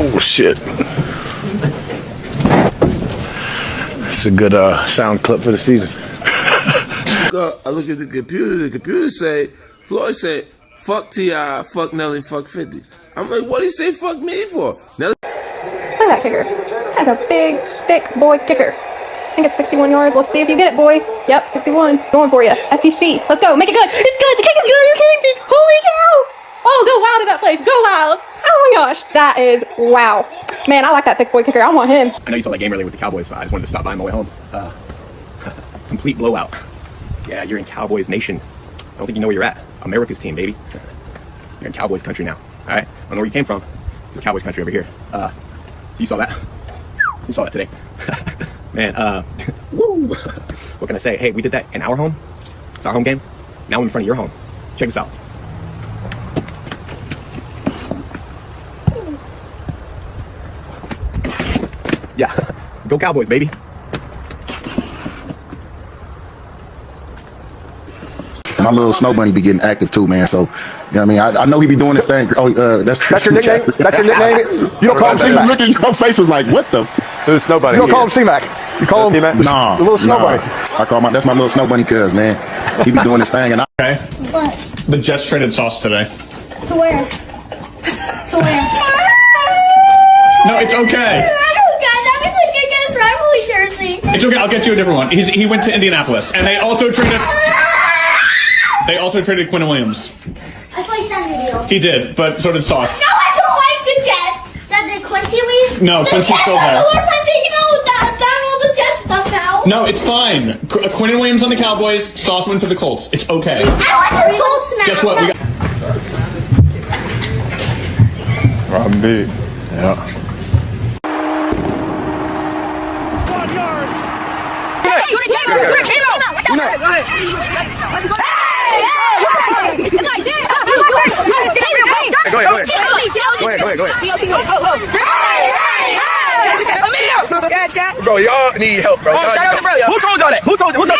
Oh shit. It's a good sound clip for the season. I look at the computer say, Floyd said, fuck T.I., fuck Nelly, fuck 50. I'm like, what did he say fuck me for? Nelly. Look at that kicker. That's a big, thick boy kicker. I think it's 61 yards. Let's see if you get it, boy. Yep, 61. Going for you. SEC. Let's go. Make it good. It's good. The kick is good. Are you kidding me? Holy cow. Oh, go wild at that place. Go wild. Oh my gosh. That is wow. Man, I like that thick boy kicker. I want him. I know you saw that game earlier with the Cowboys, so I just wanted to stop by on my way home. Complete blowout. Yeah, you're in Cowboys Nation. I don't think you know where you're at. America's team, baby. You're in Cowboys country now. All right? I don't know where you came from. It's Cowboys country over here. So you saw that? You saw that today. Man, woo! What can I say? Hey, we did that in our home. It's our home game. Now I'm in front of your home. Check this out. Yeah, go Cowboys, baby. My little snow bunny be getting active too, man. So, you know what I mean? I know he be doing this thing. Oh, that's your nickname? That's your nickname? You don't call him C-Mac? Look at your face was like, what the? There's snow bunny. You don't call him C-Mac? You call him Nah, the little snow bunny? I call that's my little snow bunny cuz, man. He be doing this thing. And Okay. What? The Jets traded Sauce today. To where? To where? No, it's okay. That means I can get a rivalry jersey. It's okay. I'll get you a different one. He went to Indianapolis, and they also traded. They also traded Quinn Williams. I thought you sent me the deal. He did, but so did Sauce. No, I don't like the Jets. That did Quincy leave? No, Quincy's still there. What are taking all the Jets stuff now? No, it's fine. Quinn Williams on the Cowboys. Sauce went to the Colts. It's okay. I want the Colts now. Guess what? We got. Rob B. Yeah. Go ahead. Bro, y'all need help, bro. Who told y'all that? Who told y'all that?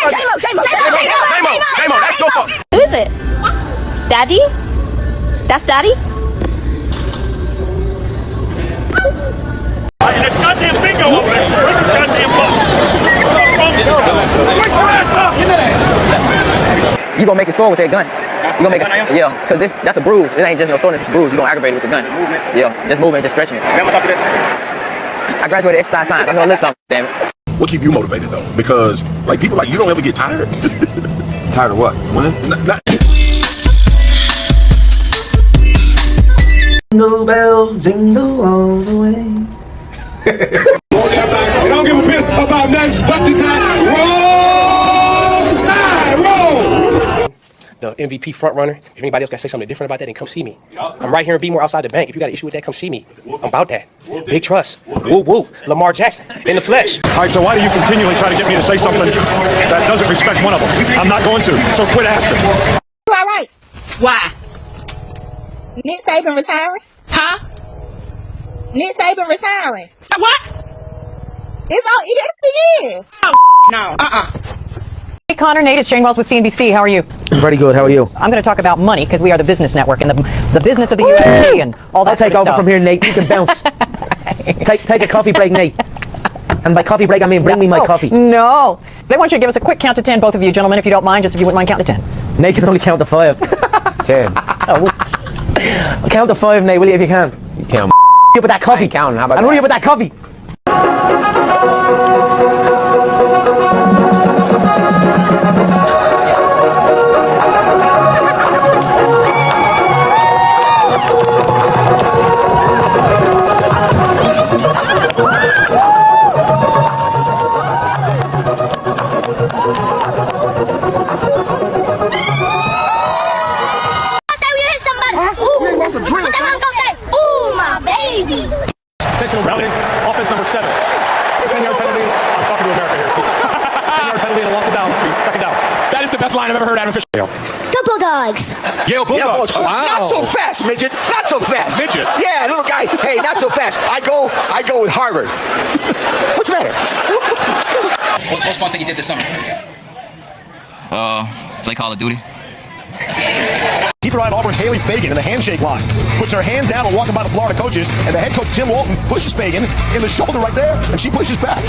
J-Mo, that's your fault. Who is it? Daddy? That's Daddy? And it's goddamn bingo over there. Bring the goddamn box. You gonna make it sore with that gun. You gonna make it, yeah, because that's a bruise. It ain't just no soreness, it's a bruise. You gonna aggravate it with the gun. Yeah, just moving, just stretching it. I graduated exercise science. I'm gonna list something, damn it. what keep you motivated though? Because like people like you don't ever get tired. Tired of what? Winning? Jingle bells, jingle all the way. They don't give a piss about nothing but the time. Roll! Time! Roll! The MVP front runner. If anybody else got to say something different about that, then come see me. I'm right here in Beemore outside the bank. If you got an issue with that, come see me. I'm about that. Big trust. Woo woo. Lamar Jackson in the flesh. All right, so why do you continually try to get me to say something that doesn't respect one of them? I'm not going to, so quit asking. You all right? Why? Nick Saban retiring? Huh? Nick Saban retiring? What? It's all ESPN. Oh, no. Hey Connor, Nate, it's Shane Wells with CNBC. How are you? Pretty good. How are you? I'm going to talk about money because we are the business network and the business of the UFC and all that I'll take sort of over stuff. from here, Nate. You can bounce. Take a coffee break, Nate. And by coffee break, I mean bring me my coffee. No. They want you to give us a quick count to 10, both of you gentlemen, if you don't mind, just if you wouldn't mind counting to 10. Nate can only count to 5. 10. Count to 5, Nate, will you, if you can? You can't. You with that coffee. Counting. How about and what are you with that coffee? Intentional routing, offense number 7. 10-yard penalty. I'm talking to America here. 10-yard penalty and a loss of boundary. Second down. That is the best line I've ever heard Adam Fisher. Go Bulldogs! Yale Bulldogs. Wow. Not so fast, midget. Not so fast. Midget? Yeah, little guy. Hey, not so fast. I go with Harvard. What's the matter? What's the most fun thing you did this summer? Play Call of Duty. Keep your eye on Auburn's Haley Fagan in the handshake line. Puts her hand down while walking by the Florida coaches, and the head coach, Tim Walton, pushes Fagan in the shoulder right there, and she pushes back.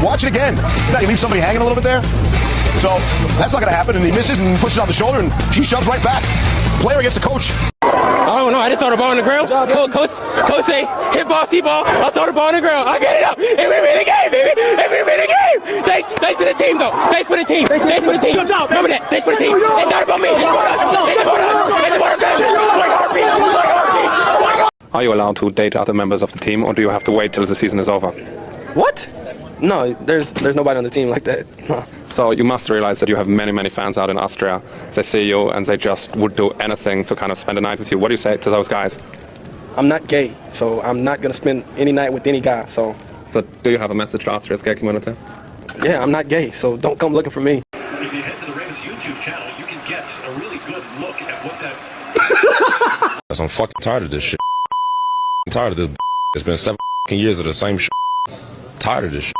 Watch it again. Now you leave somebody hanging a little bit there. So that's not going to happen, and he misses and pushes on the shoulder, and she shoves right back. Player against the coach. I don't know. I just throw the ball on the ground. Coach say, hit ball, see ball. I throw the ball on the ground. I get it up. And we win the game, baby. And we win the game. Thanks to the team, though. Thanks for the team. Thanks for the team. Remember that. Thanks for the team. It's not about me. It's about us. It's about us. It's about our family. Are you allowed to date other members of the team, or do you have to wait till the season is over? What? No, there's nobody on the team like that. No. So you must realize that you have many fans out in Austria. They see you and they just would do anything to kind of spend a night with you. What do you say to those guys? I'm not gay, so I'm not going to spend any night with any guy. So do you have a message to Austria's gay community? Yeah, I'm not gay, so don't come looking for me. If you head to the Ravens YouTube channel, you can get a really good look at what that... I'm fucking tired of this shit. I'm tired of this. It's been 7 years of the same shit. Tired of this shit.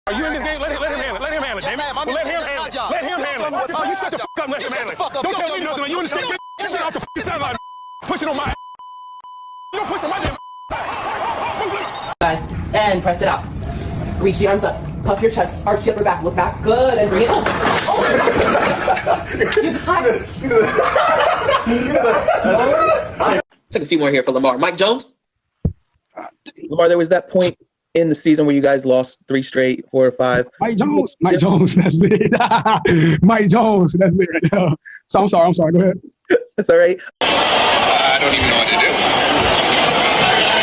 Are you in this game? Let him handle it. Let him handle it, damn it. Well, let him handle it. Let him handle it. Oh, you shut the fuck up and let him handle it. Don't tell me nothing. You understand? Get shit off the fucking sideline. Pushing on my... You don't push on my damn... Guys, and press it out. Reach the arms up. Puff your chest. Arch the upper back. Look back. Good. And bring it up. Oh. You got it. Took a few more here for Lamar. Mike Jones? Lamar, there was that point in the season where you guys lost 3 straight, 4 or 5. Mike Jones, that's lit. Mike Jones, that's lit right now. So I'm sorry, go ahead. That's all right. I don't even know what to do.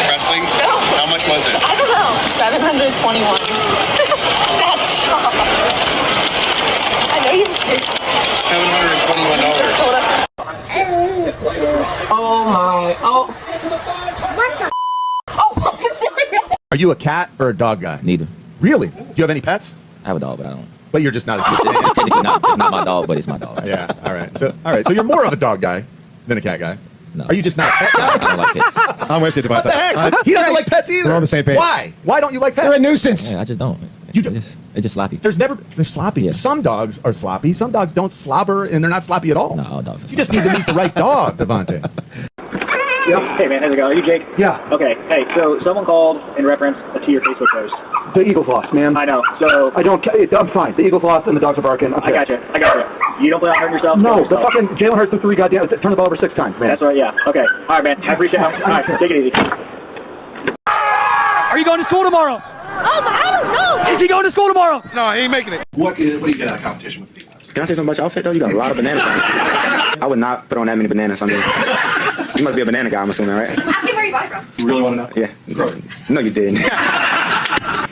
Wrestling? No. How much was it? I don't know. 721. That's strong. I know you did. $721. Just told us. Oh my. Oh. What the? Are you a cat or a dog guy? Neither. Really? Do you have any pets? I have a dog, but I don't. But you're just not a cat. It's technically not my dog, but it's my dog. Yeah. All right. So you're more of a dog guy than a cat guy. No. Are you just not a pet guy? I don't like pets. I'm with you. What the heck? He doesn't like pets either. We're on the same page. Why? Why don't you like pets? They're a nuisance. Yeah, I just don't. It's just sloppy. They're sloppy. Yeah. Some dogs are sloppy. Some dogs don't slobber, and they're not sloppy at all. No, all dogs are You just need to meet the right dog, Devontae. Yep. Hey man, how's it going? Are you Jake? Yeah. Okay. Hey, so someone called in reference to your Facebook post. The eagle floss, man. I know. So I'm fine. The eagle floss and the dogs are barking. I got you. You don't plan on hurting yourself? No, the fucking Jalen Hurts threw 3 goddamn. Turned the ball over 6 times, man. That's right. Yeah. Okay. All right, man. I appreciate it. All right. Take it easy. Are you going to school tomorrow? I don't know. Is he going to school tomorrow? No, he ain't making it. What do you get out of competition with the defense? Can I say something about your outfit, though? You got a lot of bananas on. I would not put on that many bananas on there. You must be a banana guy, I'm assuming, right? Ask him where you buy from. You really want to know? Yeah. No, you didn't.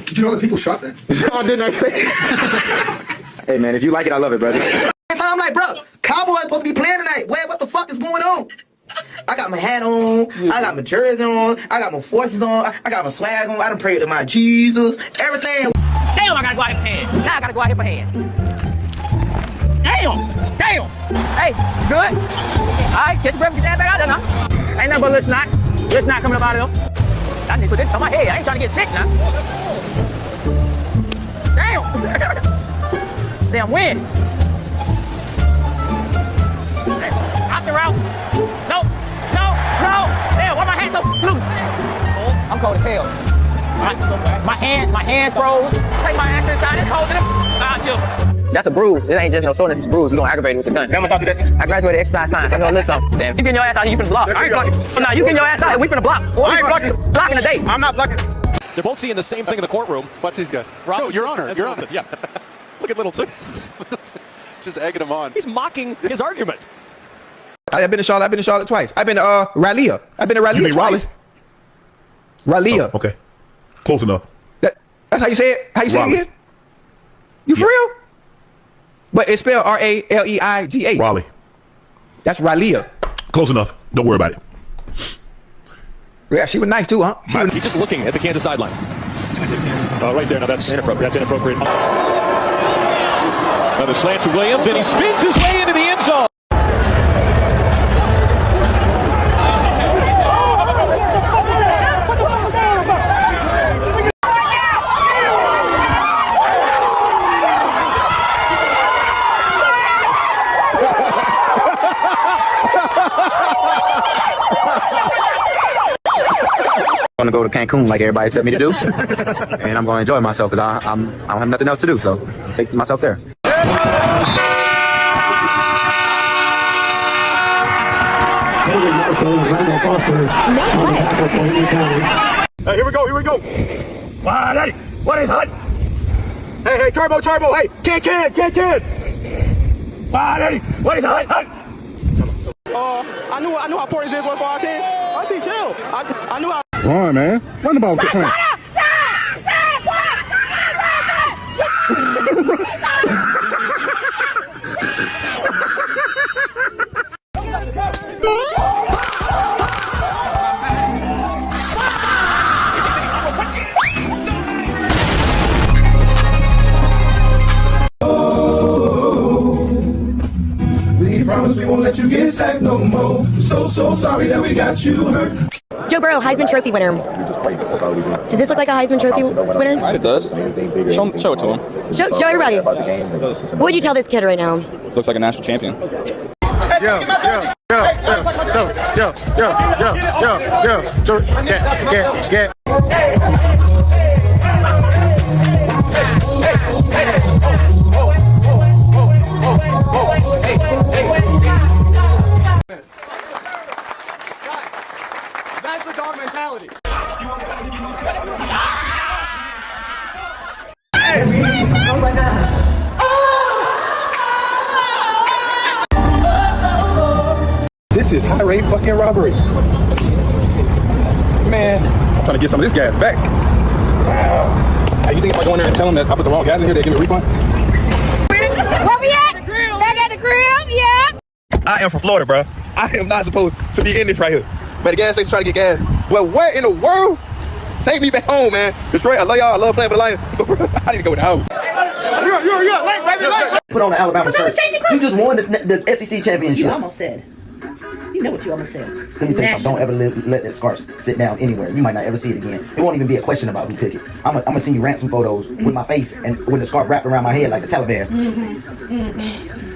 Did you know that people shot that? Oh, didn't I? Hey, man, if you like it, I love it, brother. I'm like, bro, Cowboys supposed to be playing tonight. What the fuck is going on? I got my hat on, I got my jersey on, I got my forces on, I got my swag on, I done prayed to my Jesus, everything. Damn, I gotta go out here for hands. Now I gotta go out here for hands. Damn! Hey, good? Alright, catch your breath, get that back out there now. Ain't nothing but a little snot. Little snot coming up out of them. I need to put this on my head. I ain't trying to get sick now. Damn! Damn, win. Out the route. No. Damn, why my hands so loose? Oh, I'm cold as hell. My hands froze. Take my ass inside and hold it up. That's a bruise. It ain't just no soreness, it's a bruise. We're gonna aggravate it with the gun. I graduated exercise science. I'm gonna listen something. Damn. You getting your ass out here, you finna block. I ain't blocking. No, you getting your ass out here, we finna block. I ain't blocking. Blocking the date. I'm not blocking. They're both seeing the same thing in the courtroom. What's these guys? No, Your Honor. Your Honor. Yeah. Look at Littleton. Just egging him on. He's mocking his argument. I've been to Charlotte twice. I've been to Raleigh. I've been to Raleigh. You mean twice. Raleigh. Oh, okay. Close enough. That's how you say it? How you say it again? You for real? But it's spelled R-A-L-E-I-G-H. Raleigh. That's Raleigh. Close enough. Don't worry about it. Yeah, she was nice too, huh? He's just looking at the Kansas sideline. Right there. Now that's inappropriate. That's inappropriate. Now the slant to Williams, and he spins his way into the end zone. going to go to Cancun like everybody tell me to do, and I'm going to enjoy myself because I don't have nothing else to do. So take myself there. Hey, here we go. Wow, Daddy, what is hot? Hey, turbo, hey, can. Wow, Daddy, what is hot? I knew how important this was for our team. Our team chill. I knew how. Run, man. Run the ball. We won't let you get sacked no more. So sorry that we got you hurt. Joe Burrow, Heisman Trophy winner. Does this look like a Heisman Trophy winner? Right, it does. Show it to him. Show everybody. What would you tell this kid right now? Looks like a national champion. Get. That's the dog mentality. This is high rate fucking robbery. Man, I'm trying to get some of this gas back. Hey, you think if I go in there and tell them that I put the wrong gas in here, they give me a refund? Where we at? Back at the crib, yeah. I am from Florida, bro. I am not supposed to be in this right here. Man, the gas station trying to get gas. Well, where in the world? Take me back home, man. Detroit, I love y'all. I love playing for the Lions. But, bro, I need to go home. You're late, baby, late. Put on the Alabama shirt. You just won the SEC championship. You almost said. You know what you almost said. Let me tell you something. Don't ever let that scarf sit down anywhere. You might not ever see it again. It won't even be a question about who took it. I'm gonna send you ransom photos with my face and with the scarf wrapped around my head like the Taliban.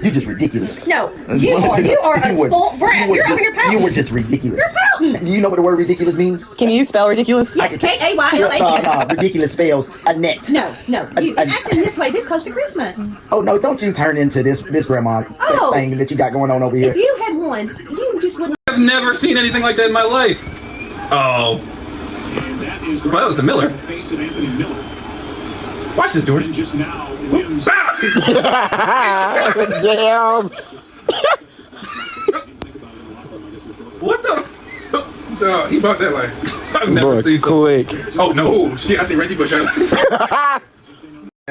You're just ridiculous. No, you are a spoiled brat. You're over here pouting. You were just ridiculous. You're pouting. You know what the word ridiculous means? Can you spell ridiculous? Yes, K-A-Y-L-A. Ridiculous spells Annette. No. You acting this way this close to Christmas. Oh no! Don't you turn into this grandma thing that you got going on over here. If you had won, you just wouldn't. I've never seen anything like that in my life. Oh. Well, that was the Miller. Watch this, Jordan. Damn. What the? Duh, he bought that like. I've never seen quick. Oh no! Oh, shit! I see Reggie Bush. And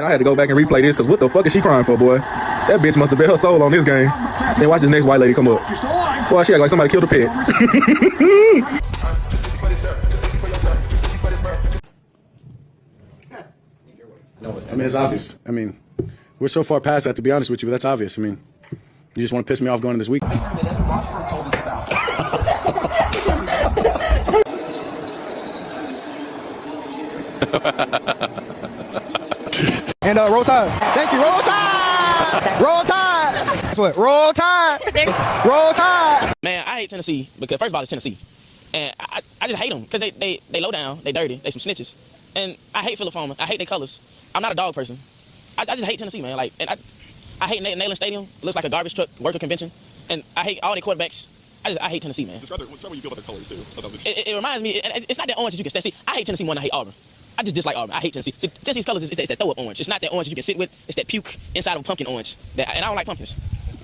I had to go back and replay this because what the fuck is she crying for, boy? That bitch must have bet her soul on this game. Then watch this next white lady come up. Boy, she act like somebody killed a pet. I mean, it's obvious. I mean, we're so far past that, to be honest with you, but that's obvious. I mean, you just want to piss me off going to this week. And roll tide. Thank you. Roll tide. Roll tide. That's what. Roll tide. Roll tide. Man, I hate Tennessee because first of all it's Tennessee, and I just hate them because they low down, they dirty, they some snitches, and I hate Philip Farmer. I hate their colors. I'm not a dog person. I just hate Tennessee, man. Like, and I hate Neyland Stadium. It looks like a garbage truck worker convention, and I hate all their quarterbacks. I hate Tennessee, man. Describe what you feel about the colors too. It reminds me. It's not that orange that you can stand. See, I hate Tennessee more than I hate Auburn. I just dislike Auburn. I hate Tennessee. See, Tennessee's colors is that throw up orange. It's not that orange that you can sit with. It's that puke inside of a pumpkin orange. And I don't like pumpkins.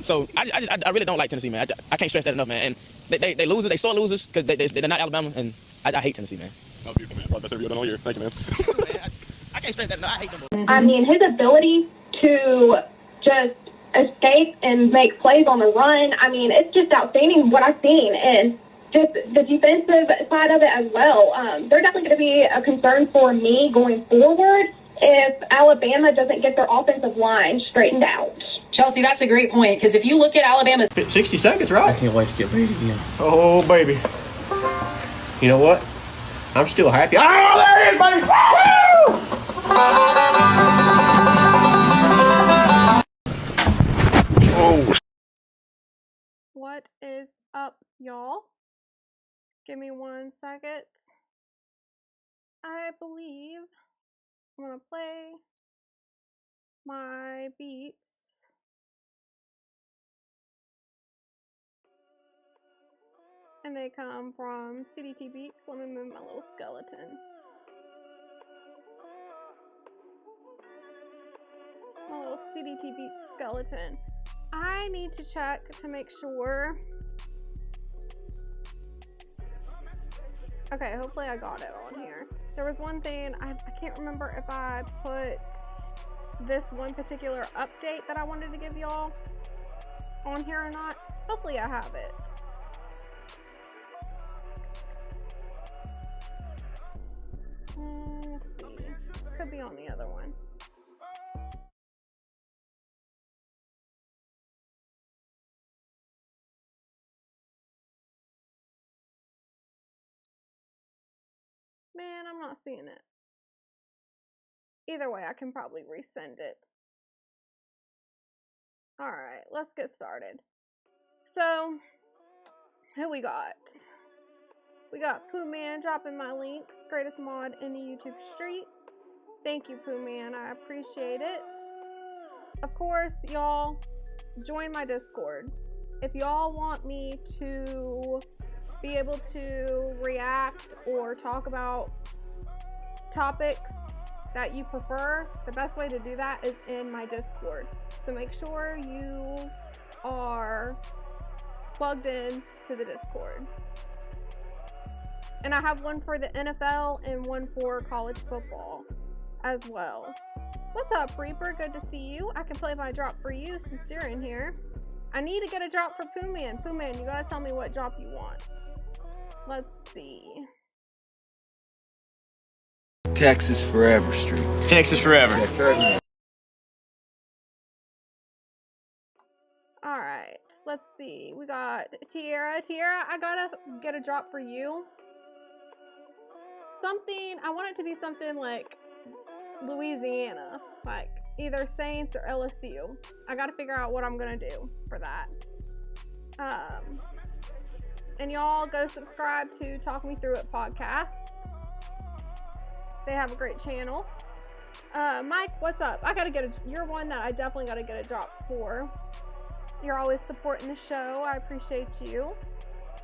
So I really don't like Tennessee, man. I can't stress that enough, man. And they losers. They sore losers because they're not Alabama. And I hate Tennessee, man. That was beautiful, man. Brought that every done all year. Thank you, man. I can't stress that enough. I hate them. I mean, his ability to just escape and make plays on the run, I mean, it's just outstanding what I've seen. And just the defensive side of it as well. They're definitely going to be a concern for me going forward if Alabama doesn't get their offensive line straightened out. Chelsea, that's a great point, because if you look at Alabama's 60 seconds, right? I can't wait to get paid again. Oh, baby. You know what? I'm still happy. Oh, there it is, buddy! Woo! Oh. What is up, y'all? Give me 1 second. I believe I'm gonna play my beats. And they come from CDT Beats. Let me move my little skeleton. My little CDT Beats skeleton. I need to check to make sure. Okay, hopefully I got it on here. There was one thing, I can't remember if I put this one particular update that I wanted to give y'all on here or not. Hopefully I have it. Let's see. Could be on the other one. Man, I'm not seeing it. Either way, I can probably resend it. Alright, let's get started. So, who we got? We got Pooh Man dropping my links. Greatest mod in the YouTube streets. Thank you, Pooh Man. I appreciate it. Of course, y'all, join my Discord. If y'all want me to be able to react or talk about topics that you prefer, the best way to do that is in my Discord. So make sure you are plugged in to the Discord. And I have one for the NFL and one for college football as well. What's up, Reaper? Good to see you. I can play my drop for you since you're in here. I need to get a drop for Pooh Man. Pooh Man, you gotta tell me what drop you want. Let's see. Texas Forever Street. Texas Forever. Alright, let's see. We got Tierra. Tierra, I gotta get a drop for you. Something, I want it to be something like Louisiana, like either Saints or LSU. I gotta figure out what I'm gonna do for that. And y'all go subscribe to Talk Me Through It podcast. They have a great channel. Mike, what's up? I gotta get you're one that I definitely gotta get a drop for. You're always supporting the show. I appreciate you.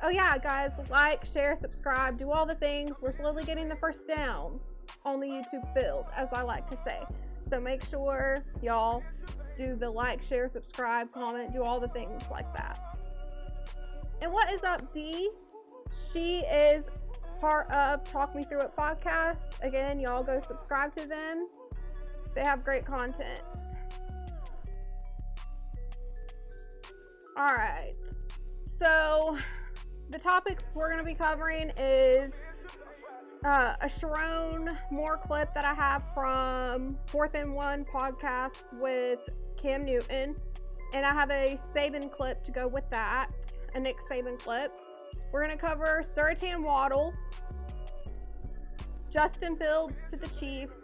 Oh yeah, guys, like, share, subscribe, do all the things. We're slowly getting the first downs on the YouTube field, as I like to say. So make sure y'all do the like, share, subscribe, comment, do all the things like that. And what is up, Dee? She is part of Talk Me Through It podcast. Again, y'all go subscribe to them. They have great content. All right. So the topics we're going to be covering is a Sharon Moore clip that I have from 4th and 1 podcast with Cam Newton. And I have a Saban clip to go with that, a Nick Saban clip. We're going to cover Surtain Waddle, Justin Fields to the Chiefs,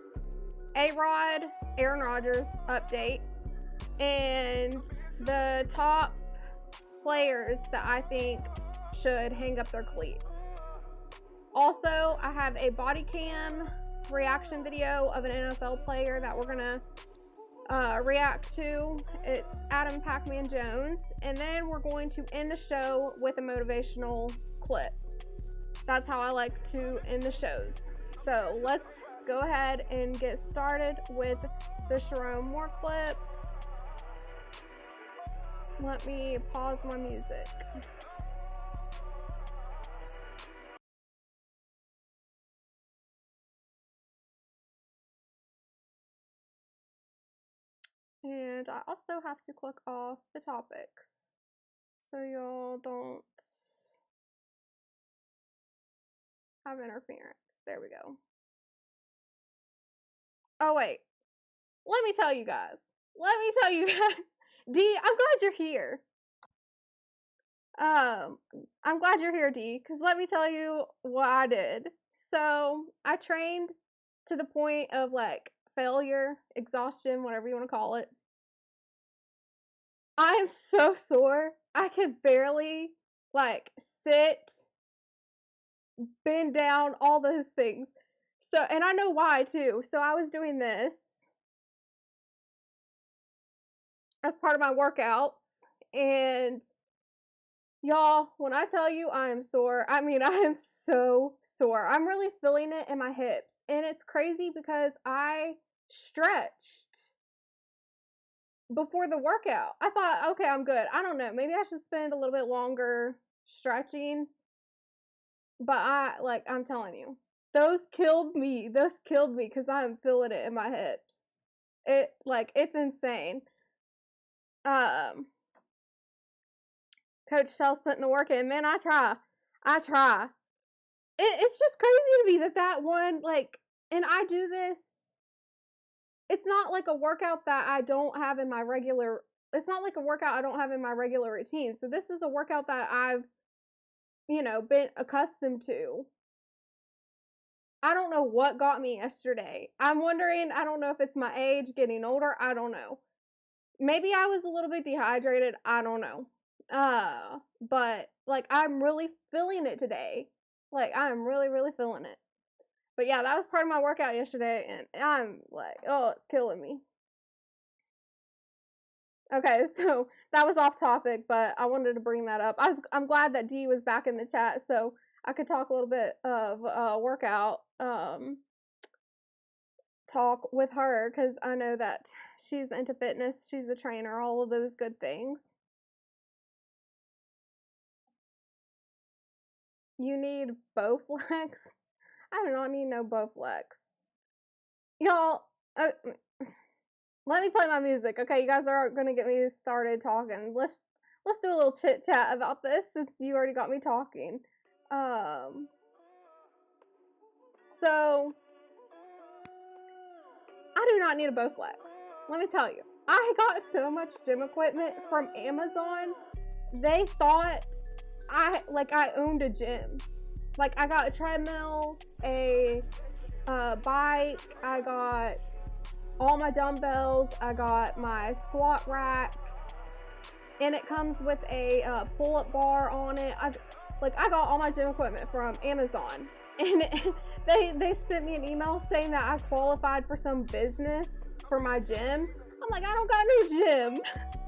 A-Rod, Aaron Rodgers update, and the top players that I think should hang up their cleats. Also, I have a body cam reaction video of an NFL player that we're gonna react to. It's Adam Pac-Man Jones, and then we're going to end the show with a motivational clip. That's how I like to end the shows. So let's go ahead and get started with the Sharon Moore clip. Let me pause my music. And I also have to click off the topics so y'all don't have interference. There we go. Oh wait, let me tell you guys. D, I'm glad you're here. I'm glad you're here, D, because let me tell you what I did. So I trained to the point of like failure, exhaustion, whatever you want to call it. I am so sore. I could barely like sit, bend down, all those things. So, and I know why too. So I was doing this as part of my workouts, and y'all, when I tell you I am sore, I mean, I am so sore. I'm really feeling it in my hips, and it's crazy because I stretched before the workout. I thought, okay, I'm good. I don't know. Maybe I should spend a little bit longer stretching, but I'm telling you, those killed me. Those killed me because I'm feeling it in my hips. It's insane. Coach Shell's putting the work in. Man, I try. It's just crazy to me that one, and I do this. It's not like a workout that I don't have in my regular, it's not like a workout I don't have in my regular routine. So this is a workout that I've, been accustomed to. I don't know what got me yesterday. I'm wondering, I don't know if it's my age, getting older, I don't know. Maybe I was a little bit dehydrated, I don't know. But I'm really feeling it today. I'm really, really feeling it. But yeah, that was part of my workout yesterday, and I'm oh, it's killing me. Okay, so that was off topic, but I wanted to bring that up. I'm glad that Dee was back in the chat, so I could talk a little bit of workout talk with her, because I know that she's into fitness, she's a trainer, all of those good things. You need Bowflex? I do not need no Bowflex. Y'all, let me play my music. Okay, you guys are gonna get me started talking. Let's do a little chit chat about this since you already got me talking. So I do not need a Bowflex. Let me tell you, I got so much gym equipment from Amazon. They thought I owned a gym. I got a treadmill, a bike, I got all my dumbbells, I got my squat rack, and it comes with a pull-up bar on it. I got all my gym equipment from Amazon, and they sent me an email saying that I qualified for some business for my gym. I'm like, I don't got no gym.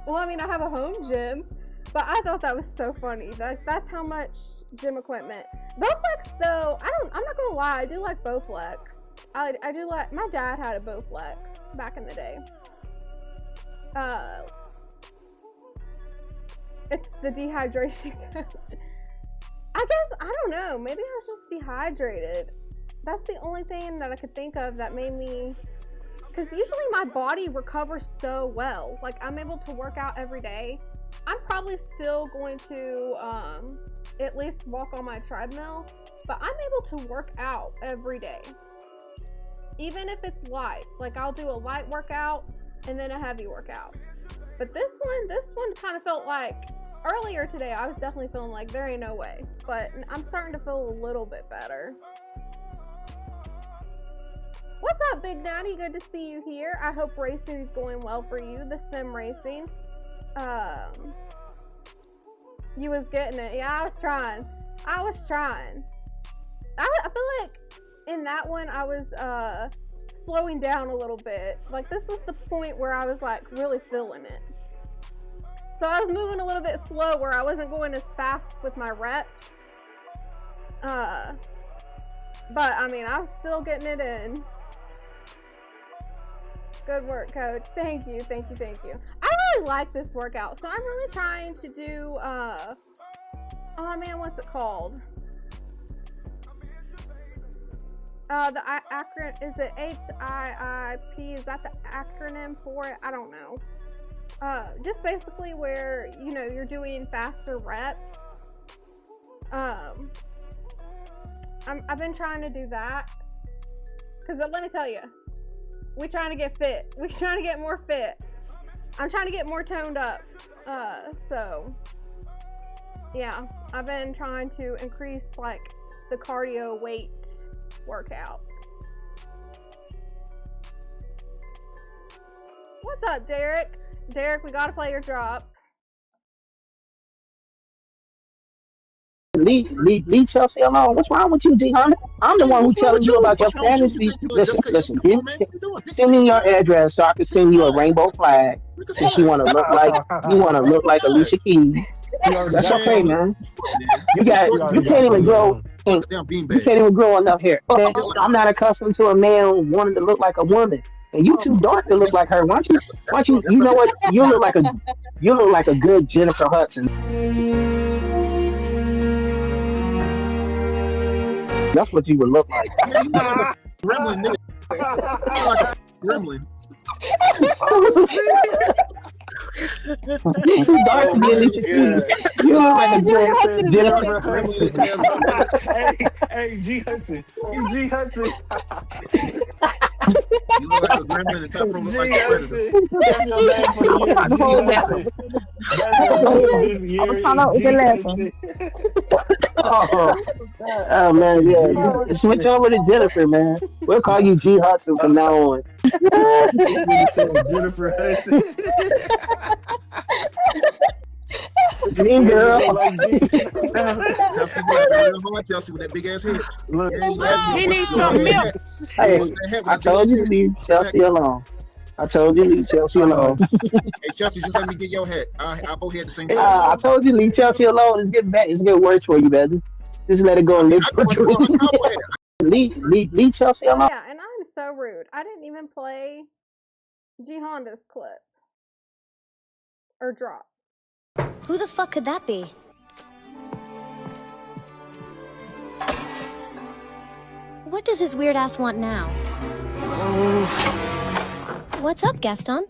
Well, I mean, I have a home gym, but I thought that was so funny. That's how much gym equipment. Bowflex though, I'm not gonna lie, I do like Bowflex. I do like, my dad had a Bowflex back in the day. It's the dehydration coach. I guess, I don't know, maybe I was just dehydrated. That's the only thing that I could think of that made me, because usually my body recovers so well. I'm able to work out every day. I'm probably still going to at least walk on my treadmill, but I'm able to work out every day. Even if it's light. I'll do a light workout and then a heavy workout. But this one kind of felt like, earlier today I was definitely feeling like there ain't no way. But I'm starting to feel a little bit better. What's up, Big Natty? Good to see you here. I hope racing is going well for you, the sim racing. You was getting it. Yeah, I was trying. I feel like in that one I was slowing down a little bit. This was the point where I was really feeling it. So I was moving a little bit slow where I wasn't going as fast with my reps. But I mean, I was still getting it in. Good work, coach. Thank you. I really like this workout. So I'm really trying to do, oh man, what's it called? The acronym, is it HIIP? Is that the acronym for it? I don't know. Just basically where, you're doing faster reps. I've been trying to do that. Because let me tell you, we trying to get fit. We trying to get more fit. I'm trying to get more toned up. So yeah, I've been trying to increase the cardio weight workout. What's up, Derek? Derek, we gotta play your drop. leave Chelsea alone. What's wrong with you, G Honda? I'm the one who's telling you about your fantasy. Listen. Send me your address so I can send you a rainbow flag. Since you want to look like Alicia Keys. That's okay, man. You can't even grow. You can't even grow enough hair. Okay? I'm not accustomed to a man wanting to look like a woman. And you too dark to look like her. Why don't you? You know what? You look like a good Jennifer Hudson. That's what you would look like. Yeah, you look like a gremlin, nigga. You look like a gremlin. You too dark to be Alicia Keys. You look like a Jennifer Hudson. Hey, G Hudson. G Hudson. You look like a gremlin and top room look like a predator. That's your name for the year. I'm trying to get Oh man, yeah. Switch over to Jennifer, man. We'll call you G Hudson from now on. Jennifer Hudson. Mean girl. Chelsea with that big ass head. Look, he needs some milk. Hey, I told you to leave Chelsea alone. Hey, Chelsea, just let me get your hat. I'll go ahead at the same time. I told you to leave Chelsea alone. It's getting bad. It's getting worse for you, man. Just let it go and live. Leave Chelsea alone. Yeah, and I'm so rude. I didn't even play G Honda's clip or drop. Who the fuck could that be? What does his weird ass want now? What's up, Gaston?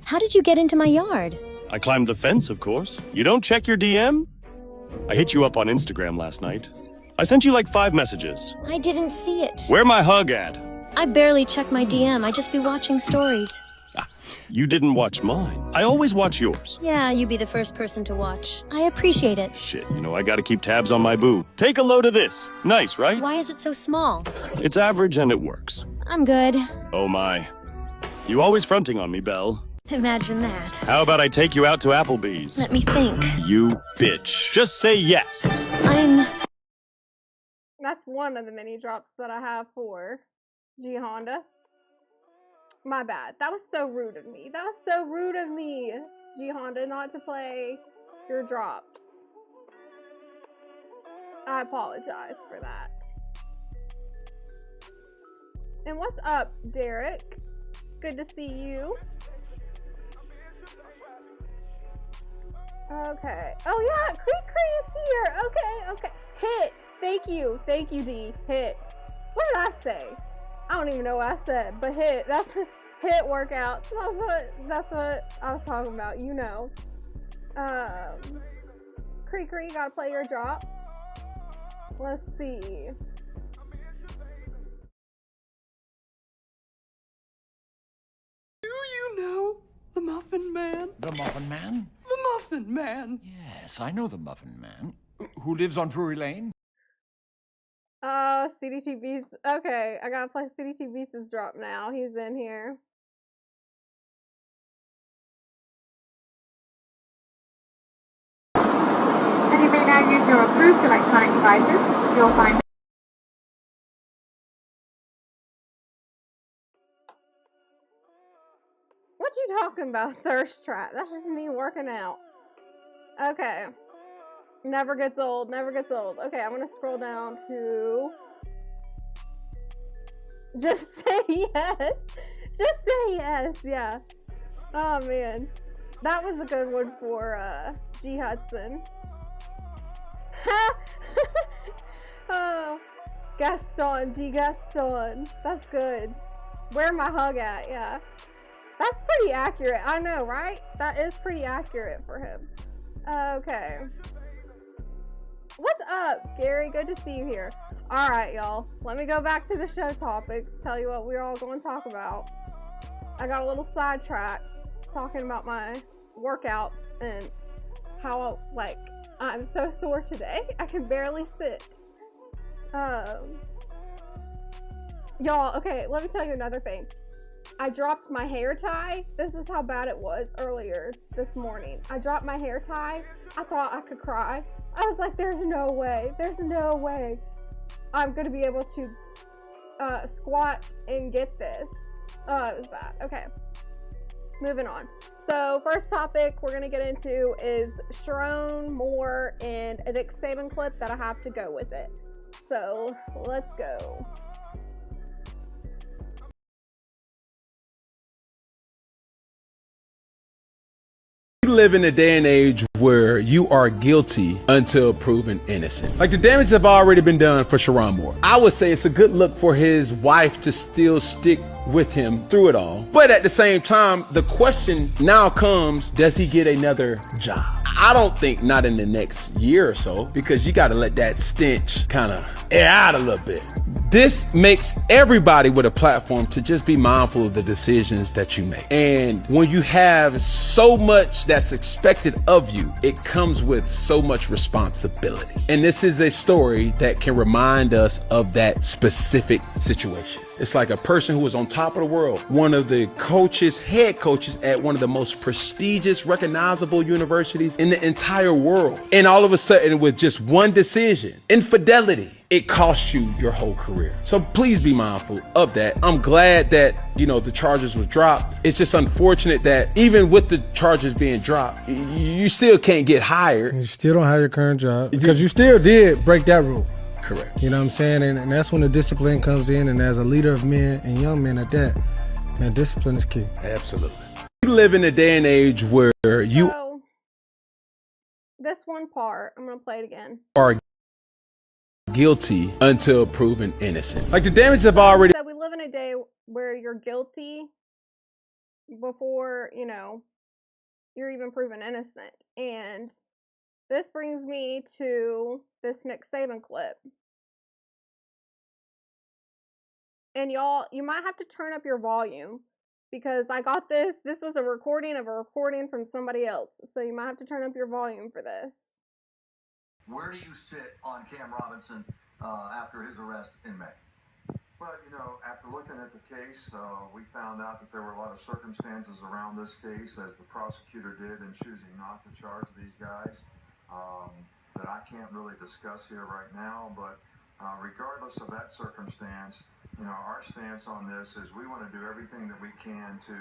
How did you get into my yard? I climbed the fence, of course. You don't check your DM? I hit you up on Instagram last night. I sent you like 5 messages. I didn't see it. Where my hug at? I barely check my DM. I just be watching stories. You didn't watch mine. I always watch yours. Yeah, you be the first person to watch. I appreciate it. Shit, I gotta keep tabs on my boo. Take a load of this. Nice, right? Why is it so small? It's average and it works. I'm good. Oh my. You always fronting on me, Belle. Imagine that. How about I take you out to Applebee's? Let me think. You bitch. Just say yes. That's one of the mini drops that I have for G Honda. My bad. That was so rude of me. G Honda, not to play your drops. I apologize for that. And what's up, Derek? Good to see you. Okay. Oh yeah, Cree is here. Okay. Hit. Thank you, D. Hit. What did I say? I don't even know what I said, but hit. That's hit workouts. That's what I was talking about. Cree, gotta play your drop. Let's see. Do you know the Muffin Man? The Muffin Man? The Muffin Man. Yes, I know the Muffin Man. Who lives on Drury Lane? CDT Beats. Okay, I gotta play CDT Beats' drop now. He's in here. And you may now use your approved electronic devices. You'll find What you talking about, thirst trap? That's just me working out. Okay. Never gets old. Okay, I'm gonna scroll down to just say yes. Yeah. Oh man. That was a good one for G Hudson. Oh, Gaston. That's good. Where my hug at? Yeah. That's pretty accurate. I know, right? That is pretty accurate for him. Okay. What's up, Gary? Good to see you here. All right, y'all. Let me go back to the show topics. Tell you what we're all going to talk about. I got a little sidetracked talking about my workouts and how, I'm so sore today. I can barely sit. Y'all, okay, let me tell you another thing. I dropped my hair tie. This is how bad it was earlier this morning. I dropped my hair tie. I thought I could cry. I was like, there's no way I'm gonna be able to squat and get this. Oh, it was bad. Okay, moving on. So first topic we're gonna get into is Sharon Moore and a Nick Saban clip that I have to go with it. So let's go. We live in a day and age where you are guilty until proven innocent. Like, the damage have already been done for Sharon Moore. I would say it's a good look for his wife to still stick with him through it all. But at the same time, the question now comes, does he get another job? I don't think not in the next year or so, because you got to let that stench kind of air out a little bit. This makes everybody with a platform to just be mindful of the decisions that you make. And when you have so much that's expected of you, it comes with so much responsibility. And this is a story that can remind us of that specific situation. It's like a person who was on top of the world, one of the coaches, head coaches at one of the most prestigious, recognizable universities in the entire world. And all of a sudden, with just one decision, infidelity, it costs you your whole career. So please be mindful of that. I'm glad that, you know, the charges was dropped. It's just unfortunate that even with the charges being dropped, you still can't get hired. You still don't have your current job because you still did break that rule. Correct. You know what I'm saying? And that's when the discipline comes in. And as a leader of men and young men at that, man, discipline is key. Absolutely. We live in a day and age where you So, this one part, I'm going to play it again. are guilty until proven innocent. Like, the damage have already... So we live in a day where you're guilty before, you know, you're even proven innocent. And this brings me to this Nick Saban clip. And y'all, you might have to turn up your volume because I got this. This was a recording of a recording from somebody else. So you might have to turn up your volume for this. Where do you sit on Cam Robinson after his arrest in May? Well, you know, after looking at the case, we found out that there were a lot of circumstances around this case, as the prosecutor did in choosing not to charge these guys, that I can't really discuss here right now. But regardless of that circumstance, you know, our stance on this is we want to do everything that we can to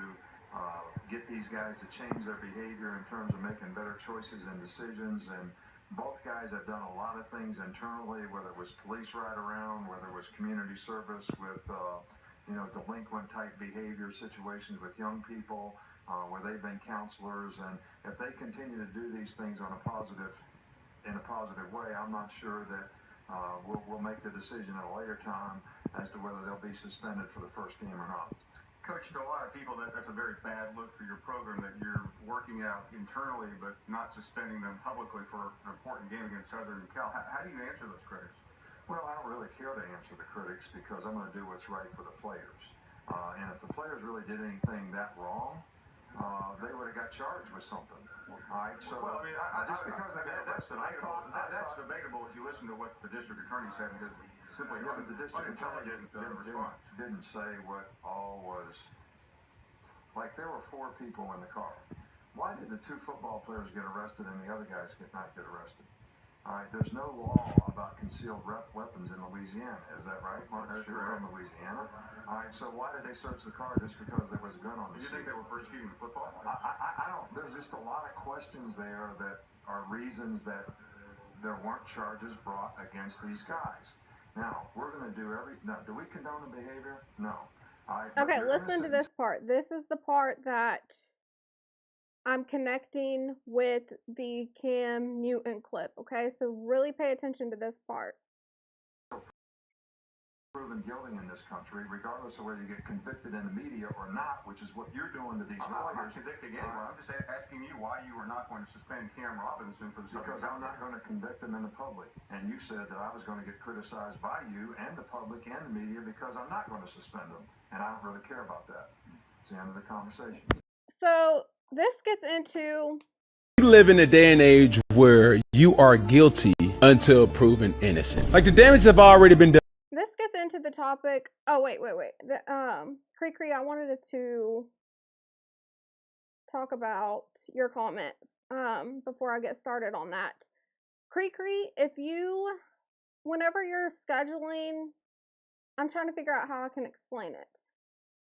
get these guys to change their behavior in terms of making better choices and decisions. And both guys have done a lot of things internally, whether it was police ride around, whether it was community service with, you know, delinquent type behavior situations with young people, where they've been counselors. And if they continue to do these things in a positive way, I'm not sure that we'll make the decision at a later time as to whether they'll be suspended for the first game or not. Coach, to a lot of people, that's a very bad look for your program, that you're working out internally but not suspending them publicly for an important game against Southern Cal. How do you answer those critics? Well, I don't really care to answer the critics because I'm going to do what's right for the players. And if the players really did anything that wrong, they would have got charged with something. All right, so well, I mean, just because they got arrested, that's debatable if you listen to what the district attorney said. Simply, yeah, but the district attorney didn't say what all was. Like, there were 4 people in the car. Why did the 2 football players get arrested and the other guys not get arrested? All right, there's no law about concealed weapons in Louisiana. Is that right, Mark? You're from Louisiana. All right, so why did they search the car just because there was a gun on the seat? You think they were persecuting the football? I don't. There's just a lot of questions there that are reasons that there weren't charges brought against these guys. Now, we're going to do now, do we condone the behavior? No. Okay, listen to this part. This is the part that I'm connecting with the Cam Newton clip, okay? So really pay attention to this part. Proven guilty in this country, regardless of whether you get convicted in the media or not, which is what you're doing to these players. I'm not convicted anymore. I'm just asking you why you were not going to suspend Cam Robinson for the because I'm not going to convict him in the public. And you said that I was going to get criticized by you and the public and the media because I'm not going to suspend him. And I don't really care about that. It's the end of the conversation. So this gets into... We live in a day and age where you are guilty until proven innocent. Like, the damage have already been done. This gets into the topic. Oh, wait. Cree, I wanted to talk about your comment before I get started on that. Cree, if you, whenever you're scheduling, I'm trying to figure out how I can explain it.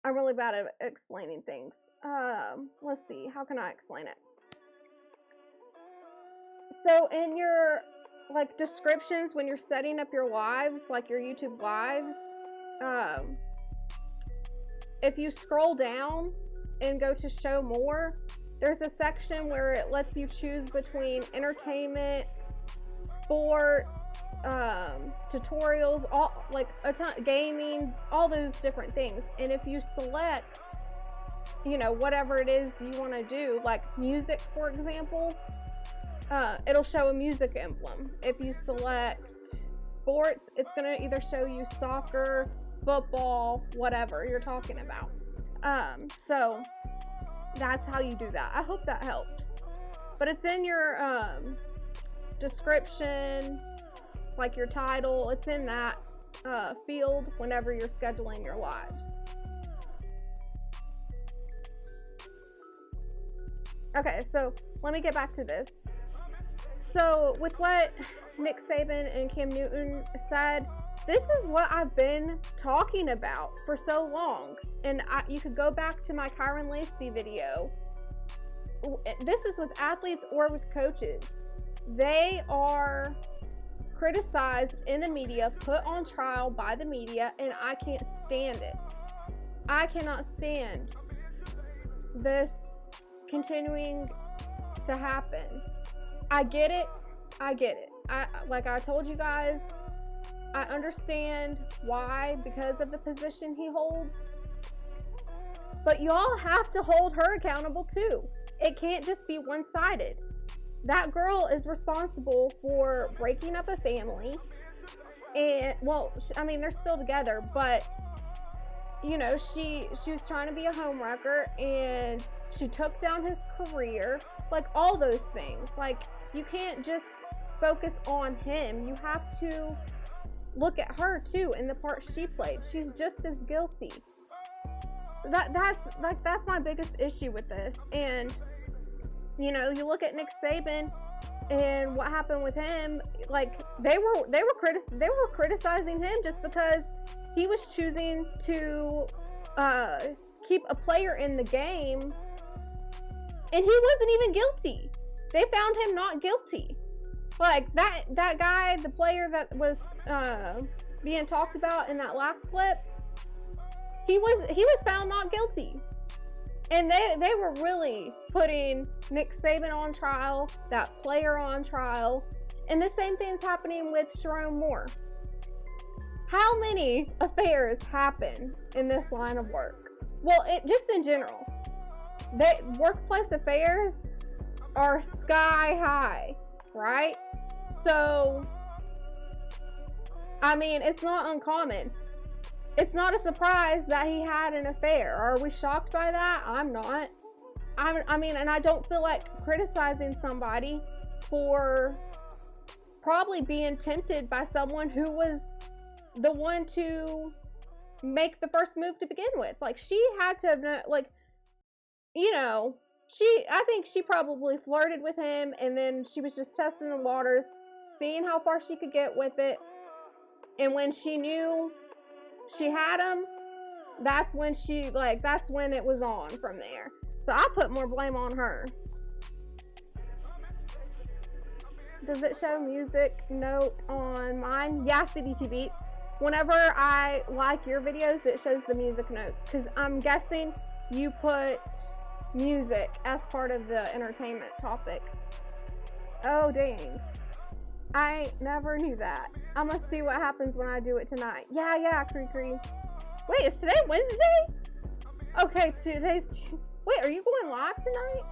I'm really bad at explaining things. Let's see, how can I explain it? So in your like descriptions when you're setting up your lives, like your YouTube lives, if you scroll down and go to show more, there's a section where it lets you choose between entertainment, sports, tutorials, all like a ton, gaming, all those different things. And if you select, you know, whatever it is you want to do, like music, for example, it'll show a music emblem. If you select sports, it's going to either show you soccer, football, whatever you're talking about. So that's how you do that. I hope that helps. But it's in your description, like your title, it's in that field whenever you're scheduling your lives. Okay, so let me get back to this. So with what Nick Saban and Cam Newton said, this is what I've been talking about for so long. And you could go back to my Kyron Lacey video. This is with athletes or with coaches. They are criticized in the media, put on trial by the media, and I can't stand it. I cannot stand this continuing to happen. I get it. Like I told you guys, I understand why, because of the position he holds. But y'all have to hold her accountable too. It can't just be one-sided. That girl is responsible for breaking up a family. And, well, I mean, they're still together, but, you know, she was trying to be a homewrecker, and she took down his career. Like, all those things. Like, you can't just focus on him. You have to look at her too, and the part she played. She's just as guilty. That's my biggest issue with this. And you know, you look at Nick Saban and what happened with him. Like they were criticizing him just because he was choosing to keep a player in the game, and he wasn't even guilty. They found him not guilty. Like that guy, the player that was being talked about in that last clip, he was found not guilty. And they were really putting Nick Saban on trial, that player on trial. And the same thing's happening with Sharon Moore. How many affairs happen in this line of work? Well, just in general. Workplace affairs are sky high, right? So, I mean, it's not uncommon. It's not a surprise that he had an affair. Are we shocked by that? I'm not. I mean, and I don't feel like criticizing somebody for probably being tempted by someone who was the one to make the first move to begin with. Like, she had to have known, like, you know, I think she probably flirted with him, and then she was just testing the waters, seeing how far she could get with it. And when she knew she had him, that's when it was on from there. So I put more blame on her. Does it show music note on mine? Yeah, CDT Beats. Whenever I like your videos, it shows the music notes, because I'm guessing you put music as part of the entertainment topic. Oh, dang. I never knew that. I'm gonna see what happens when I do it tonight. Yeah, Cree. Wait, is today Wednesday? Okay, wait, are you going live tonight?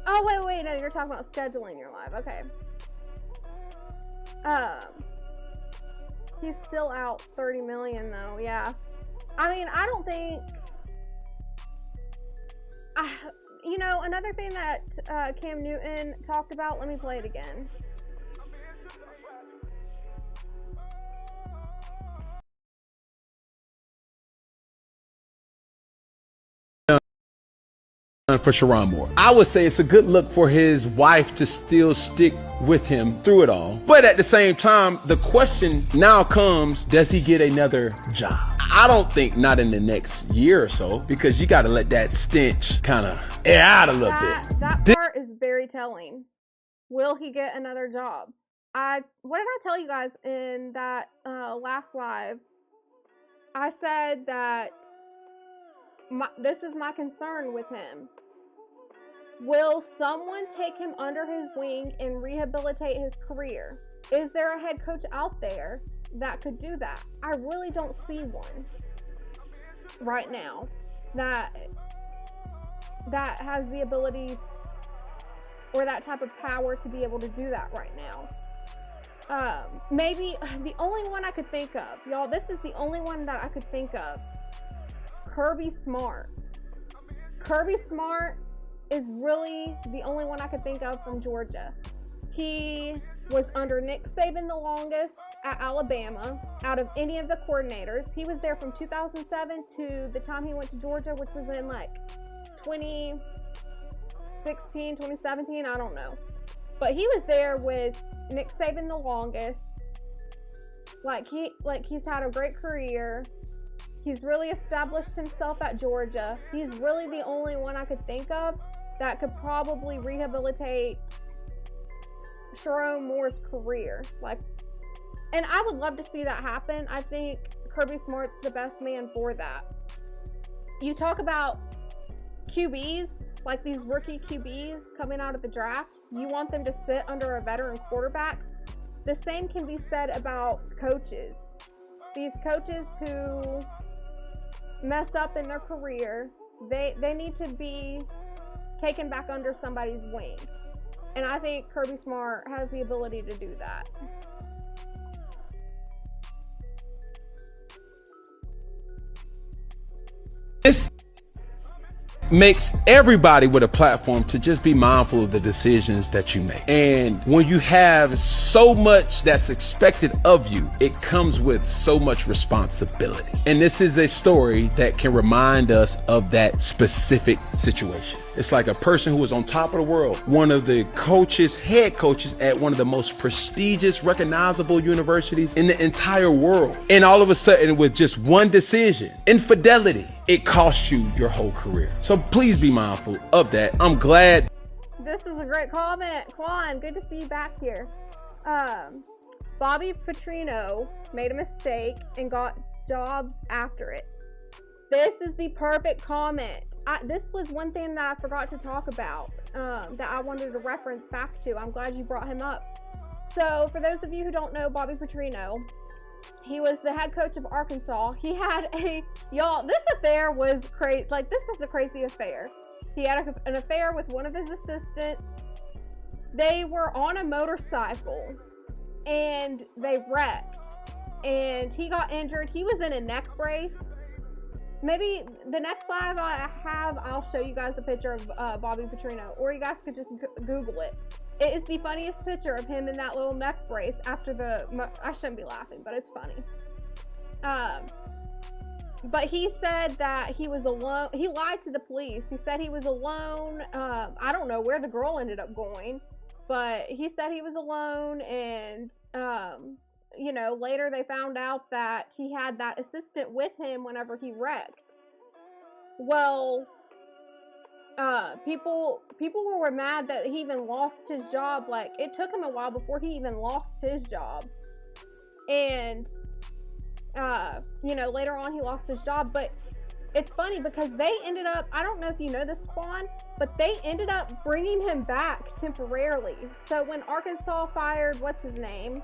Oh, wait, no, you're talking about scheduling your live. Okay. He's still out 30 million though, yeah. I mean, I don't think... You know, another thing that Cam Newton talked about, let me play it again. for Sharon Moore. I would say it's a good look for his wife to still stick with him through it all. But at the same time, the question now comes, does he get another job? I don't think not in the next year or so, because you got to let that stench kind of air out a little bit. That part is very telling. Will he get another job? What did I tell you guys in that last live? I said that this is my concern with him. Will someone take him under his wing and rehabilitate his career? Is there a head coach out there that could do that? I really don't see one right now that has the ability or that type of power to be able to do that right now. Maybe the only one I could think of, y'all, this is the only one that I could think of. Kirby Smart. Kirby Smart is really the only one I could think of from Georgia. He was under Nick Saban the longest at Alabama out of any of the coordinators. He was there from 2007 to the time he went to Georgia, which was in like 2016, 2017, I don't know. But he was there with Nick Saban the longest. He's had a great career. He's really established himself at Georgia. He's really the only one I could think of that could probably rehabilitate Sharon Moore's career. And I would love to see that happen. I think Kirby Smart's the best man for that. You talk about QBs, like these rookie QBs coming out of the draft. You want them to sit under a veteran quarterback. The same can be said about coaches. These coaches who mess up in their career, they need to be taken back under somebody's wing. And I think Kirby Smart has the ability to do that. This makes everybody with a platform to just be mindful of the decisions that you make. And when you have so much that's expected of you, it comes with so much responsibility. And this is a story that can remind us of that specific situation. It's like a person who was on top of the world, one of the coaches, head coaches at one of the most prestigious, recognizable universities in the entire world. And all of a sudden, with just one decision, infidelity, it cost you your whole career. So please be mindful of that. I'm glad. This is a great comment. Quan, good to see you back here. Bobby Petrino made a mistake and got jobs after it. This is the perfect comment. This was one thing that I forgot to talk about that I wanted to reference back to. I'm glad you brought him up. So for those of you who don't know Bobby Petrino, he was the head coach of Arkansas. He had y'all, this affair was crazy. Like, this is a crazy affair. He had an affair with one of his assistants. They were on a motorcycle and they wrecked and he got injured. He was in a neck brace. Maybe the next live I have, I'll show you guys a picture of Bobby Petrino, or you guys could just Google it. It is the funniest picture of him in that little neck brace after I shouldn't be laughing, but it's funny. But he said that he was alone. He lied to the police. He said he was alone. I don't know where the girl ended up going, but he said he was alone, and you know, later they found out that he had that assistant with him whenever he wrecked. Well, people were mad that he even lost his job. Like, it took him a while before he even lost his job. And, you know, later on he lost his job. But it's funny because they ended up, I don't know if you know this, Quan, but they ended up bringing him back temporarily. So when Arkansas fired, what's his name?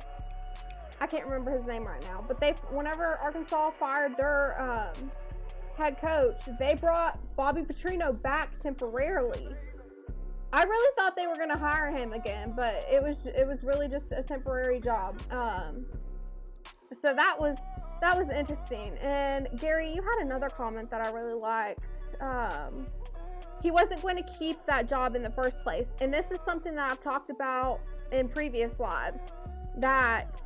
I can't remember his name right now, but whenever Arkansas fired their head coach, they brought Bobby Petrino back temporarily. I really thought they were going to hire him again, but it was really just a temporary job. So that was interesting. And Gary, you had another comment that I really liked. He wasn't going to keep that job in the first place, and this is something that I've talked about in previous lives, that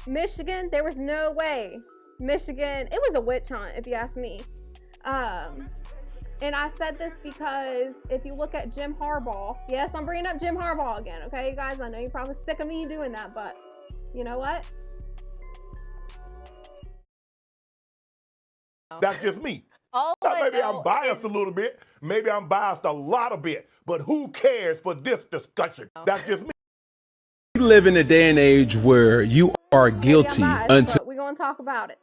Michigan, there was no way Michigan, it was a witch hunt if you ask me. And I said this because if you look at Jim Harbaugh, yes, I'm bringing up Jim Harbaugh again, okay, you guys? I know you're probably sick of me doing that, but you know what? That's just me. Now, maybe I'm biased a little bit. Maybe I'm biased a lot of bit. But who cares for this discussion? That's just me. We live in a day and age where you are guilty until we're going to talk about it.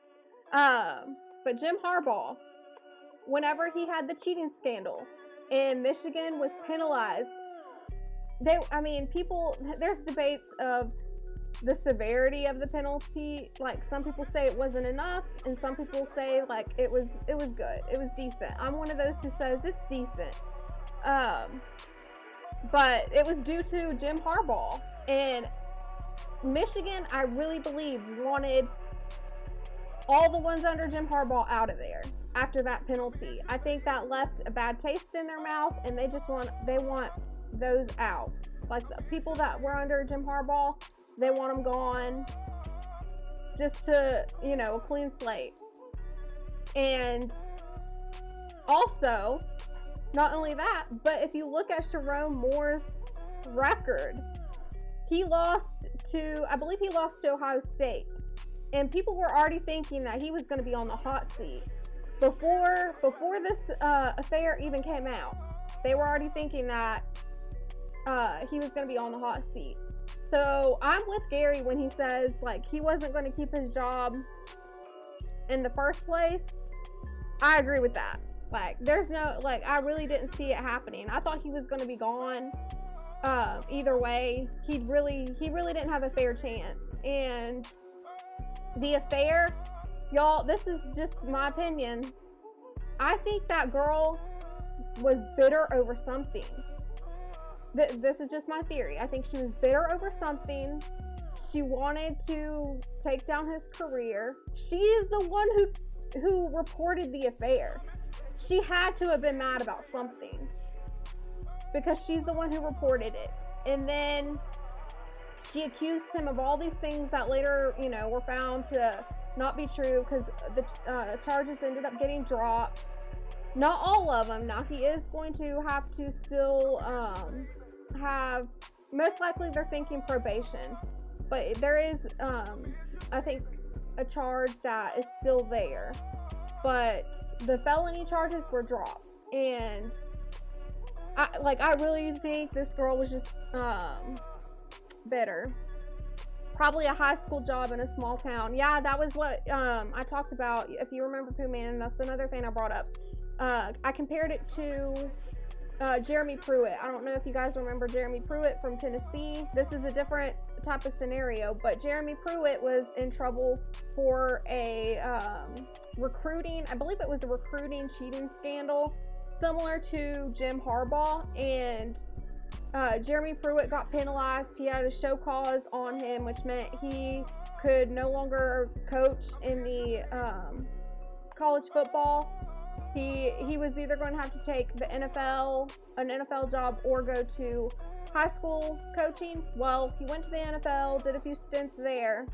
But Jim Harbaugh, whenever he had the cheating scandal and Michigan was penalized, there's debates of the severity of the penalty. Like, some people say it wasn't enough, and some people say like it was good, it was decent. I'm one of those who says it's decent. But it was due to Jim Harbaugh, and Michigan, I really believe, wanted all the ones under Jim Harbaugh out of there after that penalty. I think that left a bad taste in their mouth, and they want those out. Like, the people that were under Jim Harbaugh, they want them gone, just to, a clean slate. And also, not only that, but if you look at Sharon Moore's record, he lost to Ohio State. And people were already thinking that he was going to be on the hot seat. Before this affair even came out, they were already thinking that he was going to be on the hot seat. So I'm with Gary when he says, like, he wasn't going to keep his job in the first place. I agree with that. Like, there's no, like, I really didn't see it happening. I thought he was going to be gone either way. He really didn't have a fair chance. And the affair, y'all, this is just my opinion. I think that girl was bitter over something. This is just my theory. I think she was bitter over something. She wanted to take down his career. She is the one who reported the affair. She had to have been mad about something, because she's the one who reported it. And then she accused him of all these things that later, were found to not be true, because the charges ended up getting dropped. Not all of them. Now, he is going to have to still most likely they're thinking probation, but there is I think a charge that is still there, but the felony charges were dropped. And I really think this girl was just bitter. Probably a high school job in a small town. Yeah, that was what I talked about. If you remember Pooh Man, that's another thing I brought up. I compared it to Jeremy Pruitt. I don't know if you guys remember Jeremy Pruitt from Tennessee. This is a different type of scenario, but Jeremy Pruitt was in trouble for a recruiting, I believe it was a recruiting cheating scandal, similar to Jim Harbaugh. And Jeremy Pruitt got penalized. He had a show cause on him, which meant he could no longer coach in the college football. He was either going to have to take an NFL job, or go to high school coaching. Well, he went to the NFL, did a few stints there,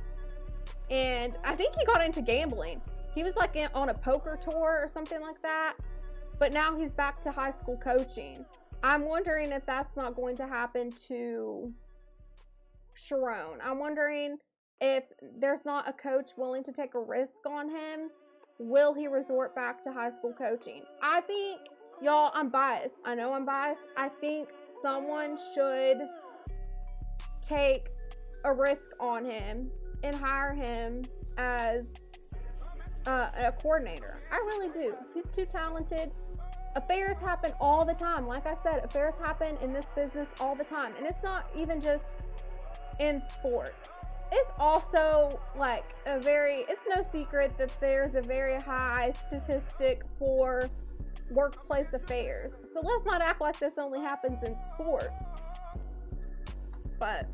and I think he got into gambling. He was like on a poker tour or something like that, but now he's back to high school coaching. I'm wondering if that's not going to happen to Sharon. I'm wondering if there's not a coach willing to take a risk on him. Will he resort back to high school coaching? I think, y'all, I'm biased. I know I'm biased. I think someone should take a risk on him and hire him as a coordinator. I really do. He's too talented. Affairs happen all the time. Like I said, affairs happen in this business all the time. And it's not even just in sports. It's also like it's no secret that there's a very high statistic for workplace affairs. So let's not act like this only happens in sports. But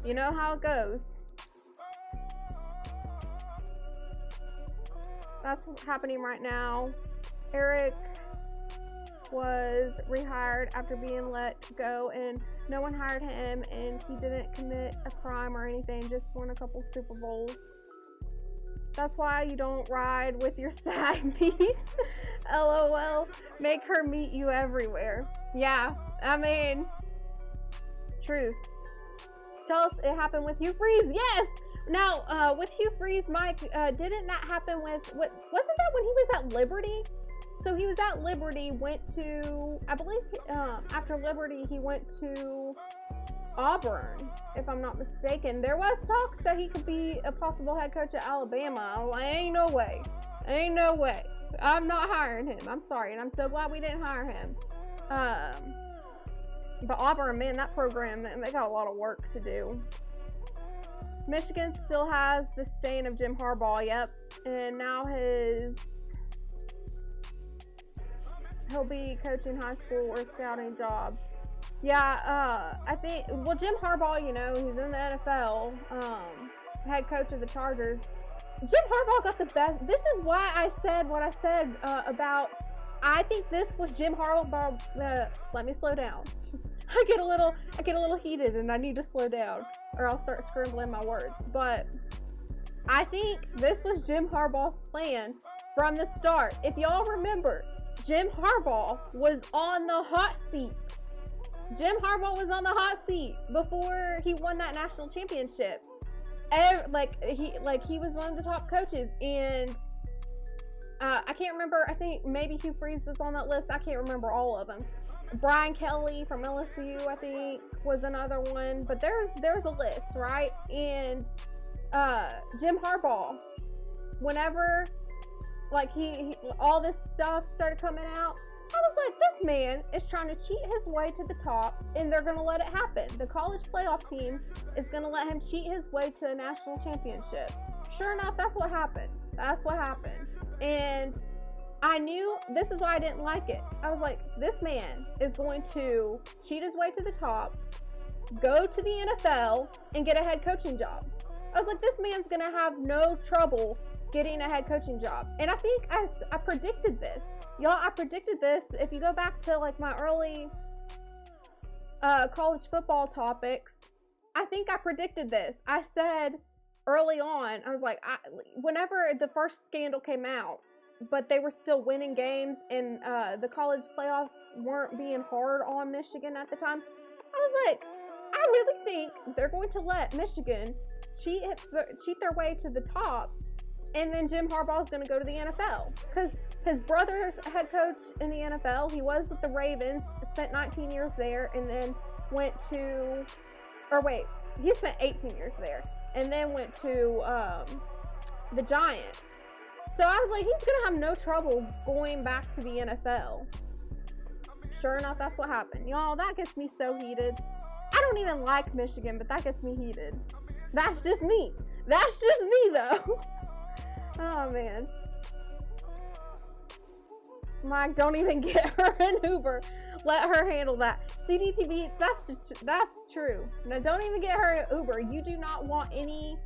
you know how it goes. That's what's happening right now. Eric was rehired after being let go, and no one hired him, and he didn't commit a crime or anything, just won a couple Super Bowls. That's why you don't ride with your side piece. LOL. Make her meet you everywhere. Yeah, I mean, truth. Tell us it happened with Hugh Freeze. Yes. Now, with Hugh Freeze, Mike, didn't that happen with what? Wasn't that when he was at Liberty? So he was at Liberty. Went to, I believe, after Liberty, he went to Auburn, if I'm not mistaken. There was talks that he could be a possible head coach at Alabama. I'm like, ain't no way. Ain't no way. I'm not hiring him. I'm sorry, and I'm so glad we didn't hire him. But Auburn, man, that program, they got a lot of work to do. Michigan still has the stain of Jim Harbaugh, yep. And now he'll be coaching high school or scouting job. Yeah, I think, well, Jim Harbaugh, you know, he's in the NFL, head coach of the Chargers. Jim Harbaugh got the best. This is why I said what I said about, I think this was Jim Harbaugh. Let me slow down. I get a little heated and I need to slow down or I'll start scribbling my words. But I think this was Jim Harbaugh's plan from the start. If y'all remember, Jim Harbaugh was on the hot seat. Jim Harbaugh was on the hot seat before he won that national championship. He was one of the top coaches, and I can't remember. I think maybe Hugh Freeze was on that list. I can't remember all of them. Brian Kelly from LSU, I think, was another one. But there's a list, right? And Jim Harbaugh, whenever he all this stuff started coming out, I was like, this man is trying to cheat his way to the top, and they're going to let it happen. The college playoff team is going to let him cheat his way to a national championship. Sure enough, that's what happened. That's what happened. And I knew, this is why I didn't like it. I was like, this man is going to cheat his way to the top, go to the NFL, and get a head coaching job. I was like, this man's going to have no trouble getting a head coaching job. And I think I predicted this. Y'all, I predicted this. If you go back to my early college football topics, I think I predicted this. I said early on, I was like, whenever the first scandal came out, but they were still winning games and the college playoffs weren't being hard on Michigan at the time, I was like, I really think they're going to let Michigan cheat their way to the top, and then Jim Harbaugh is going to go to the NFL. Because his brother's head coach in the NFL, he was with the Ravens, spent 19 years there, and then went to, he spent 18 years there, and then went to the Giants. So I was like, he's going to have no trouble going back to the NFL. Sure enough, that's what happened. Y'all, that gets me so heated. I don't even like Michigan, but that gets me heated. That's just me. That's just me, though. Oh, man. Mike, don't even get her an Uber. Let her handle that. CDTV, that's true. No, don't even get her an Uber. You do not want any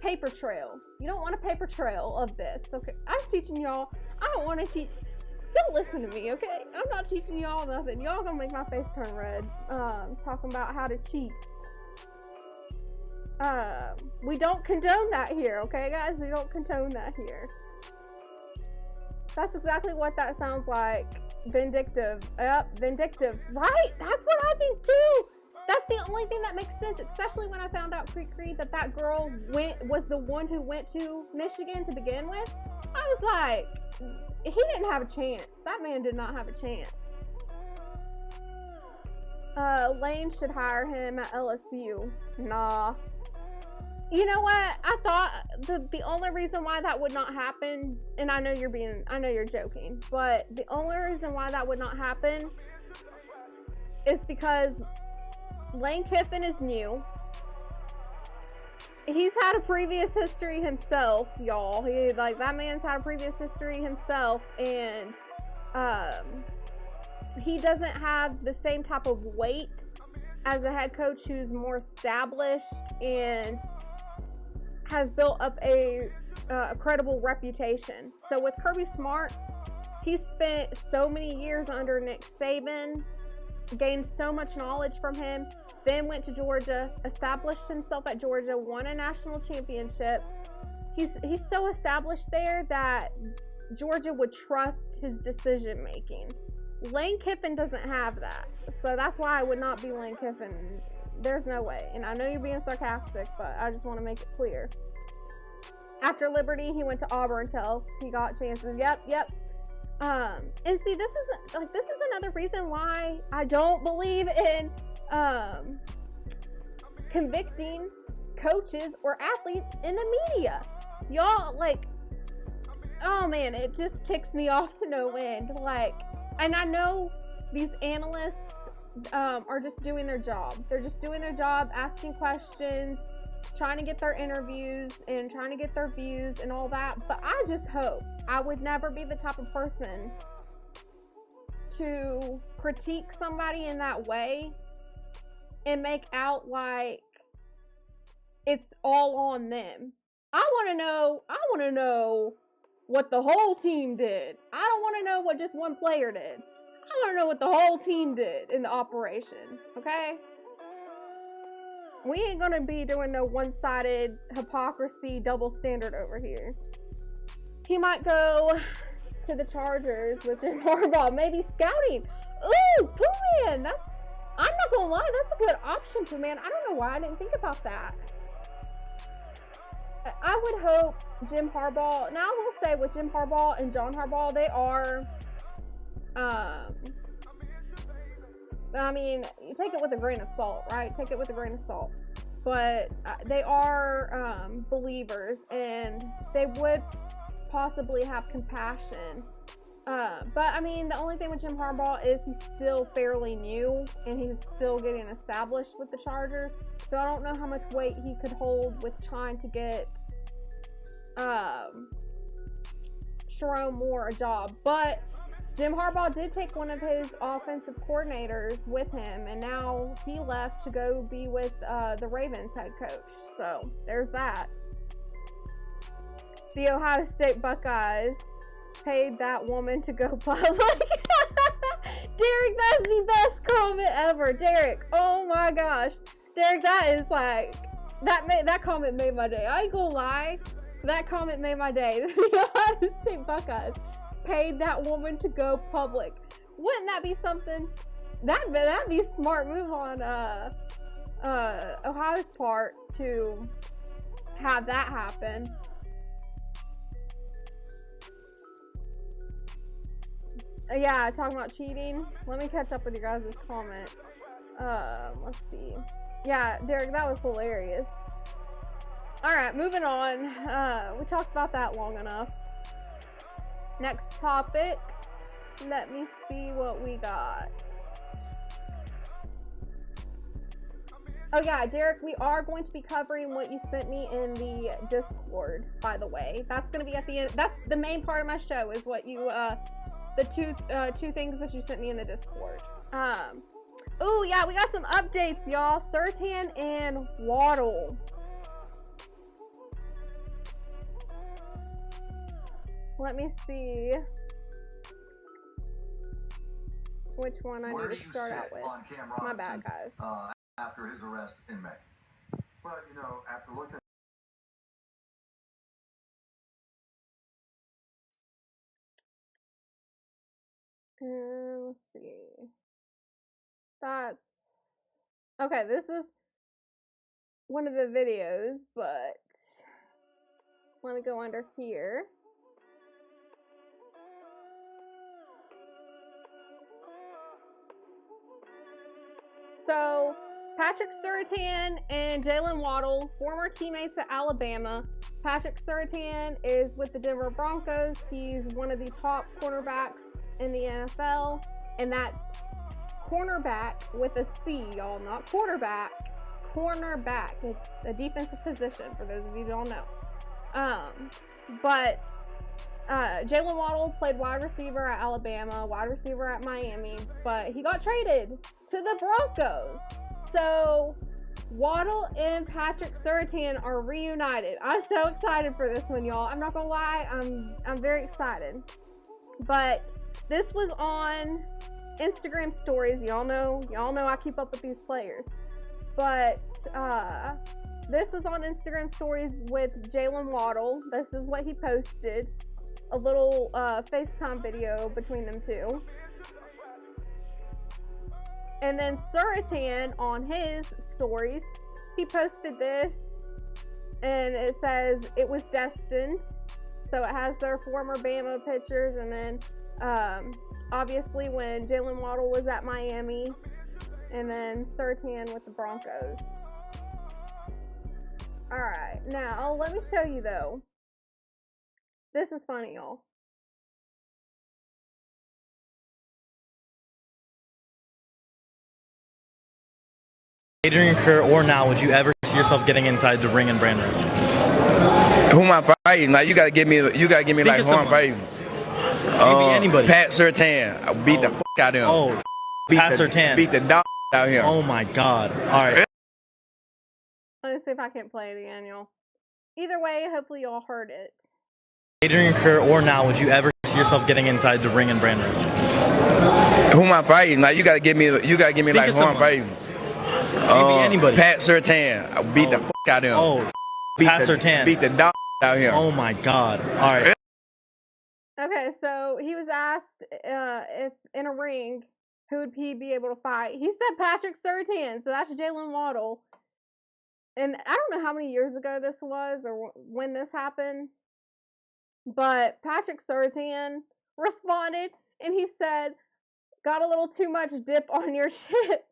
paper trail. You don't want a paper trail of this. Okay, I'm teaching y'all. I don't want to cheat. Don't listen to me, okay? I'm not teaching y'all nothing. Y'all gonna make my face turn red. Talking about how to cheat. We don't condone that here, okay, guys? We don't condone that here. That's exactly what that sounds like. Vindictive. Yep, vindictive. Right? That's what I think too. That's the only thing that makes sense, especially when I found out pre-Creed that girl was the one who went to Michigan to begin with. I was like, he didn't have a chance. That man did not have a chance. Lane should hire him at LSU. Nah. You know what? I thought the only reason why that would not happen, and I know you're joking, but the only reason why that would not happen is because Lane Kiffin is new. He's had a previous history himself, y'all. That man's had a previous history himself, and he doesn't have the same type of weight as a head coach who's more established and has built up a credible reputation. So with Kirby Smart, he spent so many years under Nick Saban, gained so much knowledge from him. then went to Georgia, established himself at Georgia, won a national championship. He's so established there that Georgia would trust his decision making. Lane Kiffin doesn't have that, so that's why I would not be Lane Kiffin. There's no way. And I know you're being sarcastic, but I just want to make it clear. After Liberty, he went to Auburn till he got chances. Yep. And see, this is another reason why I don't believe in convicting coaches or athletes in the media. Y'all, like, oh man, it just ticks me off to no end. Like, and I know these analysts are just doing their job. They're just doing their job, asking questions, trying to get their interviews and trying to get their views and all that. But I just hope I would never be the type of person to critique somebody in that way and make out like it's all on them. I want to know what the whole team did. I don't want to know what just one player did. I want to know what the whole team did in the operation, okay? We ain't gonna be doing no one-sided hypocrisy double standard over here. He might go to the Chargers with Jim Harbaugh, maybe scouting. Ooh, Pooh-Man, I'm not gonna lie, that's a good option, Pooh-Man. I don't know why I didn't think about that. I would hope Jim Harbaugh, now I will say with Jim Harbaugh and John Harbaugh, they are, I mean, you take it with a grain of salt, right? Take it with a grain of salt. But they are believers, and they would possibly have compassion. But, I mean, the only thing with Jim Harbaugh is he's still fairly new, and he's still getting established with the Chargers. So I don't know how much weight he could hold with trying to get Sherrone Moore a job. But Jim Harbaugh did take one of his offensive coordinators with him, and now he left to go be with the Ravens head coach. So there's that. The Ohio State Buckeyes paid that woman to go public. Derek, that's the best comment ever. Derek, oh my gosh. Derek, that is like, that comment made my day. I ain't gonna lie. That comment made my day. The Ohio State Buckeyes paid that woman to go public. Wouldn't that be something? That'd be a smart move on Ohio's part to have that happen. Yeah, talking about cheating. Let me catch up with you guys' comments. Let's see. Yeah, Derek, that was hilarious. Alright, moving on. We talked about that long enough. Next topic. Let me see what we got. Oh yeah, Derek, we are going to be covering what you sent me in the Discord, by the way. That's going to be at the end. That's the main part of my show, is what you, the two things that you sent me in the Discord. Oh yeah, we got some updates, y'all. Surtain and Waddle. Let me see which one I need to start out with. My bad, guys. After his arrest in May. Well, you know, after looking. Let's see. That's okay. This is one of the videos, but let me go under here. So, Patrick Surtain and Jalen Waddle, former teammates at Alabama. Patrick Surtain is with the Denver Broncos. He's one of the top cornerbacks in the NFL, and that's cornerback with a C, y'all, not quarterback. Cornerback. It's a defensive position, for those of you who don't know. But Jalen Waddle played wide receiver at Alabama, wide receiver at Miami, but he got traded to the Broncos. So Waddle and Patrick Surtain are reunited. I'm so excited for this one, y'all. I'm not gonna lie, I'm very excited. But this was on Instagram stories. Y'all know I keep up with these players. But this was on Instagram stories with Jalen Waddle. This is what he posted. A little FaceTime video between them two. And then Suratan on his stories, he posted this and it says it was destined. So it has their former Bama pictures, and then obviously when Jalen Waddle was at Miami, and then Suratan with the Broncos. Alright, now let me show you though. This is funny, y'all. Later in your career or now, would you ever see yourself getting inside the ring and brand race? Who am I fighting? Like you gotta give me like who I'm fighting. Maybe anybody. Pat Surtain. I beat the fuck out of him. Oh, Pat Surtain. Beat the dog out here. Oh my God. All right. Let me see if I can play it again, y'all. Either way, hopefully y'all heard it. Later in your career or now, would you ever see yourself getting inside the ring and brand race? Who am I fighting? Like you gotta give me like who I'm fighting. Maybe anybody. Pat Surtain. I beat the fuck out of him. Oh, Pat Surtain. Beat the dog out here. Oh my God. All right. Okay, so he was asked if in a ring, who would he be able to fight? He said Patrick Surtain, so that's Jalen Waddle. And I don't know how many years ago this was or when this happened, but Patrick Surtain responded and he said, "Got a little too much dip on your chip."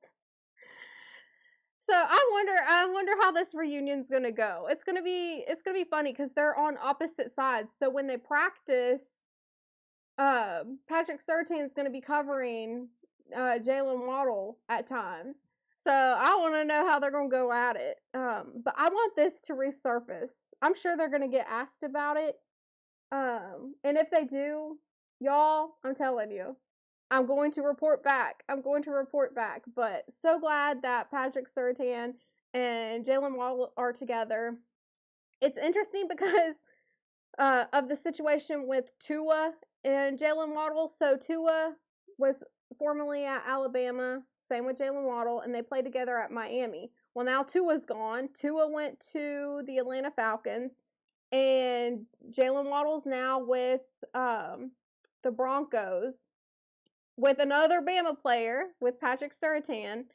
So I wonder how this reunion's gonna go. It's gonna be funny because they're on opposite sides. So when they practice, Patrick Surtain's gonna be covering Jalen Waddle at times. So I want to know how they're gonna go at it. But I want this to resurface. I'm sure they're gonna get asked about it. And if they do, y'all, I'm telling you, I'm going to report back. But so glad that Patrick Surtain and Jalen Waddle are together. It's interesting because of the situation with Tua and Jalen Waddle. So Tua was formerly at Alabama, same with Jalen Waddle, and they played together at Miami. Well, now Tua's gone. Tua went to the Atlanta Falcons, and Jalen Waddle's now with the Broncos, with another Bama player, with Patrick Surtain.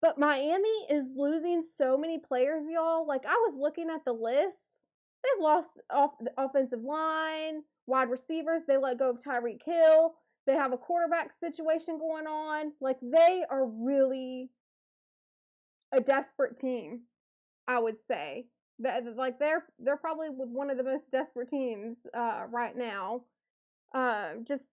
But Miami is losing so many players, y'all. Like, I was looking at the list. They've lost the offensive line, wide receivers. They let go of Tyreek Hill. They have a quarterback situation going on. Like, they are really a desperate team, I would say. Like, they're probably one of the most desperate teams right now. Just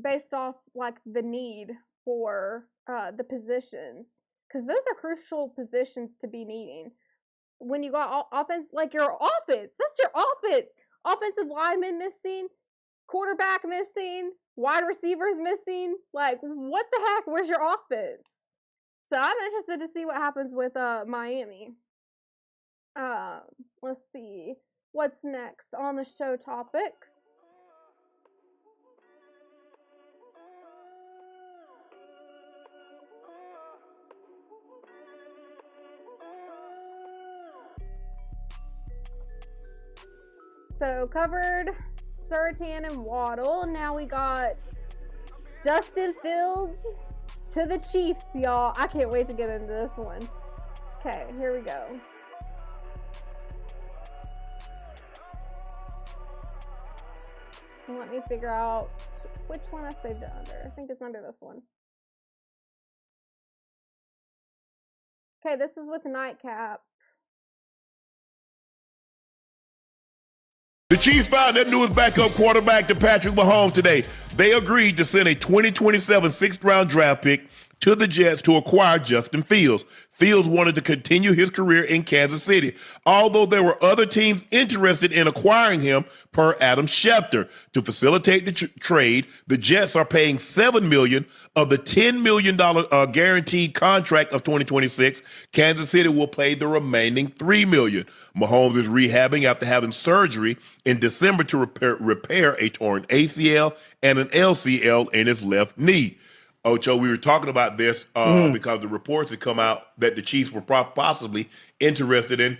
based off like the need for the positions, because those are crucial positions to be needing when you got offense, like your offense. That's your offense. Offensive linemen missing, quarterback missing, wide receivers missing. Like, what the heck? Where's your offense? So I'm interested to see what happens with Miami. Let's see what's next on the show topics. So covered Surtain and Waddle. Now we got Justin Fields to the Chiefs, y'all. I can't wait to get into this one. Okay, here we go. Let me figure out which one I saved it under. I think it's under this one. Okay, this is with Nightcap. The Chiefs found their newest backup quarterback to Patrick Mahomes today. They agreed to send a 2027 sixth-round draft pick to the Jets to acquire Justin Fields. Fields wanted to continue his career in Kansas City, although there were other teams interested in acquiring him, per Adam Schefter. To facilitate the trade, the Jets are paying $7 million of the $10 million guaranteed contract of 2026. Kansas City will pay the remaining $3 million. Mahomes is rehabbing after having surgery in December to repair a torn ACL and an LCL in his left knee. Ocho, we were talking about this because the reports had come out that the Chiefs were possibly interested in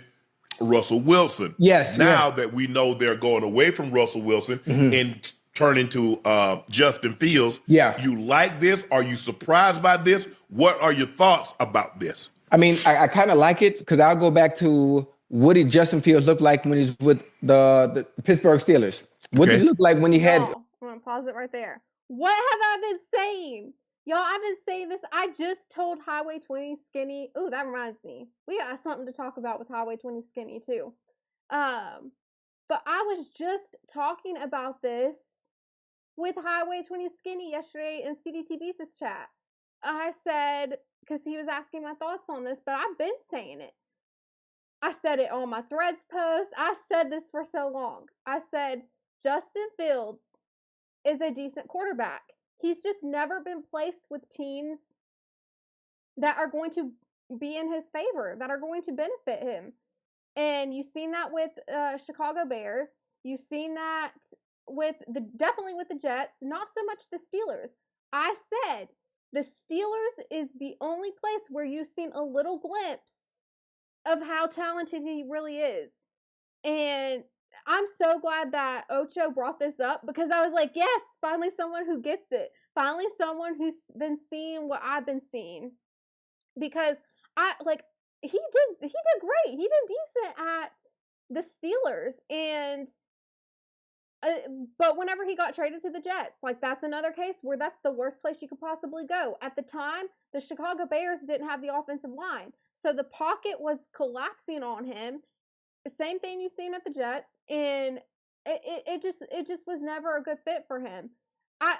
Russell Wilson. Yes. Now that we know they're going away from Russell Wilson and turning to Justin Fields, you like this? Are you surprised by this? What are your thoughts about this? I mean, I kind of like it because I'll go back to what did Justin Fields look like when he's with the Pittsburgh Steelers? What did he look like when he had? I'm gonna pause it right there. What have I been saying? Y'all, I've been saying this. I just told Highway 20 Skinny. Ooh, that reminds me. We got something to talk about with Highway 20 Skinny too. But I was just talking about this with Highway 20 Skinny yesterday in CDTB's chat. I said, because he was asking my thoughts on this, but I've been saying it. I said it on my Threads post. I said this for so long. I said, Justin Fields is a decent quarterback. He's just never been placed with teams that are going to be in his favor, that are going to benefit him. And you've seen that with Chicago Bears. You've seen that definitely with the Jets, not so much the Steelers. I said the Steelers is the only place where you've seen a little glimpse of how talented he really is. And I'm so glad that Ocho brought this up because I was like, yes, finally someone who gets it. Finally someone who's been seeing what I've been seeing. Because he did great. He did decent at the Steelers, and but whenever he got traded to the Jets, that's another case where that's the worst place you could possibly go. At the time, the Chicago Bears didn't have the offensive line, so the pocket was collapsing on him. Same thing you've seen at the Jets, and it just was never a good fit for him. I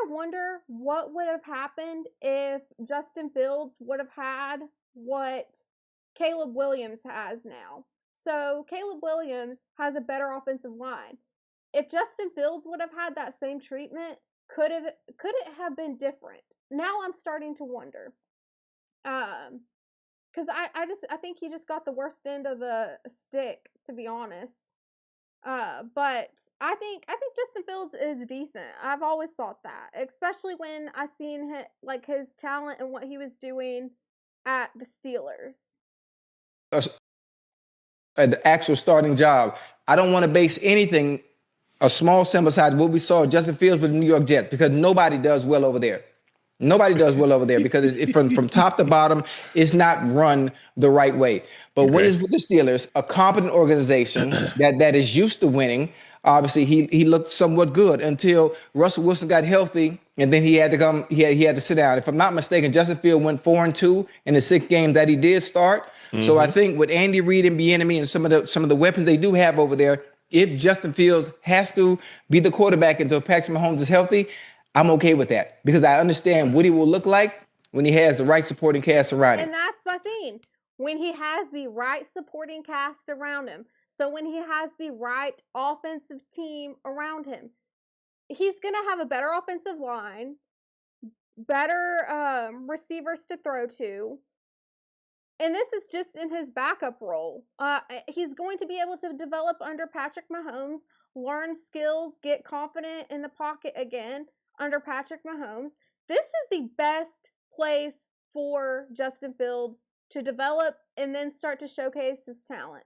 wonder what would have happened if Justin Fields would have had what Caleb Williams has now. So Caleb Williams has a better offensive line. If Justin Fields would have had that same treatment, could it have been different? Now I'm starting to wonder. Because I think he just got the worst end of the stick, to be honest. But I think Justin Fields is decent. I've always thought that, especially when I seen his talent and what he was doing at the Steelers. An actual starting job. I don't want to base anything a small sample size what we saw Justin Fields with the New York Jets because nobody does well over there. Nobody does well over there because from top to bottom, it's not run the right way. But when it's with the Steelers, a competent organization that is used to winning, obviously he looked somewhat good until Russell Wilson got healthy, and then he had to come. He had to sit down. If I'm not mistaken, Justin Fields went 4-2 in the 6 games that he did start. So I think with Andy Reid and Bieniemy and some of the weapons they do have over there, if Justin Fields has to be the quarterback until Patrick Mahomes is healthy, I'm okay with that because I understand what he will look like when he has the right supporting cast around him. And that's my thing. When he has the right supporting cast around him, so when he has the right offensive team around him, he's going to have a better offensive line, better receivers to throw to. And this is just in his backup role. He's going to be able to develop under Patrick Mahomes, learn skills, get confident in the pocket again under Patrick Mahomes. This is the best place for Justin Fields to develop and then start to showcase his talent.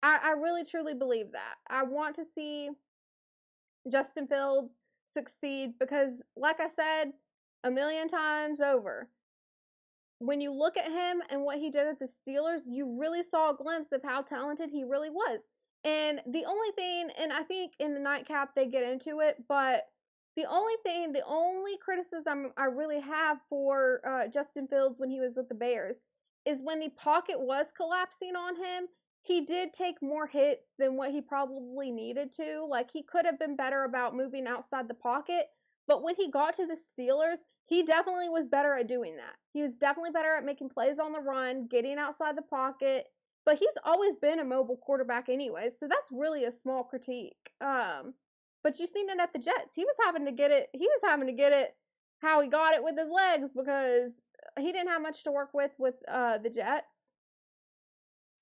I really, truly believe that. I want to see Justin Fields succeed because, like I said a million times over, when you look at him and what he did at the Steelers, you really saw a glimpse of how talented he really was. And the only thing, and I think in the nightcap they get into it, but the only criticism I really have for Justin Fields when he was with the Bears is when the pocket was collapsing on him, he did take more hits than what he probably needed to. He could have been better about moving outside the pocket. But when he got to the Steelers, he definitely was better at doing that. He was definitely better at making plays on the run, getting outside the pocket. But he's always been a mobile quarterback anyway, so that's really a small critique. But you've seen it at the Jets. He was having to get it how he got it with his legs because he didn't have much to work with the Jets.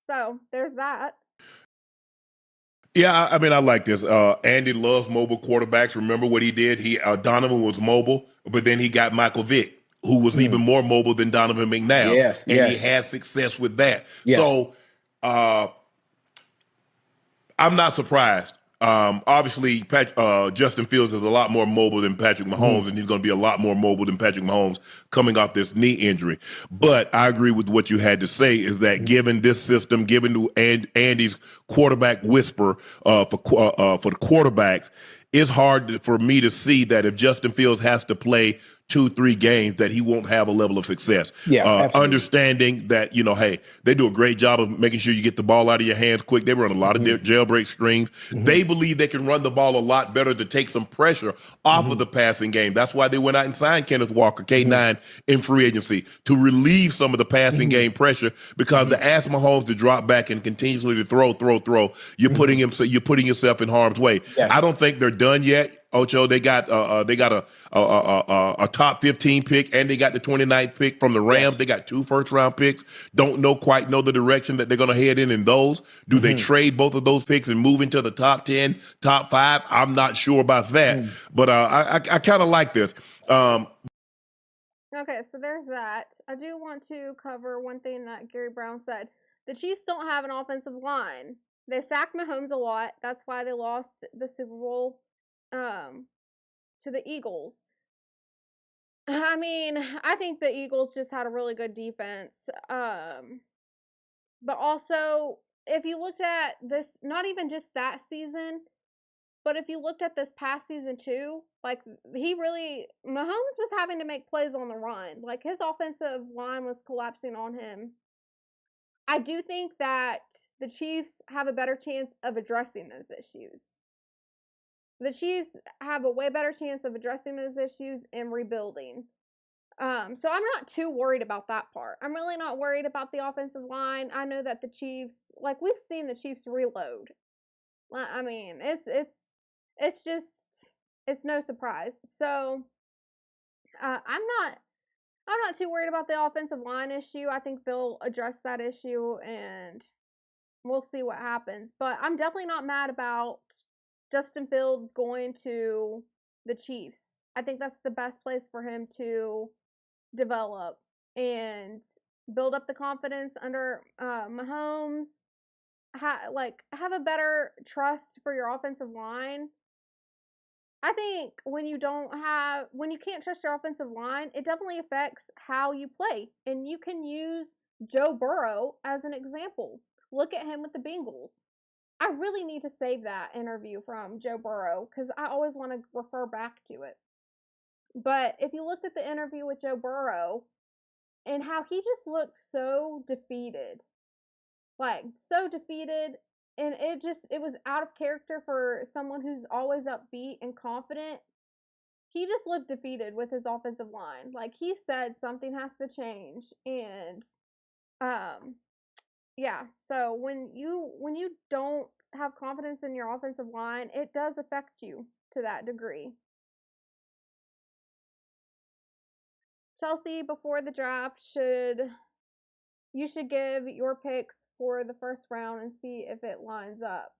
So there's that. Yeah, I mean, I like this. Andy loves mobile quarterbacks. Remember what he did? Donovan was mobile, but then he got Michael Vick, who was even more mobile than Donovan McNabb, Yes, and he yes, had success with that. yes. So I'm not surprised. Obviously, Justin Fields is a lot more mobile than Patrick Mahomes, and he's going to be a lot more mobile than Patrick Mahomes coming off this knee injury. But I agree with what you had to say is that given this system, given Andy's quarterback whisper for the quarterbacks, it's hard for me to see that if Justin Fields has to play 2-3 games that he won't have a level of success. Yeah, absolutely. Understanding that, hey, they do a great job of making sure you get the ball out of your hands quick. They run a lot of jailbreak screens. They believe they can run the ball a lot better to take some pressure off of the passing game. That's why they went out and signed Kenneth Walker, K9, in free agency to relieve some of the passing game pressure, because to ask Mahomes to drop back and continuously to throw, you're putting yourself in harm's way. Yes. I don't think they're done yet. Ocho, they got a top 15 pick, and they got the 29th pick from the Rams. Yes. They got 2 first-round picks. Don't quite know the direction that they're going to head in those. Do they trade both of those picks and move into the top 10, top 5? I'm not sure about that, but I kind of like this. Okay, so there's that. I do want to cover one thing that Gary Brown said. The Chiefs don't have an offensive line. They sack Mahomes a lot. That's why they lost the Super Bowl to the Eagles. I mean, I think the Eagles just had a really good defense. But also, if you looked at this, not even just that season, but if you looked at this past season too, like Mahomes was having to make plays on the run. Like his offensive line was collapsing on him. I do think that the Chiefs have a better chance of addressing those issues. The Chiefs have a way better chance of addressing those issues and rebuilding. So I'm not too worried about that part. I'm really not worried about the offensive line. I know that the Chiefs, like we've seen the Chiefs reload. I mean, it's no surprise. So I'm not too worried about the offensive line issue. I think they'll address that issue and we'll see what happens. But I'm definitely not mad about Justin Fields going to the Chiefs. I think that's the best place for him to develop and build up the confidence under Mahomes. Have a better trust for your offensive line. I think when you can't trust your offensive line, it definitely affects how you play. And you can use Joe Burrow as an example. Look at him with the Bengals. I really need to save that interview from Joe Burrow because I always want to refer back to it. But if you looked at the interview with Joe Burrow and how he just looked so defeated, and it was out of character for someone who's always upbeat and confident. He just looked defeated with his offensive line. Like he said something has to change, and yeah, so when you don't have confidence in your offensive line, it does affect you to that degree. Chelsea, before the draft, you should give your picks for the first round and see if it lines up.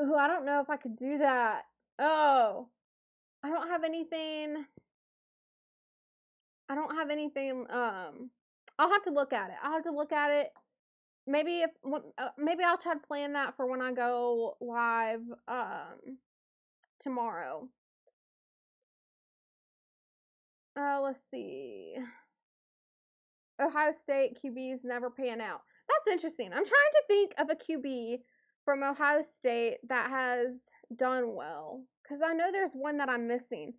Ooh, I don't know if I could do that. Oh, I don't have anything. I'll have to look at it. Maybe maybe I'll try to plan that for when I go live tomorrow. Let's see. Ohio State QBs never pan out. That's interesting. I'm trying to think of a QB from Ohio State that has done well because I know there's one that I'm missing.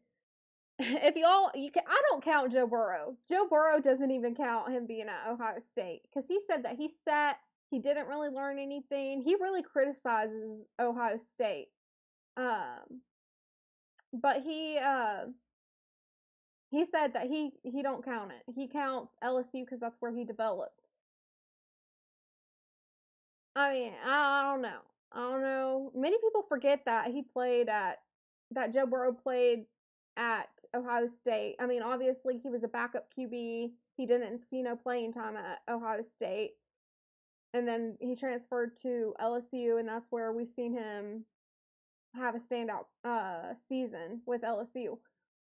I don't count Joe Burrow. Joe Burrow doesn't even count him being at Ohio State because he said that he didn't really learn anything. He really criticizes Ohio State. But he said that he don't count it. He counts LSU because that's where he developed. I mean, I don't know. Many people forget that Joe Burrow played at Ohio State. I mean, obviously he was a backup QB. He didn't see no playing time at Ohio State. and then he transferred to LSU, and that's where we've seen him have a standout season with LSU.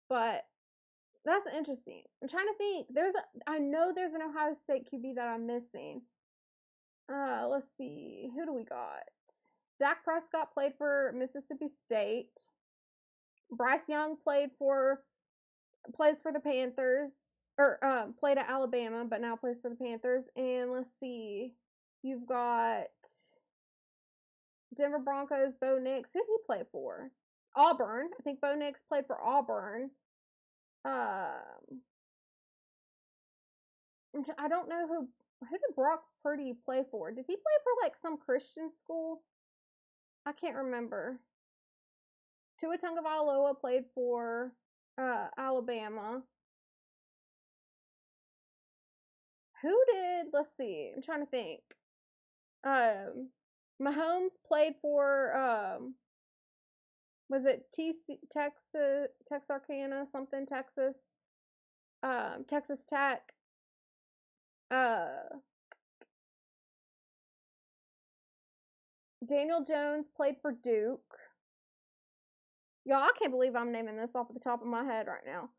But that's interesting. I'm trying to think. I know there's an Ohio State QB that I'm missing. Let's see. Who do we got? Dak Prescott played for Mississippi State. Bryce Young plays for the Panthers, or played at Alabama, but now plays for the Panthers. And let's see. You've got Denver Broncos, Bo Nix. Who did he play for? Auburn. I think Bo Nix played for Auburn. I don't know who did Brock Purdy play for? Did he play for like some Christian school? I can't remember. Tua Tagovailoa played for Alabama. Who did? Let's see. I'm trying to think. Mahomes played for was it Texarkana something, Texas? Texas Tech. Daniel Jones played for Duke. Y'all, I can't believe I'm naming this off the top of my head right now.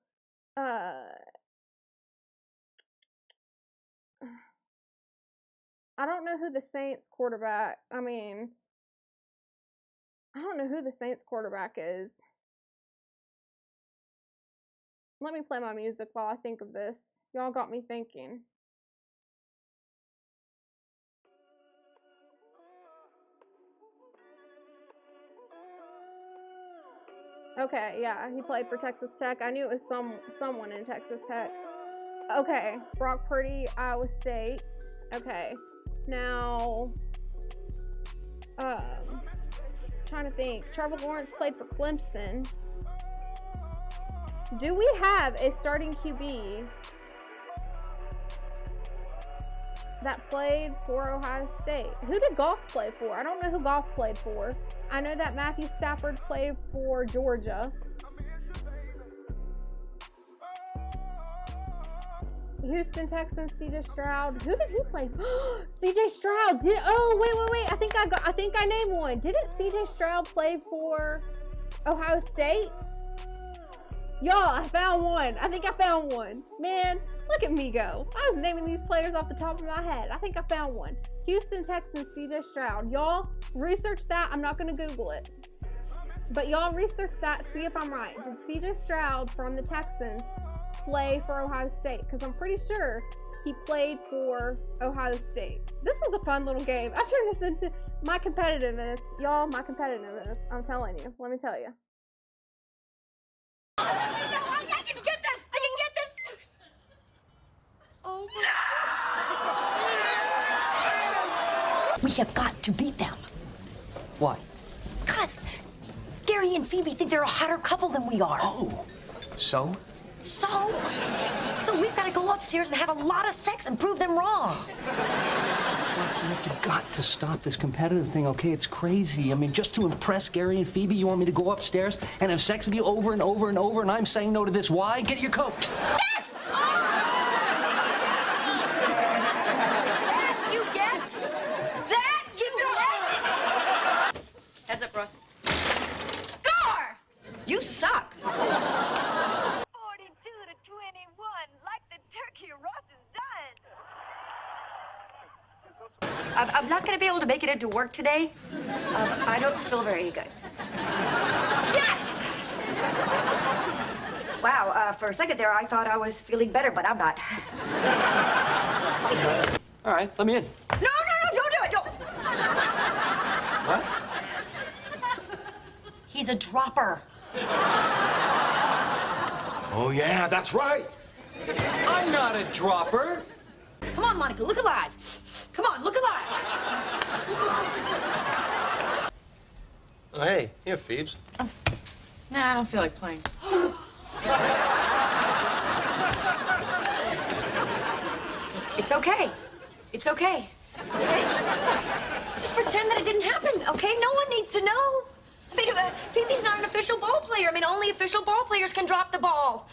I don't know who the Saints quarterback, I don't know who the Saints quarterback is. Let me play my music while I think of this. Y'all got me thinking. Okay, yeah, he played for Texas Tech. I knew it was someone in Texas Tech. Okay, Brock Purdy, Iowa State. Okay, now, trying to think. Trevor Lawrence played for Clemson. Do we have a starting QB that played for Ohio State? Who did Goff play for? I don't know who Goff played for. I know that Matthew Stafford played for Georgia. Houston Texans, CJ Stroud. Who did he play? CJ Stroud did. Oh, wait. I think I named one. Didn't CJ Stroud play for Ohio State? Y'all, I found one. I think I found one. Man, look at me go. I was naming these players off the top of my head. I think I found one. Houston Texans, CJ Stroud. Y'all, research that. I'm not going to Google it. But y'all research that. See if I'm right. Did CJ Stroud from the Texans play for Ohio State? Because I'm pretty sure he played for Ohio State. This was a fun little game. I turned this into my competitiveness. Y'all, my competitiveness. I'm telling you. Let me tell you. I can get this! I can get this! Oh no! We have got to beat them. Why? Because Gary and Phoebe think they're a hotter couple than we are. Oh, so? So we've got to go upstairs and have a lot of sex and prove them wrong. You've got to stop this competitive thing, okay? It's crazy. I mean, just to impress Gary and Phoebe, you want me to go upstairs and have sex with you over and over and over, and I'm saying no to this. Why? Get your coat. Yes! That you get? That you get? Heads up, Ross. Score! You suck. 42 to 21, like the turkey, Ross is done. I'm not going to be able to make it into work today. I don't feel very good. Yes! Wow, for a second there, I thought I was feeling better, but I'm not. All right, let me in. No, don't do it, don't. What? He's a dropper. Oh, yeah, that's right. I'm not a dropper. Come on, Monica, look alive. Come on, look alive. Oh, hey, here, Phoebes. Nah, I don't feel like playing. It's okay. It's okay. Just pretend that it didn't happen, okay? No one needs to know. I mean, Phoebe's not an official ball player. I mean, only official ball players can drop the ball.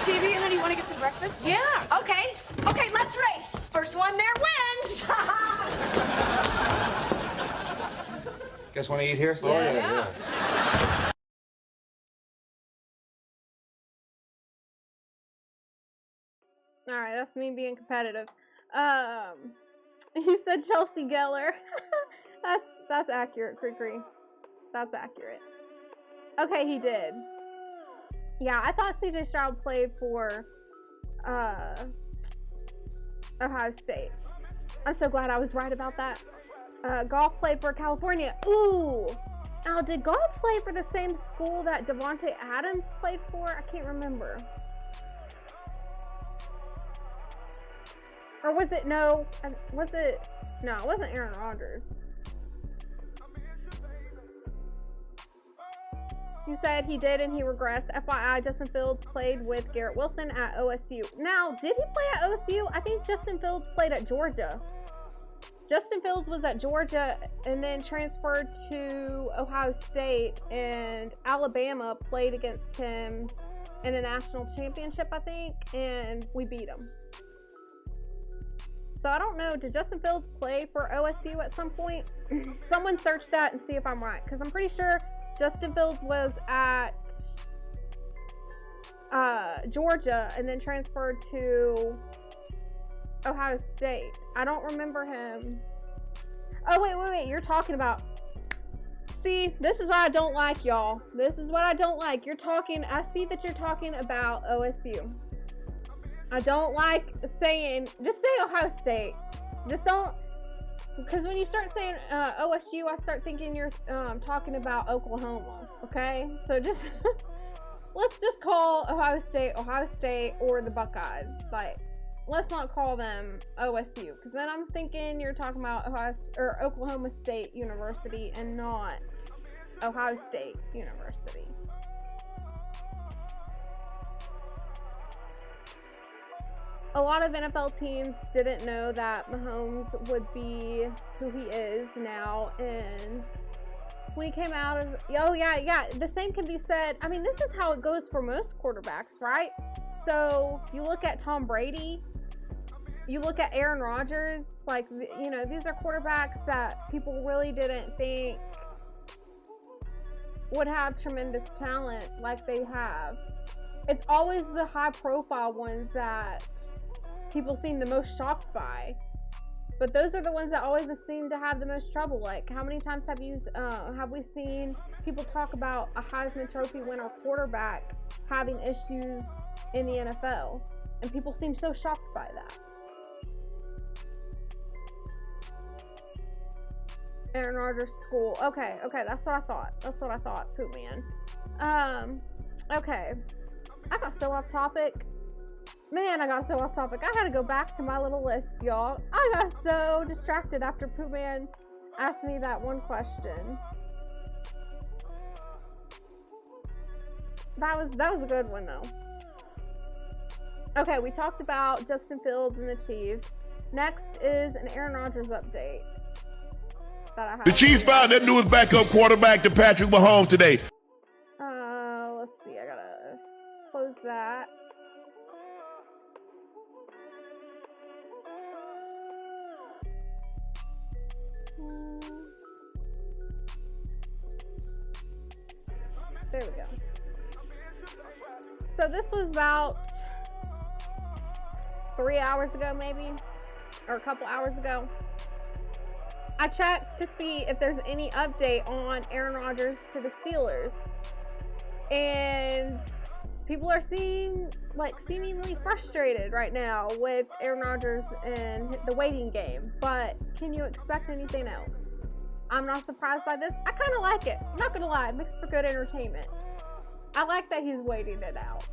Phoebe, honey, you want to get some breakfast? Yeah. Okay. Okay, let's race. First one there wins. Guys want to eat here? Oh, yeah. All right, that's me being competitive. You said Chelsea Geller. that's accurate, Crickery. That's accurate. Okay, he did. Yeah, I thought CJ Stroud played for Ohio State. I'm so glad I was right about that. Golf played for California. Ooh. Now, did Golf play for the same school that Devontae Adams played for? I can't remember. Or was it, no, it wasn't Aaron Rodgers. You said he did and he regressed. FYI, Justin Fields played with Garrett Wilson at OSU. Now, did he play at OSU? I think Justin Fields played at Georgia. Justin Fields was at Georgia and then transferred to Ohio State, and Alabama played against him in a national championship, I think, and we beat him. So I don't know, did Justin Fields play for OSU at some point? Someone search that and see if I'm right, because I'm pretty sure Justin Fields was at Georgia and then transferred to Ohio State. I don't remember him. Oh, wait. You're talking about... See, this is what I don't like, y'all. This is what I don't like. I see that you're talking about OSU. I don't like saying... Just say Ohio State. Just don't... Because when you start saying OSU, I start thinking you're talking about Oklahoma, okay? So just... let's just call Ohio State, or the Buckeyes. Like, let's not call them OSU, because then I'm thinking you're talking about Oklahoma State University and not Ohio State University. A lot of NFL teams didn't know that Mahomes would be who he is now, and when he came out of, the same can be said. I mean, this is how it goes for most quarterbacks, right? So you look at Tom Brady, you look at Aaron Rodgers, like, you know, these are quarterbacks that people really didn't think would have tremendous talent like they have. It's always the high profile ones that people seem the most shocked by, but those are the ones that always seem to have the most trouble. Like, how many times have we seen people talk about a Heisman Trophy winner quarterback having issues in the NFL, and people seem so shocked by that. Aaron Rodgers' school. Okay, that's what I thought. Poop man. Okay. I got so off topic. Man, I got so off topic. I gotta go back to my little list, y'all. I got so distracted after Poop Man asked me that one question. That was a good one, though. Okay, we talked about Justin Fields and the Chiefs. Next is an Aaron Rodgers update that I have. The Chiefs found their newest backup quarterback to Patrick Mahomes today. Let's see. I gotta close that. There we go. So this was about 3 hours ago, maybe, or a couple hours ago. I checked to see if there's any update on Aaron Rodgers to the Steelers, and people are seemingly frustrated right now with Aaron Rodgers and the waiting game. But can you expect anything else? I'm not surprised by this. I kind of like it. I'm not gonna lie, it makes for good entertainment. I like that he's waiting it out.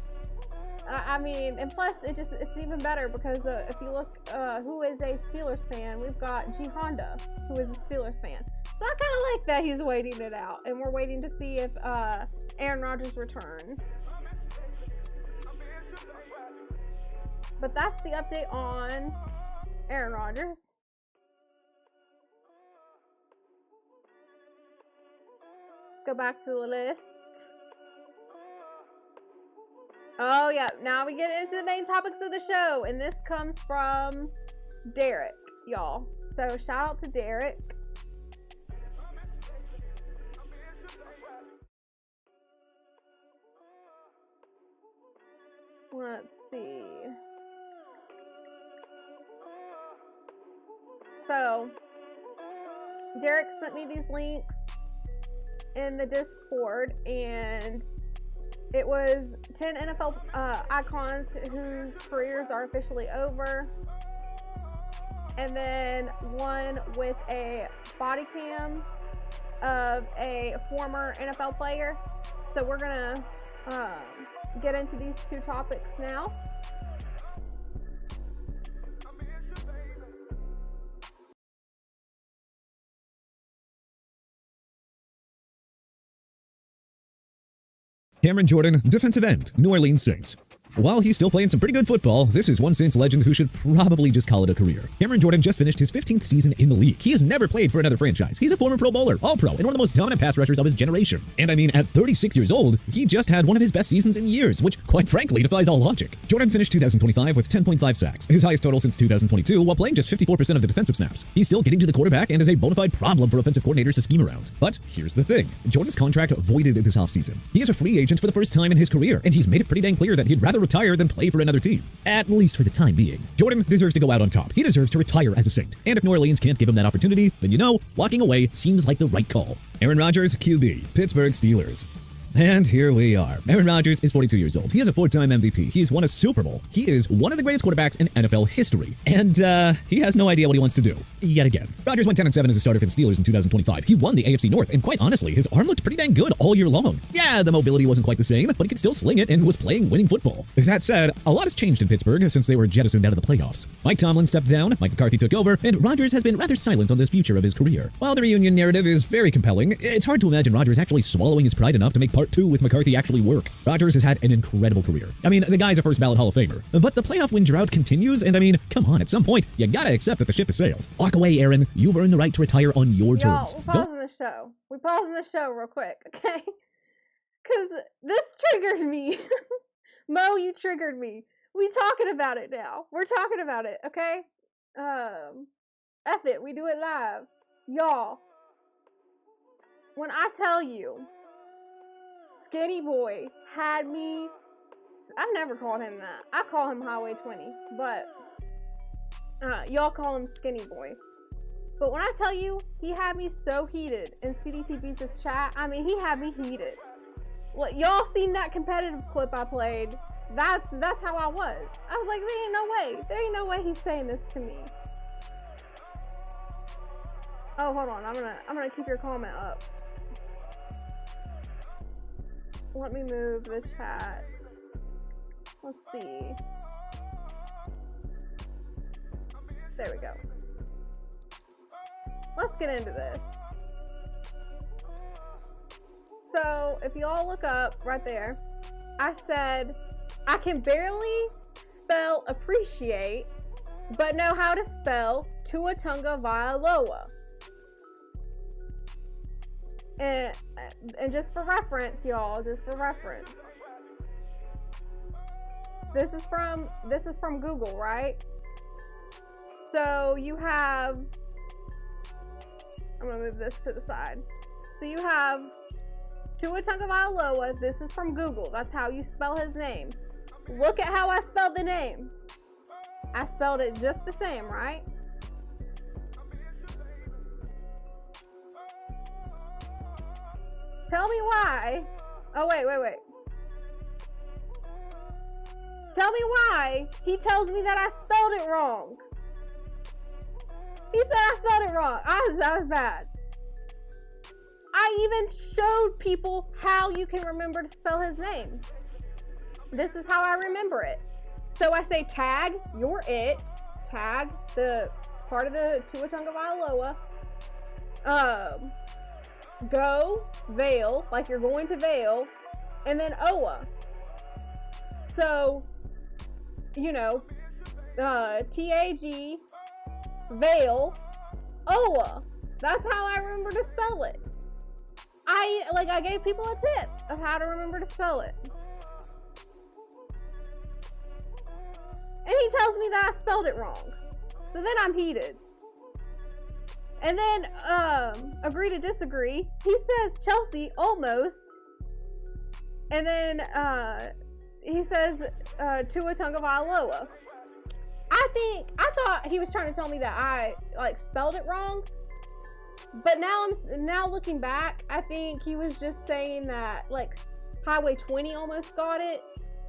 I mean, and plus it's even better because if you look who is a Steelers fan, we've got G Honda, who is a Steelers fan. So I kind of like that he's waiting it out, and we're waiting to see if Aaron Rodgers returns. But that's the update on Aaron Rodgers. Go back to the list. Oh, yeah. Now we get into the main topics of the show. And this comes from Derek, y'all. So shout out to Derek. Let's see. So Derek sent me these links in the Discord, and it was 10 NFL icons whose careers are officially over, and then one with a body cam of a former NFL player. So we're gonna get into these two topics now. Cameron Jordan, defensive end, New Orleans Saints. While he's still playing some pretty good football, this is one Saints legend who should probably just call it a career. Cameron Jordan just finished his 15th season in the league. He has never played for another franchise. He's a former Pro Bowler, All-Pro, and one of the most dominant pass rushers of his generation. And I mean, at 36 years old, he just had one of his best seasons in years, which quite frankly defies all logic. Jordan finished 2025 with 10.5 sacks, his highest total since 2022, while playing just 54% of the defensive snaps. He's still getting to the quarterback and is a bona fide problem for offensive coordinators to scheme around. But here's the thing. Jordan's contract voided this offseason. He is a free agent for the first time in his career, and he's made it pretty dang clear that he'd rather retire than play for another team. At least for the time being. Jordan deserves to go out on top. He deserves to retire as a Saint. And if New Orleans can't give him that opportunity, then you know, walking away seems like the right call. Aaron Rodgers, QB, Pittsburgh Steelers. And here we are. Aaron Rodgers is 42 years old. He is a 4-time MVP. He's won a Super Bowl. He is one of the greatest quarterbacks in NFL history. And he has no idea what he wants to do. Yet again. Rodgers went 10-7 as a starter for the Steelers in 2025. He won the AFC North, and quite honestly, his arm looked pretty dang good all year long. Yeah, the mobility wasn't quite the same, but he could still sling it and was playing winning football. That said, a lot has changed in Pittsburgh since they were jettisoned out of the playoffs. Mike Tomlin stepped down, Mike McCarthy took over, and Rodgers has been rather silent on the future of his career. While the reunion narrative is very compelling, it's hard to imagine Rodgers actually swallowing his pride enough to make part 2 with McCarthy actually work. Rodgers has had an incredible career. I mean, the guy's a first ballot Hall of Famer. But the playoff win drought continues, and I mean, come on, at some point, you gotta accept that the ship has sailed. Walk away, Aaron. You've earned the right to retire on your terms. We're pausing the show. We're pausing the show real quick, okay? Because this triggered me. Mo, you triggered me. We talking about it now. We're talking about it, okay? F it. We do it live. Y'all, when I tell you, Skinny Boy had me, I've never called him that. I call him Highway 20, but y'all call him Skinny Boy. But when I tell you, he had me so heated in CDT Beats this chat, I mean, he had me heated. Well, y'all seen that competitive clip I played? That's how I was. I was like, there ain't no way. There ain't no way he's saying this to me. Oh, hold on. I'm gonna keep your comment up. Let me move this chat. Let's see. There we go. Let's get into this. So, if you all look up right there, I said, I can barely spell appreciate, but know how to spell Tuatunga Vailoa. And just for reference, y'all, just for reference, this is from Google, right? So you have, I'm gonna move this to the side. So you have Tuatunga Vailoa. This is from Google. That's how you spell his name. Look at how I spelled the name. I spelled it just the same, right? Tell me why. Oh, wait. Tell me why he tells me that I spelled it wrong. He said I spelled it wrong. I was bad. I even showed people how you can remember to spell his name. This is how I remember it. So I say tag, you're it. Tag, the part of the Tuatunga Vailoa. Go, Vale, like you're going to Vale, and then Oa. So, you know, T-A-G, Vale, Oa. That's how I remember to spell it. I gave people a tip of how to remember to spell it. And he tells me that I spelled it wrong. So then I'm heated. And then, agree to disagree. He says Chelsea almost. And then, he says, Tua Tagovailoa. I thought he was trying to tell me that I, like, spelled it wrong. But now looking back, I think he was just saying that, like, Highway 20 almost got it.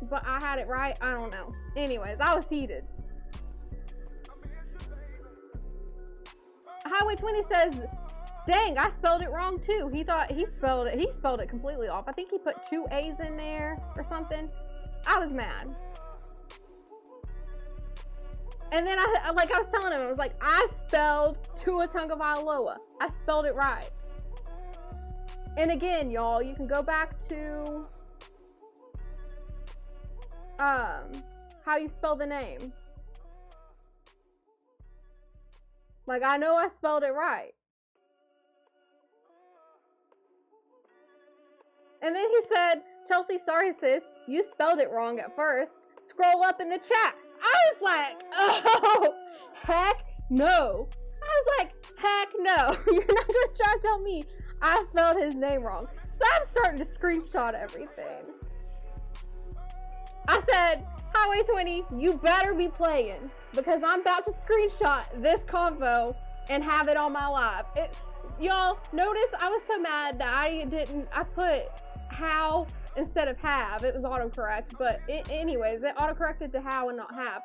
But I had it right. I don't know. Anyways, I was heated. Highway 20 says, dang, I spelled it wrong too. He thought he spelled it completely off. I think he put 2 A's in there or something. I was mad. And then I was telling him, I was like, I spelled Tua Tagovailoa. I spelled it right. And again, y'all, you can go back to how you spell the name. Like, I know I spelled it right. And then he said, Chelsea, sorry sis, you spelled it wrong at first. Scroll up in the chat. I was like, oh, heck no. I was like, heck no. You're not going to try to tell me I spelled his name wrong. So I'm starting to screenshot everything. I said, Highway 20, you better be playing because I'm about to screenshot this convo and have it on my live. Y'all, notice I was so mad that I put how instead of have. It was autocorrect, but anyways, it autocorrected to how and not have.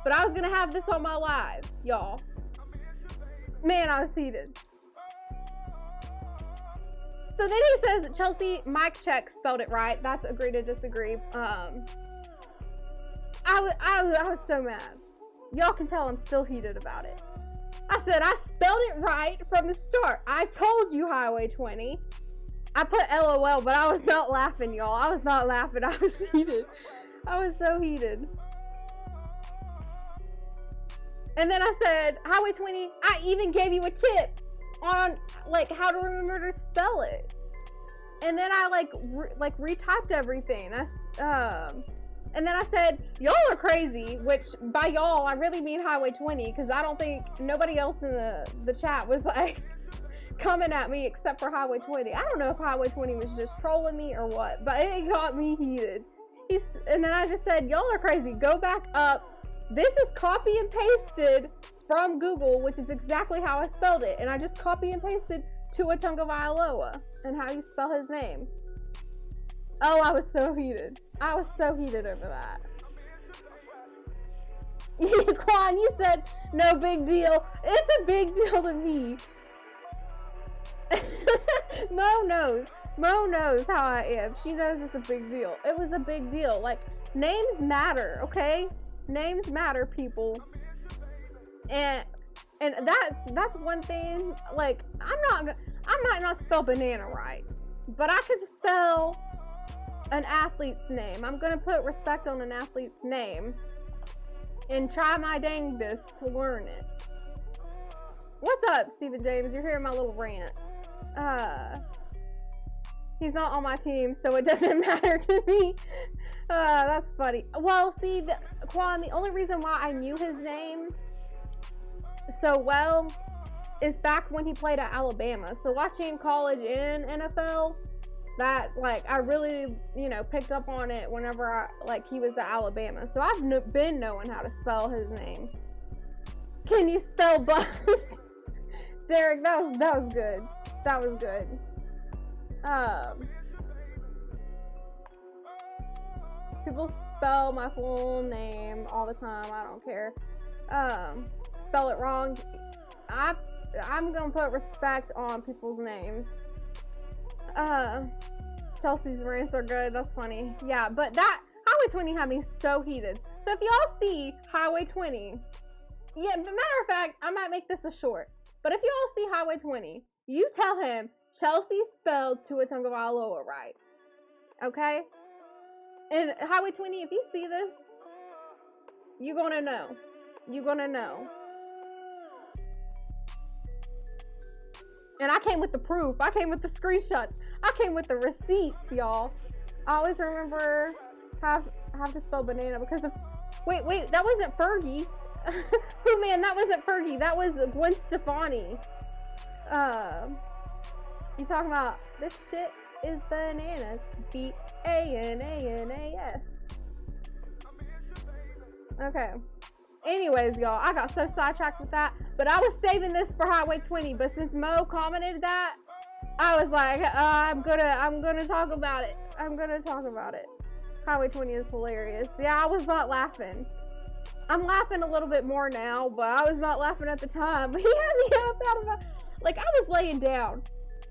But I was going to have this on my live, y'all. Man, I was heated. So then he says, Chelsea, mic check, spelled it right. That's agree to disagree. I was so mad. Y'all can tell I'm still heated about it. I said I spelled it right from the start. I told you Highway 20. I put LOL, but I was not laughing, y'all. I was not laughing. I was heated. I was so heated. And then I said, Highway 20, I even gave you a tip on, like, how to remember to spell it. And then I, retyped everything. And then I said, y'all are crazy, which by y'all, I really mean Highway 20, because I don't think nobody else in the chat was, like, coming at me except for Highway 20. I don't know if Highway 20 was just trolling me or what, but it got me heated. And then I just said, y'all are crazy. Go back up. This is copy and pasted from Google, which is exactly how I spelled it. And I just copy and pasted Tua Tagovailoa and how you spell his name. Oh, I was so heated. I was so heated over that. Quan, you said, no big deal. It's a big deal to me. Mo knows how I am. She knows it's a big deal. It was a big deal. Like, names matter, okay? Names matter, people. And that's one thing. Like, I might not spell banana right, but I could spell an athlete's name. I'm gonna put respect on an athlete's name and try my dangest to learn it. What's up, Stephen James? You're hearing my little rant. He's not on my team, so it doesn't matter to me. That's funny. Well, see, Quan, the only reason why I knew his name so well is back when he played at Alabama. So watching college and NFL, that, like, I really, picked up on it whenever he was at Alabama. So I've been knowing how to spell his name. Can you spell bust? Derek, that was good. That was good. People spell my full name all the time. I don't care. Spell it wrong. I'm gonna put respect on people's names. Chelsea's rants are good. That's funny. Yeah, but that Highway 20 had me so heated. So if y'all see Highway 20, yeah, but matter of fact, I might make this a short. But if y'all see Highway 20, you tell him Chelsea spelled Tua Tagovailoa right. Okay? And Highway 20, if you see this, you're gonna know. You're gonna know. And I came with the proof. I came with the screenshots. I came with the receipts, y'all. I always remember how to spell banana because of Wait, that wasn't Fergie. Oh man, that wasn't Fergie. That was Gwen Stefani. You talking about this shit is bananas. BANANAS. Okay. Anyways, y'all, I got so sidetracked with that, but I was saving this for Highway 20. But since Mo commented that, I was like, I'm gonna talk about it. Highway 20 is hilarious. Yeah, I was not laughing. I'm laughing a little bit more now, but I was not laughing at the time. But he had me up out of my, like, I was laying down,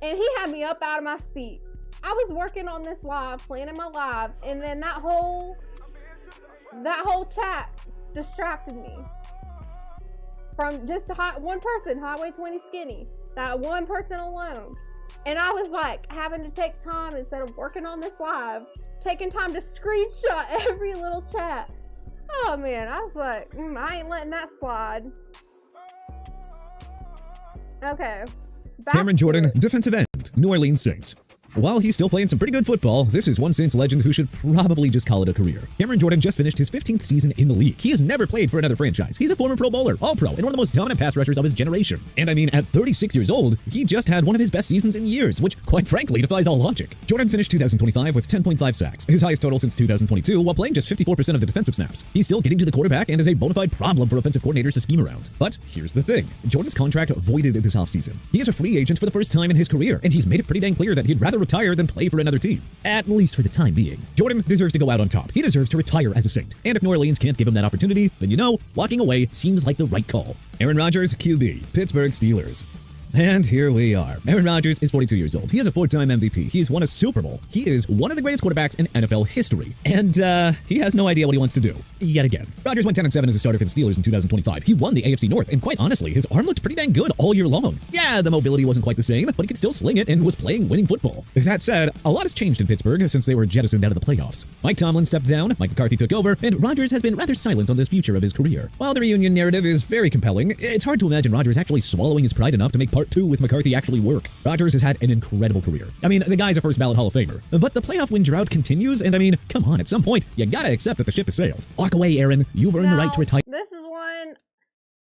and he had me up out of my seat. I was working on this live, planning my live, and then that whole chat distracted me from just one person, Highway 20 Skinny, that one person alone. And I was like having to take time, instead of working on this live, taking time to screenshot every little chat. Oh man, I was like, I ain't letting that slide. Okay. Cameron Jordan, defensive end, New Orleans Saints. While he's still playing some pretty good football, this is one Saints legend who should probably just call it a career. Cameron Jordan just finished his 15th season in the league. He has never played for another franchise. He's a former Pro Bowler, All-Pro, and one of the most dominant pass rushers of his generation. And I mean, at 36 years old, he just had one of his best seasons in years, which quite frankly defies all logic. Jordan finished 2025 with 10.5 sacks, his highest total since 2022, while playing just 54% of the defensive snaps. He's still getting to the quarterback and is a bona fide problem for offensive coordinators to scheme around. But here's the thing. Jordan's contract voided this offseason. He is a free agent for the first time in his career, and he's made it pretty dang clear that he'd rather retire than play for another team, at least for the time being. Jordan deserves to go out on top. He deserves to retire as a Saint. And if New Orleans can't give him that opportunity, then you know, walking away seems like the right call. Aaron Rodgers, QB, Pittsburgh Steelers. And here we are. Aaron Rodgers is 42 years old. He is a 4-time MVP. He's won a Super Bowl. He is one of the greatest quarterbacks in NFL history. And he has no idea what he wants to do. Yet again. Rodgers went 10-7 as a starter for the Steelers in 2025. He won the AFC North, and quite honestly, his arm looked pretty dang good all year long. Yeah, the mobility wasn't quite the same, but he could still sling it and was playing winning football. That said, a lot has changed in Pittsburgh since they were jettisoned out of the playoffs. Mike Tomlin stepped down, Mike McCarthy took over, and Rodgers has been rather silent on the future of his career. While the reunion narrative is very compelling, it's hard to imagine Rodgers actually swallowing his pride enough to make part 2 with McCarthy actually work. Rodgers has had an incredible career. I mean, the guy's a first ballot Hall of Famer. But the playoff win drought continues, and I mean, come on, at some point, you gotta accept that the ship has sailed. Walk away, Aaron. You've earned the right to retire. This is one,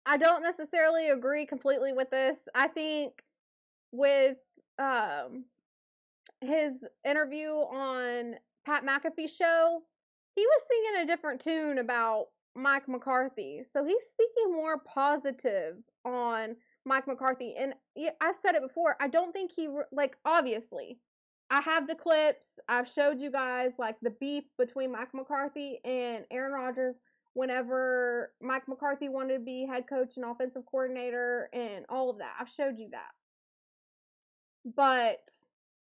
I don't necessarily agree completely with this. I think with his interview on Pat McAfee's show, he was singing a different tune about Mike McCarthy. So he's speaking more positive on Mike McCarthy. And I said it before, I don't think he, like, obviously, I have the clips. I've showed you guys, like, the beef between Mike McCarthy and Aaron Rodgers whenever Mike McCarthy wanted to be head coach and offensive coordinator and all of that. I've showed you that. But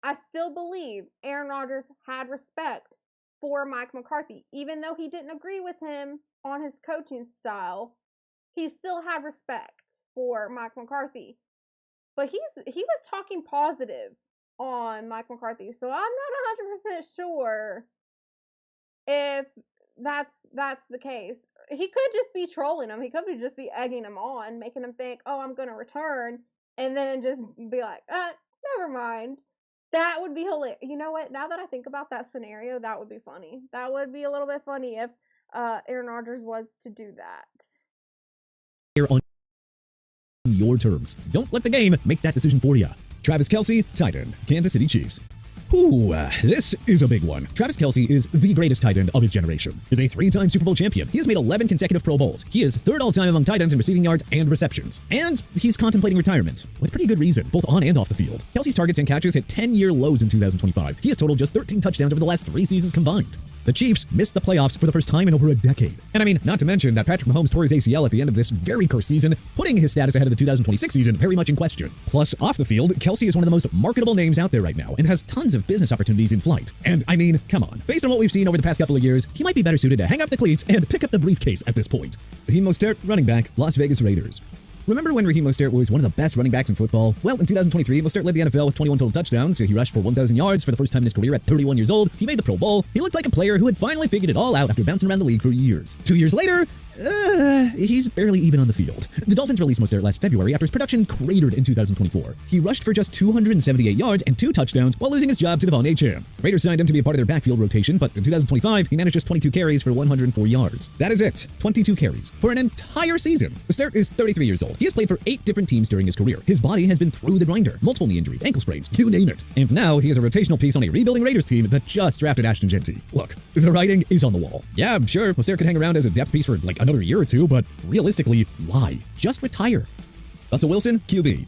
I still believe Aaron Rodgers had respect for Mike McCarthy. Even though he didn't agree with him on his coaching style, he still had respect for Mike McCarthy. But he was talking positive on Mike McCarthy. So I'm not 100% sure if that's the case. He could just be trolling him. He could just be egging him on, making him think, oh, I'm going to return, and then just be like, never mind. That would be hilarious. You know what? Now that I think about that scenario, that would be funny. That would be a little bit funny if Aaron Rodgers was to do that. On your terms. Don't let the game make that decision for you. Travis Kelce, tight end, Kansas City Chiefs. Ooh, this is a big one. Travis Kelce is the greatest tight end of his generation. He's a 3-time Super Bowl champion. He has made 11 consecutive Pro Bowls. He is 3rd all-time among tight ends in receiving yards and receptions. And he's contemplating retirement, with pretty good reason, both on and off the field. Kelce's targets and catches hit 10-year lows in 2025. He has totaled just 13 touchdowns over the last 3 seasons combined. The Chiefs missed the playoffs for the first time in over a decade. And I mean, not to mention that Patrick Mahomes tore his ACL at the end of this very cursed season, putting his status ahead of the 2026 season very much in question. Plus, off the field, Kelce is one of the most marketable names out there right now and has tons of business opportunities in flight. And I mean, come on. Based on what we've seen over the past couple of years, he might be better suited to hang up the cleats and pick up the briefcase at this point. Raheem Mostert, running back, Las Vegas Raiders. Remember when Raheem Mostert was one of the best running backs in football? Well, in 2023, Mostert led the NFL with 21 total touchdowns. He rushed for 1,000 yards for the first time in his career at 31 years old. He made the Pro Bowl. He looked like a player who had finally figured it all out after bouncing around the league for years. 2 years later, he's barely even on the field. The Dolphins released Mostert last February after his production cratered in 2024. He rushed for just 278 yards and 2 touchdowns while losing his job to Devon Acham. Raiders signed him to be a part of their backfield rotation, but in 2025, he managed just 22 carries for 104 yards. That is it. 22 carries for an entire season. Mostert is 33 years old. He has played for 8 different teams during his career. His body has been through the grinder, multiple knee injuries, ankle sprains, you name it. And now he is a rotational piece on a rebuilding Raiders team that just drafted Ashton Genty. Look, the writing is on the wall. Yeah, sure, Mostert could hang around as a depth piece for like another year or two, but realistically, why? Just retire. Russell Wilson, QB.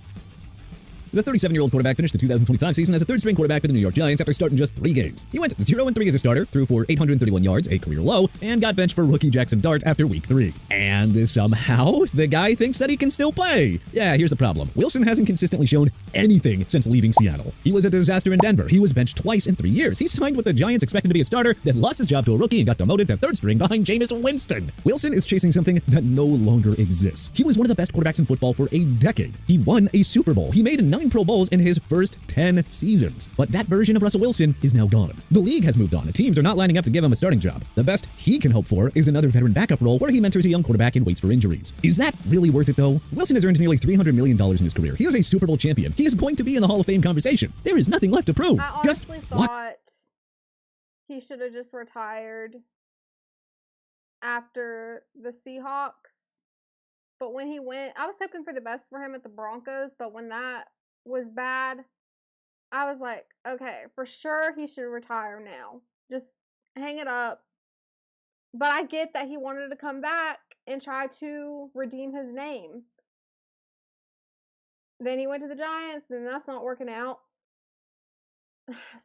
The 37-year-old quarterback finished the 2025 season as a third-string quarterback for the New York Giants after starting just 3 games. He went 0-3 as a starter, threw for 831 yards, a career low, and got benched for rookie Jackson Dart after week 3. And somehow, the guy thinks that he can still play. Yeah, here's the problem. Wilson hasn't consistently shown anything since leaving Seattle. He was a disaster in Denver. He was benched twice in 3 years. He signed with the Giants expecting to be a starter, then lost his job to a rookie and got demoted to third string behind Jameis Winston. Wilson is chasing something that no longer exists. He was one of the best quarterbacks in football for a decade. He won a Super Bowl. He made 9 Pro Bowls in his first 10 seasons. But that version of Russell Wilson is now gone. The league has moved on. Teams are not lining up to give him a starting job. The best he can hope for is another veteran backup role where he mentors a young quarterback and waits for injuries. Is that really worth it though? Wilson has earned nearly $300 million in his career. He is a Super Bowl champion. He is going to be in the Hall of Fame conversation. There is nothing left to prove. I honestly thought he should have just retired after the Seahawks. But when he went, I was hoping for the best for him at the Broncos, but when that was bad, I was like, okay, for sure he should retire now. Just hang it up. But I get that he wanted to come back and try to redeem his name. Then he went to the Giants, and that's not working out.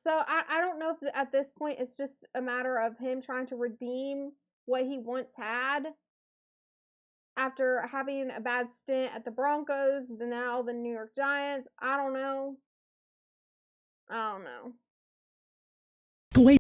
So I don't know if at this point it's just a matter of him trying to redeem what he once had after having a bad stint at the Broncos, now the New York Giants. I don't know. Go away,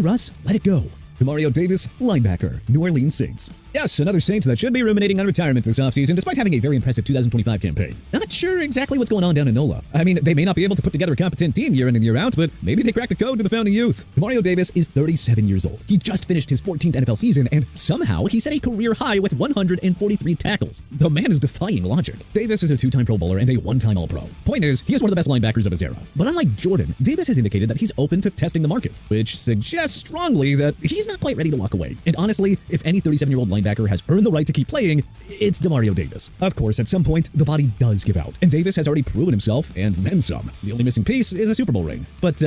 Russ. Let it go. Demario Davis, linebacker, New Orleans Saints. Yes, another Saint that should be ruminating on retirement this offseason despite having a very impressive 2025 campaign. Not sure exactly what's going on down in NOLA. I mean, they may not be able to put together a competent team year in and year out, but maybe they cracked the code to the founding youth. Demario Davis is 37 years old. He just finished his 14th NFL season, and somehow he set a career high with 143 tackles. The man is defying logic. Davis is a 2-time Pro Bowler and a 1-time All-Pro. Point is, he is one of the best linebackers of his era. But unlike Jordan, Davis has indicated that he's open to testing the market, which suggests strongly that he's not quite ready to walk away. And honestly, if any 37-year-old linebacker has earned the right to keep playing, it's Demario Davis. Of course, at some point, the body does give out, and Davis has already proven himself, and then some. The only missing piece is a Super Bowl ring. But,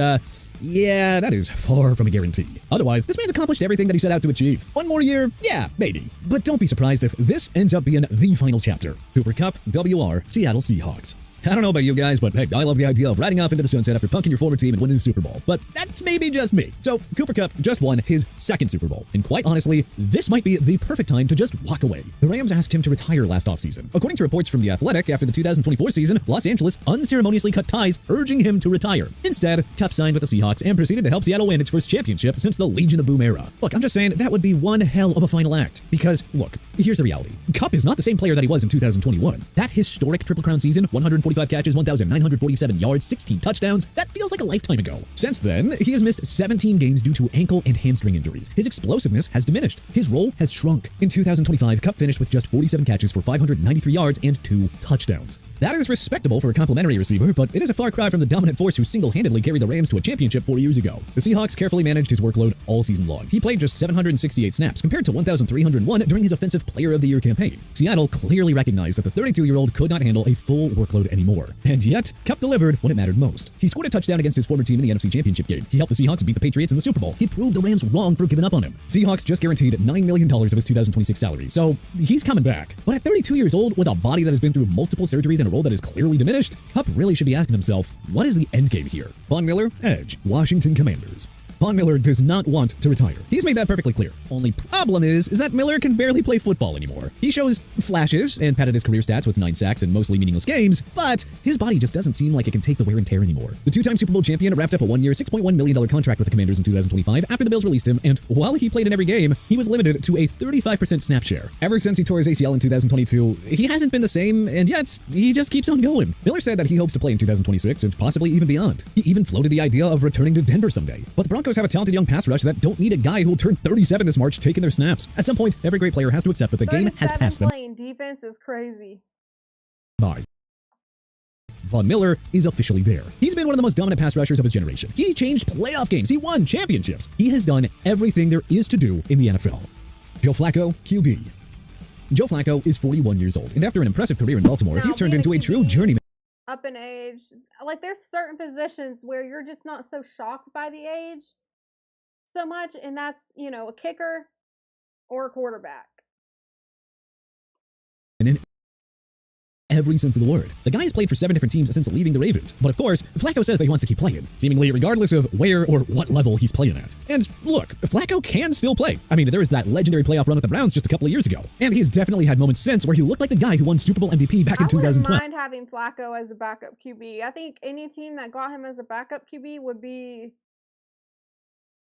yeah, that is far from a guarantee. Otherwise, this man's accomplished everything that he set out to achieve. One more year? Yeah, maybe. But don't be surprised if this ends up being the final chapter. Cooper Kupp, WR, Seattle Seahawks. I don't know about you guys, but hey, I love the idea of riding off into the sunset after punking your former team and winning the Super Bowl. But that's maybe just me. So Cooper Kupp just won his 2nd Super Bowl. And quite honestly, this might be the perfect time to just walk away. The Rams asked him to retire last offseason. According to reports from The Athletic, after the 2024 season, Los Angeles unceremoniously cut ties, urging him to retire. Instead, Kupp signed with the Seahawks and proceeded to help Seattle win its first championship since the Legion of Boom era. Look, I'm just saying that would be one hell of a final act. Because, look, here's the reality. Kupp is not the same player that he was in 2021. That historic Triple Crown season, 145 catches, 1,947 yards, 16 touchdowns, that feels like a lifetime ago. Since then, he has missed 17 games due to ankle and hamstring injuries. His explosiveness has diminished. His role has shrunk. In 2025, Kupp finished with just 47 catches for 593 yards and 2 touchdowns. That is respectable for a complimentary receiver, but it is a far cry from the dominant force who single-handedly carried the Rams to a championship 4 years ago. The Seahawks carefully managed his workload all season long. He played just 768 snaps compared to 1,301 during his Offensive Player of the Year campaign. Seattle clearly recognized that the 32-year-old could not handle a full workload anymore. And yet, Kupp delivered when it mattered most. He scored a touchdown against his former team in the NFC Championship game. He helped the Seahawks beat the Patriots in the Super Bowl. He proved the Rams wrong for giving up on him. Seahawks just guaranteed $9 million of his 2026 salary, so he's coming back. But at 32 years old, with a body that has been through multiple surgeries and a role that is clearly diminished, Kupp really should be asking himself, what is the end game here? Von Miller, Edge, Washington Commanders. Von Miller does not want to retire. He's made that perfectly clear. Only problem is that Miller can barely play football anymore. He shows flashes and padded his career stats with 9 sacks and mostly meaningless games, but his body just doesn't seem like it can take the wear and tear anymore. The 2-time Super Bowl champion wrapped up a 1-year, $6.1 million contract with the Commanders in 2025 after the Bills released him, and while he played in every game, he was limited to a 35% snap share. Ever since he tore his ACL in 2022, he hasn't been the same, and yet he just keeps on going. Miller said that he hopes to play in 2026 and possibly even beyond. He even floated the idea of returning to Denver someday, but the Broncos Broncos have a talented young pass rush that don't need a guy who will turn 37 this March taking their snaps. At some point, every great player has to accept that the game has passed them playing defense is crazy. by. Von Miller is officially there. He's been one of the most dominant pass rushers of his generation. He changed playoff games. He won championships. He has done everything there is to do in the NFL. Joe Flacco, QB. Joe Flacco is 41 years old, and after an impressive career in Baltimore, Now, he's turned being a into a true QB, journeyman. Up in age, like there's certain positions where you're just not so shocked by the age so much, and that's, you know, a kicker or a quarterback. And in every sense of the word. The guy has played for 7 different teams since leaving the Ravens. But of course, Flacco says that he wants to keep playing, seemingly regardless of where or what level he's playing at. And look, Flacco can still play. I mean, there was that legendary playoff run with the Browns just a couple of years ago. And he's definitely had moments since where he looked like the guy who won Super Bowl MVP back in 2012. I wouldn't mind having Flacco as a backup QB. I think any team that got him as a backup QB would be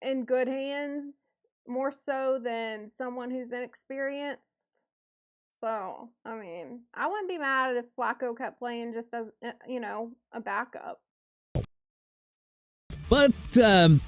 in good hands, more so than someone who's inexperienced. So, I mean, I wouldn't be mad if Flacco kept playing just as, you know, a backup. But,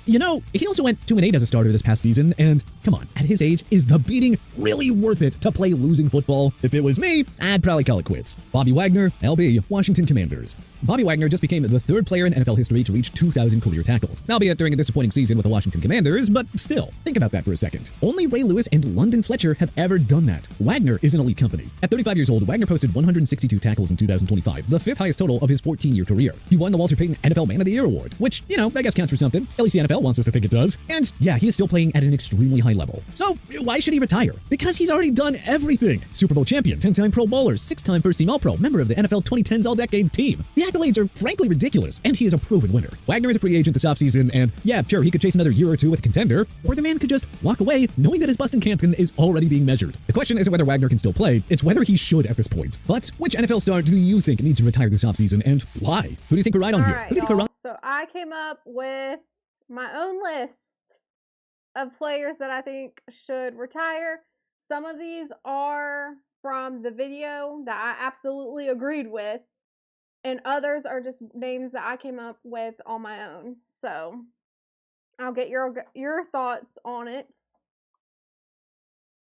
you know, he also went 2-8 as a starter this past season, and come on, at his age, is the beating really worth it to play losing football? If it was me, I'd probably call it quits. Bobby Wagner, LB, Washington Commanders. Bobby Wagner just became the 3rd player in NFL history to reach 2,000 career tackles, albeit during a disappointing season with the Washington Commanders, but still, think about that for a second. Only Ray Lewis and London Fletcher have ever done that. Wagner is an elite company. At 35 years old, Wagner posted 162 tackles in 2025, the 5th highest total of his 14-year career. He won the Walter Payton NFL Man of the Year award, which, you know, I guess counts for something. At least the NFL wants us to think it does. And yeah, he is still playing at an extremely high level. So why should he retire? Because he's already done everything. Super Bowl champion, 10-time Pro Bowler, 6-time first-team All-Pro, member of the NFL 2010s All-Decade team. The accolades are frankly ridiculous, and he is a proven winner. Wagner is a free agent this offseason, and yeah, sure, he could chase another year or two with a contender, or the man could just walk away knowing that his bust in Canton is already being measured. The question isn't whether Wagner can still play, it's whether he should at this point. But which NFL star do you think needs to retire this offseason, and why? Who do you think are right on here? Who do you think are wrong? So I came up with my own list of players that I think should retire. Some of these are from the video that I absolutely agreed with, and others are just names that I came up with on my own. So I'll get your thoughts on it.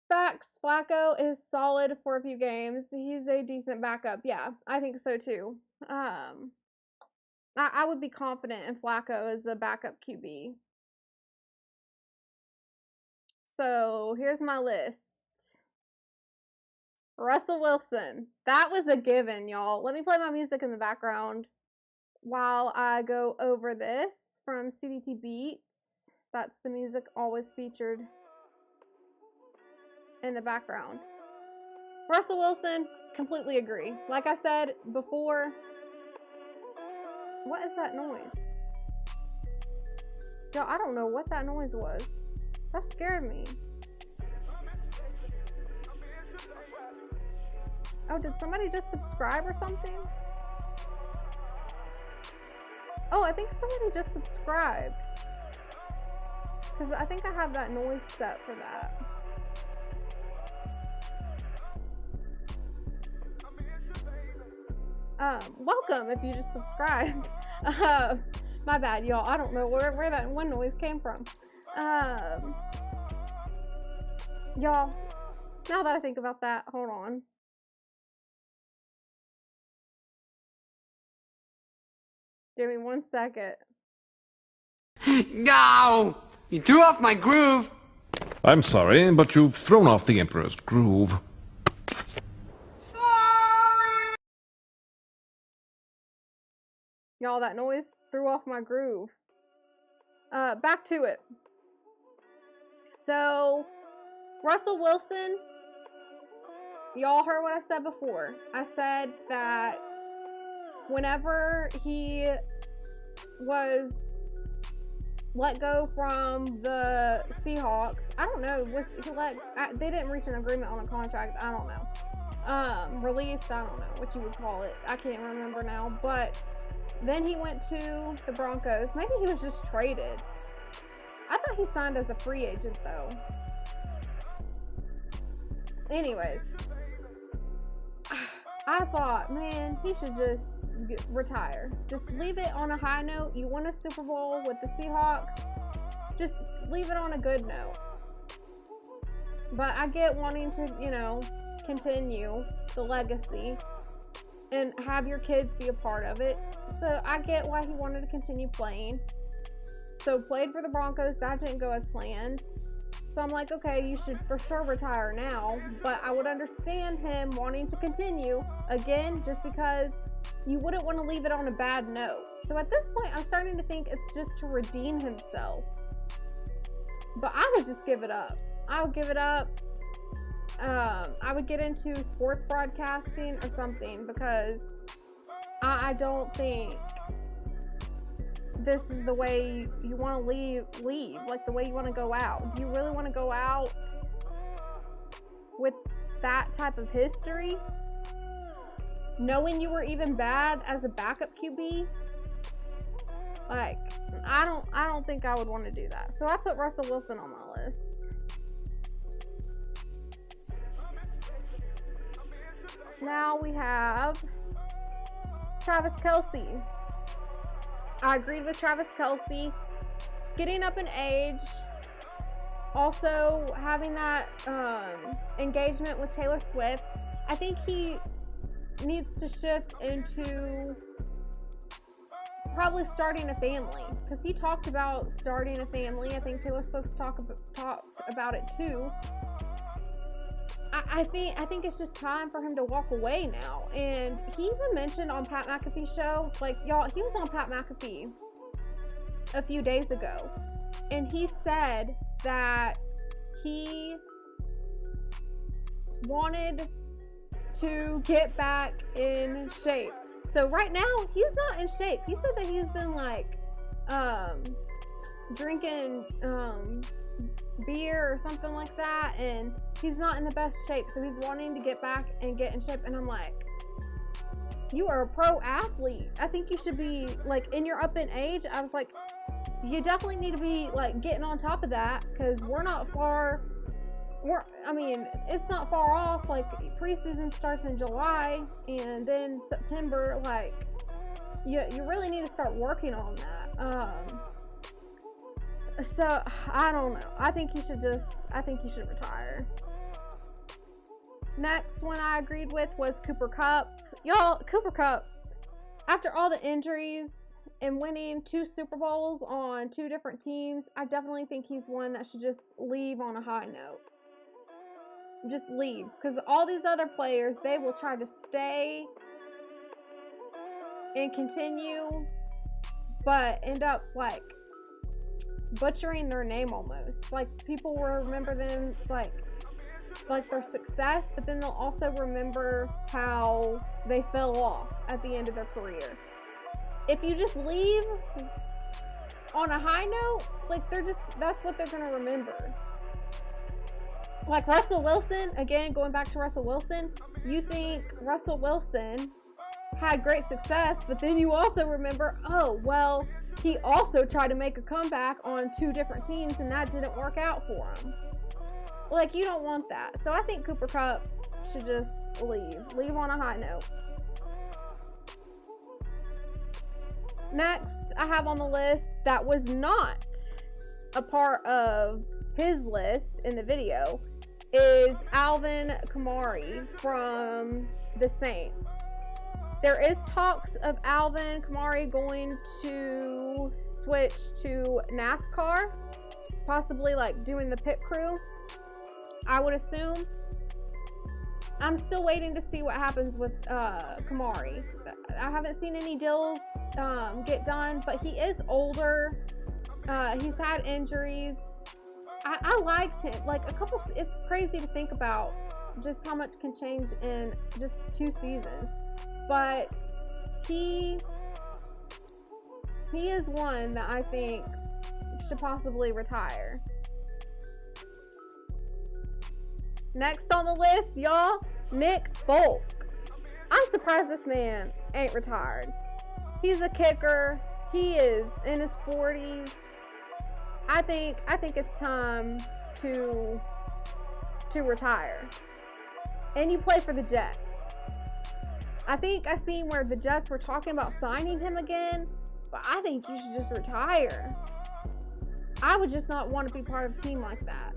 Facts, Flacco is solid for a few games. He's a decent backup. Yeah, I think so too. I would be confident in Flacco as a backup QB. So here's my list. Russell Wilson. That was a given, y'all. Let me play my music in the background while I go over this from CDT Beats. That's the music always featured in the background. Russell Wilson, completely agree. Like I said before, what is that noise? Yo, I don't know what that noise was. That scared me. Oh, did somebody just subscribe or something? Oh, I think somebody just subscribed. Because I think I have that noise set for that. Welcome if you just subscribed. My bad, y'all. I don't know where that one noise came from. Y'all, now that I think about that, hold on. Give me 1 second. No! You threw off my groove! I'm sorry, but you've thrown off the Emperor's groove. Y'all, that noise threw off my groove. Back to it. So, Russell Wilson, y'all heard what I said before. I said that whenever he was let go from the Seahawks, I don't know, they didn't reach an agreement on a contract, I don't know. Released, I don't know what you would call it. I can't remember now, but then he went to the Broncos. Maybe he was just traded. I thought he signed as a free agent, though. Anyways, I thought, man, he should just retire. Just leave it on a high note. You won a Super Bowl with the Seahawks. just leave it on a good note. But I get wanting to, you know, continue the legacy and have your kids be a part of it. So I get why he wanted to continue playing. So played for the Broncos, that didn't go as planned. So I'm like, okay, you should for sure retire now. But I would understand him wanting to continue, again, just because you wouldn't want to leave it on a bad note. So at this point, I'm starting to think it's just to redeem himself. But I would just give it up. I would give it up. I would get into sports broadcasting or something, because I don't think this is the way you want to leave, like the way you want to go out. Do you really want to go out with that type of history? Knowing you were even bad as a backup QB? Like, I don't think I would want to do that. So I put Russell Wilson on my list. Now we have Travis Kelce. I agreed with Travis Kelce. Getting up in age, also having that engagement with Taylor Swift. I think he needs to shift into probably starting a family, because he talked about starting a family. I think Taylor Swift's talked about it too. I think it's just time for him to walk away now. And he even mentioned on Pat McAfee's show, like, y'all, he was on Pat McAfee a few days ago, and he said that he wanted to get back in shape. So right now, he's not in shape. He said that he's been like drinking beer or something like that, and he's not in the best shape. So he's wanting to get back and get in shape. And I'm like, you are a pro athlete. I think you should be like, in your up in age. I was like, you definitely need to be like getting on top of that, because we're not far. I mean, it's not far off. Like, preseason starts in July, and then September. Like, you really need to start working on that. So I don't know. I think he should retire. Next one I agreed with was Cooper Kupp. Y'all, Cooper Kupp, after all the injuries and winning 2 Super Bowls on 2 different teams, I definitely think he's one that should just leave on a high note. Just leave. Because all these other players, they will try to stay and continue, but end up like butchering their name almost. Like, people will remember them like their success, but then they'll also remember how they fell off at the end of their career. If you just leave on a high note, like, that's what they're gonna remember. Like Russell Wilson, again, going back to Russell Wilson, you think Russell Wilson had great success, but then you also remember, oh, well, he also tried to make a comeback on 2 different teams, and that didn't work out for him. Like, you don't want that. So I think Cooper Kupp should just leave on a high note. Next, I have on the list that was not a part of his list in the video is Alvin Kamara from the Saints. There is talks of Alvin Kamara going to switch to NASCAR, possibly like doing the pit crew, I would assume. I'm still waiting to see what happens with Kamara. I haven't seen any deals get done, but he is older. He's had injuries. I liked him. Like, it's crazy to think about just how much can change in just 2 seasons. But he is one that I think should possibly retire. Next on the list, y'all, Nick Folk. I'm surprised this man ain't retired. He's a kicker. He is in his 40s. I think it's time to retire. And you play for the Jets. I think I seen where the Jets were talking about signing him again, but I think you should just retire. I would just not want to be part of a team like that.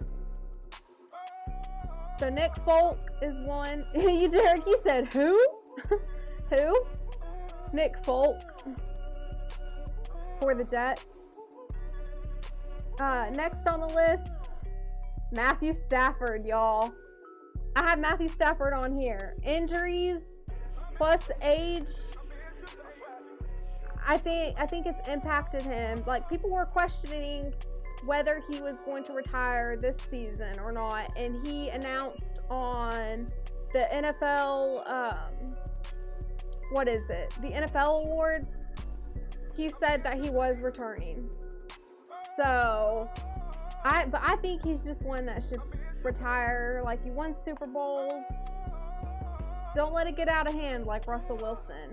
So Nick Folk is one. You, Derek, you said who? Who? Nick Folk for the Jets. Next on the list, Matthew Stafford, y'all. I have Matthew Stafford on here. Injuries plus age. I think it's impacted him. Like, people were questioning whether he was going to retire this season or not, and he announced on the NFL, what is it? The NFL awards. He said that he was returning. So, I think he's just one that should retire. Like, you won Super Bowls. Don't let it get out of hand like Russell Wilson.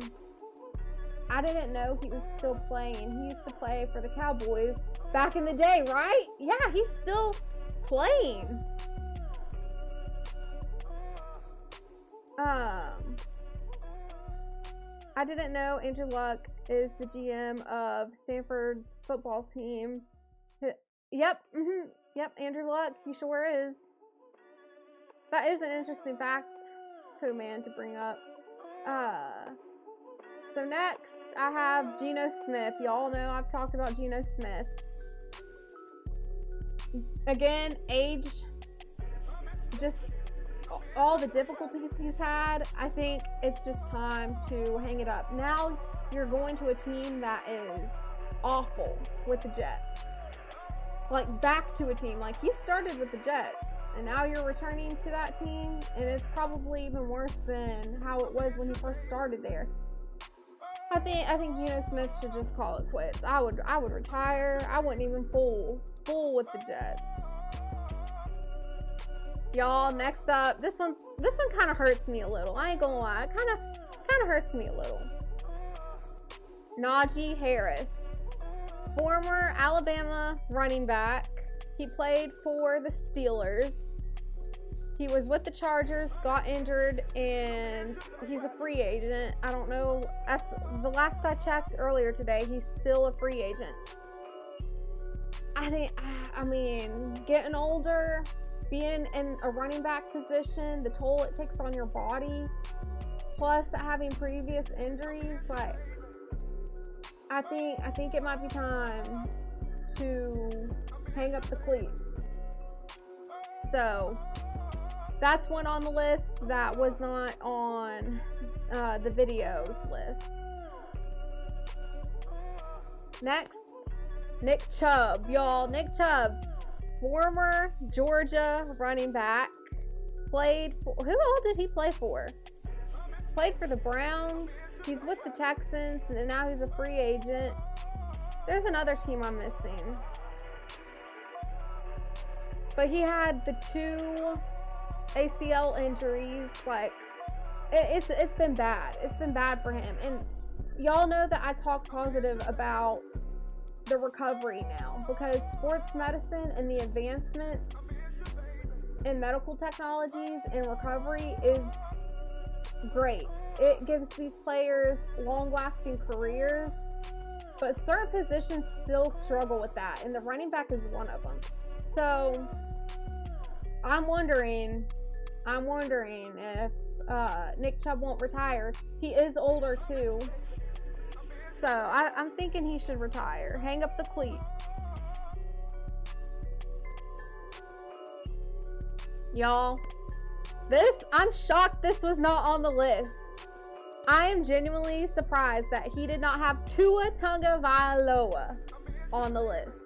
I didn't know he was still playing. He used to play for the Cowboys back in the day, right? Yeah, he's still playing. I didn't know Andrew Luck is the GM of Stanford's football team. Yep, yep, Andrew Luck, he sure is. That is an interesting fact, Pooh Man, to bring up. So next, I have Geno Smith. Y'all know I've talked about Geno Smith. Again, age, just all the difficulties he's had. I think it's just time to hang it up. Now you're going to a team that is awful with the Jets. Like, back to a team. Like, you started with the Jets, and now you're returning to that team, and it's probably even worse than how it was when he first started there. I think Geno Smith should just call it quits. I would retire. I wouldn't even fool with the Jets. Y'all, next up, this one kind of hurts me a little. I ain't gonna lie, it kind of hurts me a little. Najee Harris, former Alabama running back. He played for the Steelers. He was with the Chargers, got injured, and he's a free agent. I don't know, as the last I checked earlier today, he's still a free agent. I mean, getting older, being in a running back position, the toll it takes on your body, plus having previous injuries, like, I think it might be time to hang up the cleats. So, that's one on the list that was not on the videos list. Next, Nick Chubb. Y'all, Nick Chubb, former Georgia running back, played for, who all did he play for? Played for the Browns. He's with the Texans, and now he's a free agent. There's another team I'm missing. But he had the 2 ACL injuries. Like, it's been bad. It's been bad for him. And y'all know that I talk positive about the recovery now, because sports medicine and the advancements in medical technologies in recovery is great. It gives these players long-lasting careers, but certain positions still struggle with that, and the running back is one of them. So I'm wondering if Nick Chubb won't retire. He is older too, so I'm thinking he should retire. Hang up the cleats. Y'all, I'm shocked this was not on the list. I am genuinely surprised that he did not have Tua Tagovailoa on the list.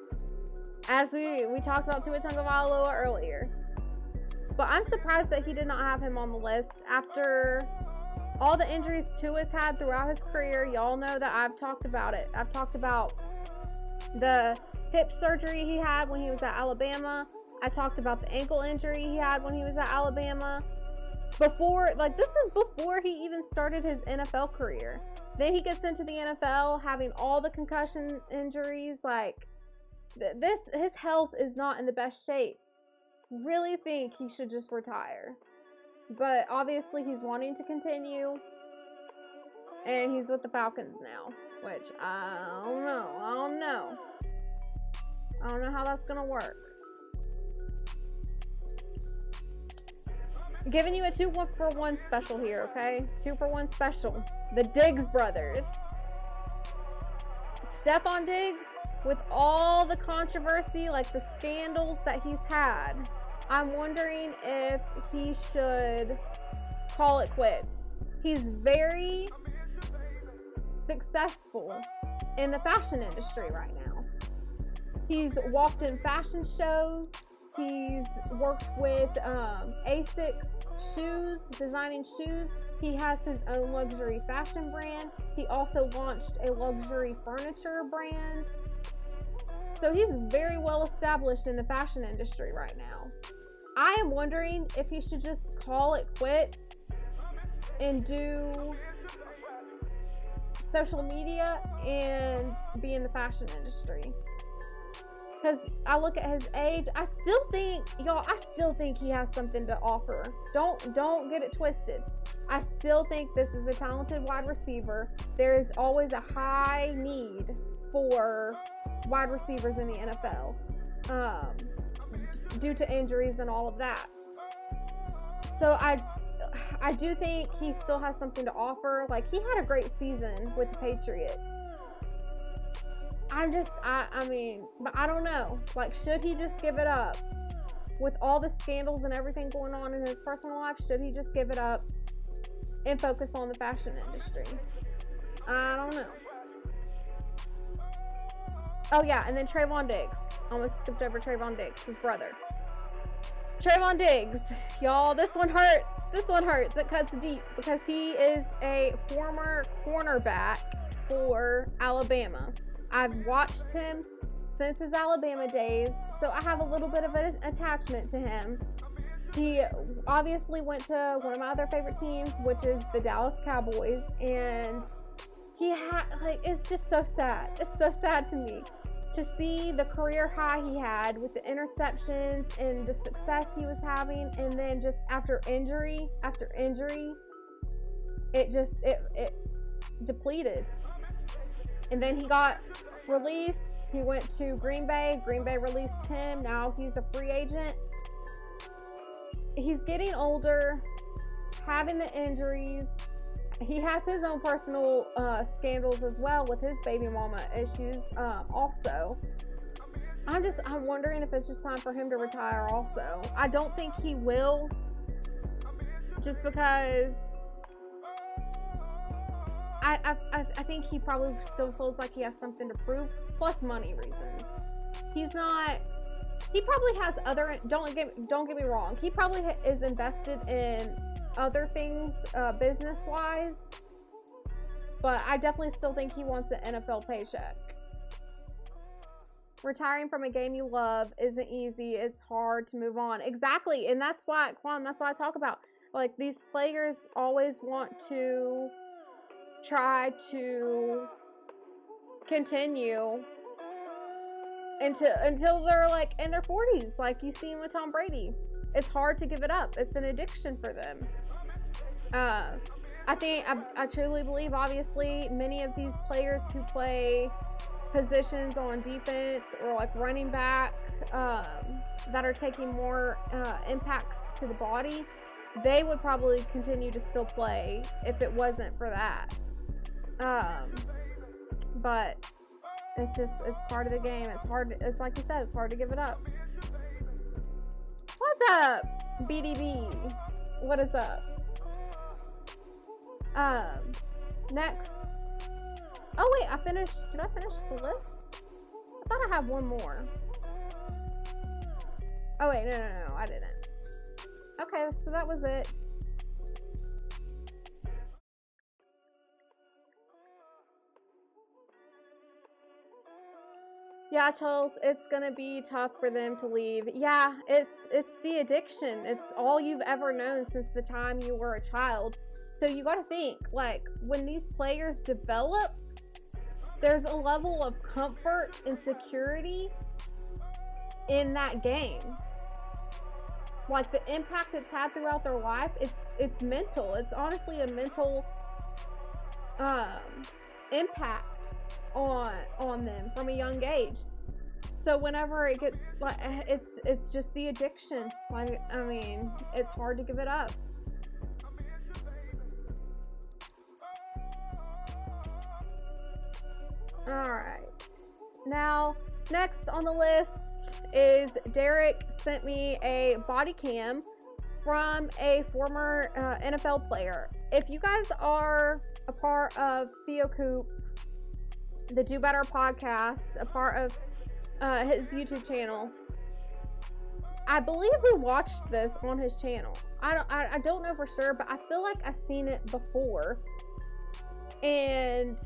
As we talked about Tua Tagovailoa earlier. But I'm surprised that he did not have him on the list after all the injuries Tua's had throughout his career. Y'all know that I've talked about it. I've talked about the hip surgery he had when he was at Alabama. I talked about the ankle injury he had when he was at Alabama. This is before he even started his NFL career. Then he gets into the NFL having all the concussion injuries. Like, his health is not in the best shape. Really think he should just retire. But obviously he's wanting to continue. And he's with the Falcons now. Which, I don't know. don't know how that's gonna work. I'm giving you a 2-for-1 special here, okay? 2-for-1 special. The Diggs brothers. Stephon Diggs, with all the controversy, like the scandals that he's had, I'm wondering if he should call it quits. He's very successful in the fashion industry right now. He's walked in fashion shows. He's worked with Asics shoes, designing shoes. He has his own luxury fashion brand. He also launched a luxury furniture brand. So he's very well established in the fashion industry right now. I am wondering if he should just call it quits and do social media and be in the fashion industry. Because I look at his age, I still think he has something to offer. Don't get it twisted. I still think this is a talented wide receiver. There is always a high need for wide receivers in the NFL, due to injuries and all of that. So I do think he still has something to offer. Like, he had a great season with the Patriots. I mean, but I don't know. Like, should he just give it up? With all the scandals and everything going on in his personal life, should he just give it up and focus on the fashion industry? I don't know. Oh yeah, and then Trayvon Diggs. Almost skipped over Trayvon Diggs, his brother. Trayvon Diggs, y'all, this one hurts. This one hurts. It cuts deep because he is a former cornerback for Alabama. I've watched him since his Alabama days, so I have a little bit of an attachment to him. He obviously went to one of my other favorite teams, which is the Dallas Cowboys, and he had, like, it's just so sad. It's so sad to me to see the career high he had with the interceptions and the success he was having, and then just after injury, it depleted. And then he got released. He went to Green Bay. Green Bay released him. Now he's a free agent. He's getting older, having the injuries. He has his own personal scandals as well with his baby mama issues also. I'm wondering if it's just time for him to retire also. I don't think he will, just because I think he probably still feels like he has something to prove, plus money reasons. He probably has other, don't get me wrong, he probably is invested in other things business-wise, but I definitely still think he wants an NFL paycheck. Retiring from a game you love isn't easy. It's hard to move on. Exactly, and that's why I talk about, like, these players always want to try to continue until they're like in their 40s, like you seen with Tom Brady. It's hard to give it up. It's an addiction for them. I truly believe, obviously, many of these players who play positions on defense or like running back that are taking more impacts to the body, they would probably continue to still play if it wasn't for that. But it's part of the game. It's like you said, it's hard to give it up. What's up, BDB? What is up? Next. Oh wait, did I finish the list? I thought I had one more. Oh wait, no, I didn't. Okay, so that was it. Yeah, Charles, it's gonna be tough for them to leave. Yeah, it's the addiction. It's all you've ever known since the time you were a child. So you gotta think, like, when these players develop, there's a level of comfort and security in that game. Like, the impact it's had throughout their life, it's mental. It's honestly a mental impact on them from a young age. So whenever it gets like, it's just the addiction. Like, I mean, it's hard to give it up. All right. Now, next on the list is Derek sent me a body cam from a former NFL player. If you guys are a part of Theo Coop, the Do Better podcast, a part of his YouTube channel, I believe we watched this on his channel. I don't know for sure, but I feel like I've seen it before. And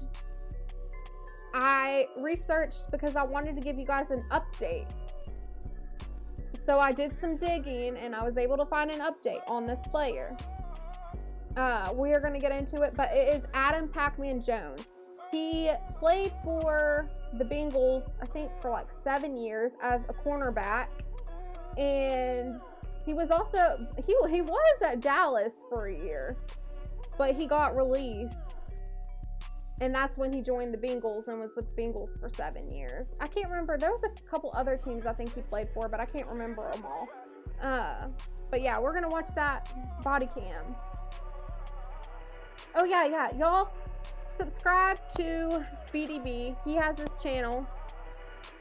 I researched because I wanted to give you guys an update. So I did some digging and I was able to find an update on this player. We are going to get into it, but it is Adam Pac-Man Jones. He played for the Bengals, I think, for like 7 years as a cornerback. And he was also, he was at Dallas for a year, but he got released. And that's when he joined the Bengals and was with the Bengals for 7 years. I can't remember. There was a couple other teams I think he played for, but I can't remember them all. But yeah, we're going to watch that body cam. Oh yeah. Y'all subscribe to BDB. He has his channel.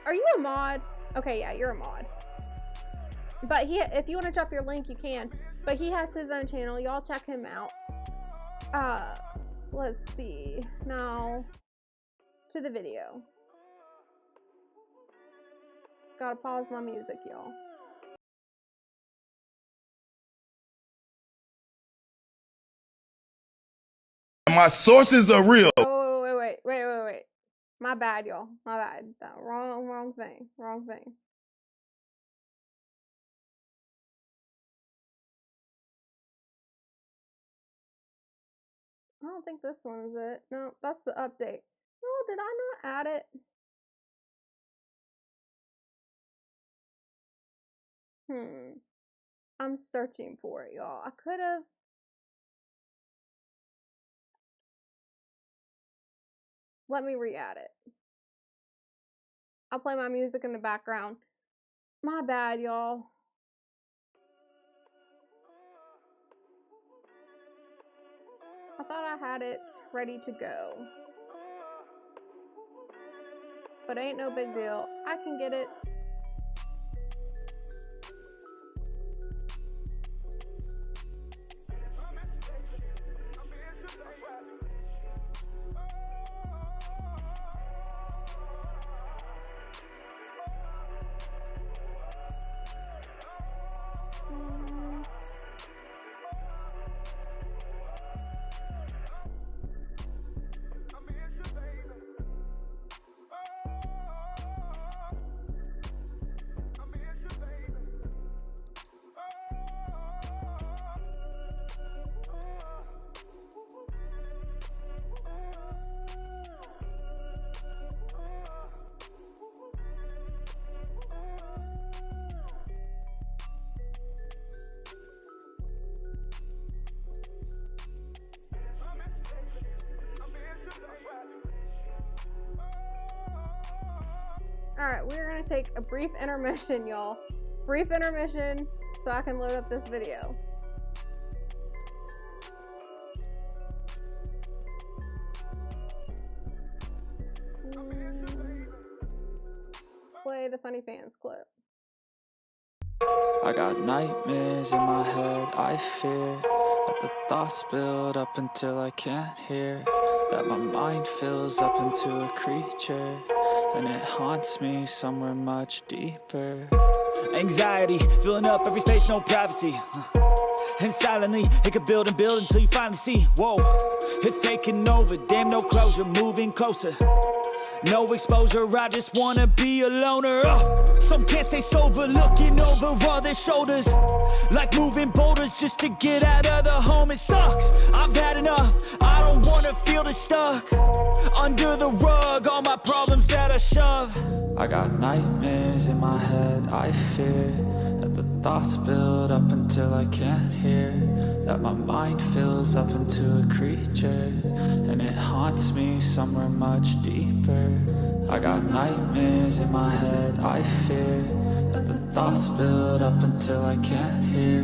Are you a mod? Okay, yeah, you're a mod. But if you want to drop your link, you can. But he has his own channel. Y'all check him out. Let's see. Now, to the video. Gotta pause my music, y'all. My sources are real. Oh, wait. My bad, y'all. My bad. Wrong thing. I don't think this one is it. No, that's the update. No, did I not add it? I'm searching for it, y'all. I could have. Let me re-add it. I'll play my music in the background. My bad, y'all. I thought I had it ready to go. But ain't no big deal. I can get it. Alright, we're gonna take a brief intermission, y'all. Brief intermission so I can load up this video. Play the Funny Fans clip. I got nightmares in my head, I fear that the thoughts build up until I can't hear, that my mind fills up into a creature, and it haunts me somewhere much deeper. Anxiety, filling up every space, no privacy. And silently, it could build and build until you finally see, whoa, it's taking over, damn no closure, moving closer. No exposure, I just wanna be a loner. Some can't stay sober, looking over all their shoulders, like moving boulders just to get out of the home. It sucks, I've had enough, I don't wanna feel the stuck under the rug, all my problems that I shove. I got nightmares in my head, I fear that the thoughts build up until I can't hear, that my mind fills up into a creature, and it haunts me somewhere much deeper. I got nightmares in my head, I fear that the thoughts build up until I can't hear,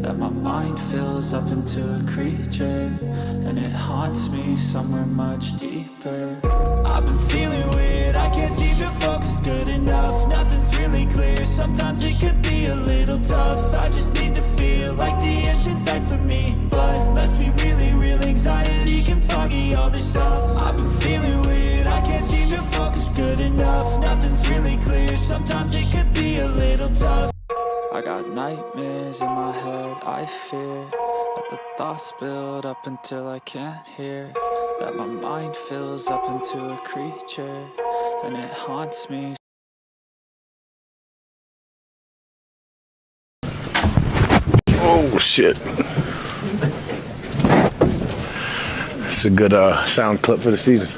that my mind fills up into a creature, and it haunts me somewhere much deeper. I've been feeling weird, I can't seem to focus good enough, nothing's really clear, sometimes it could be a little tough. I just need to feel like the end's in sight for me, but let's be really real, anxiety can foggy all this stuff. I've been feeling weird, I can't seem to focus good enough, nothing's really clear, sometimes it could be a little tough. I got nightmares in my head, I fear that the thoughts build up until I can't hear, that my mind fills up into a creature, and it haunts me. Oh shit. It's a good sound clip for the season.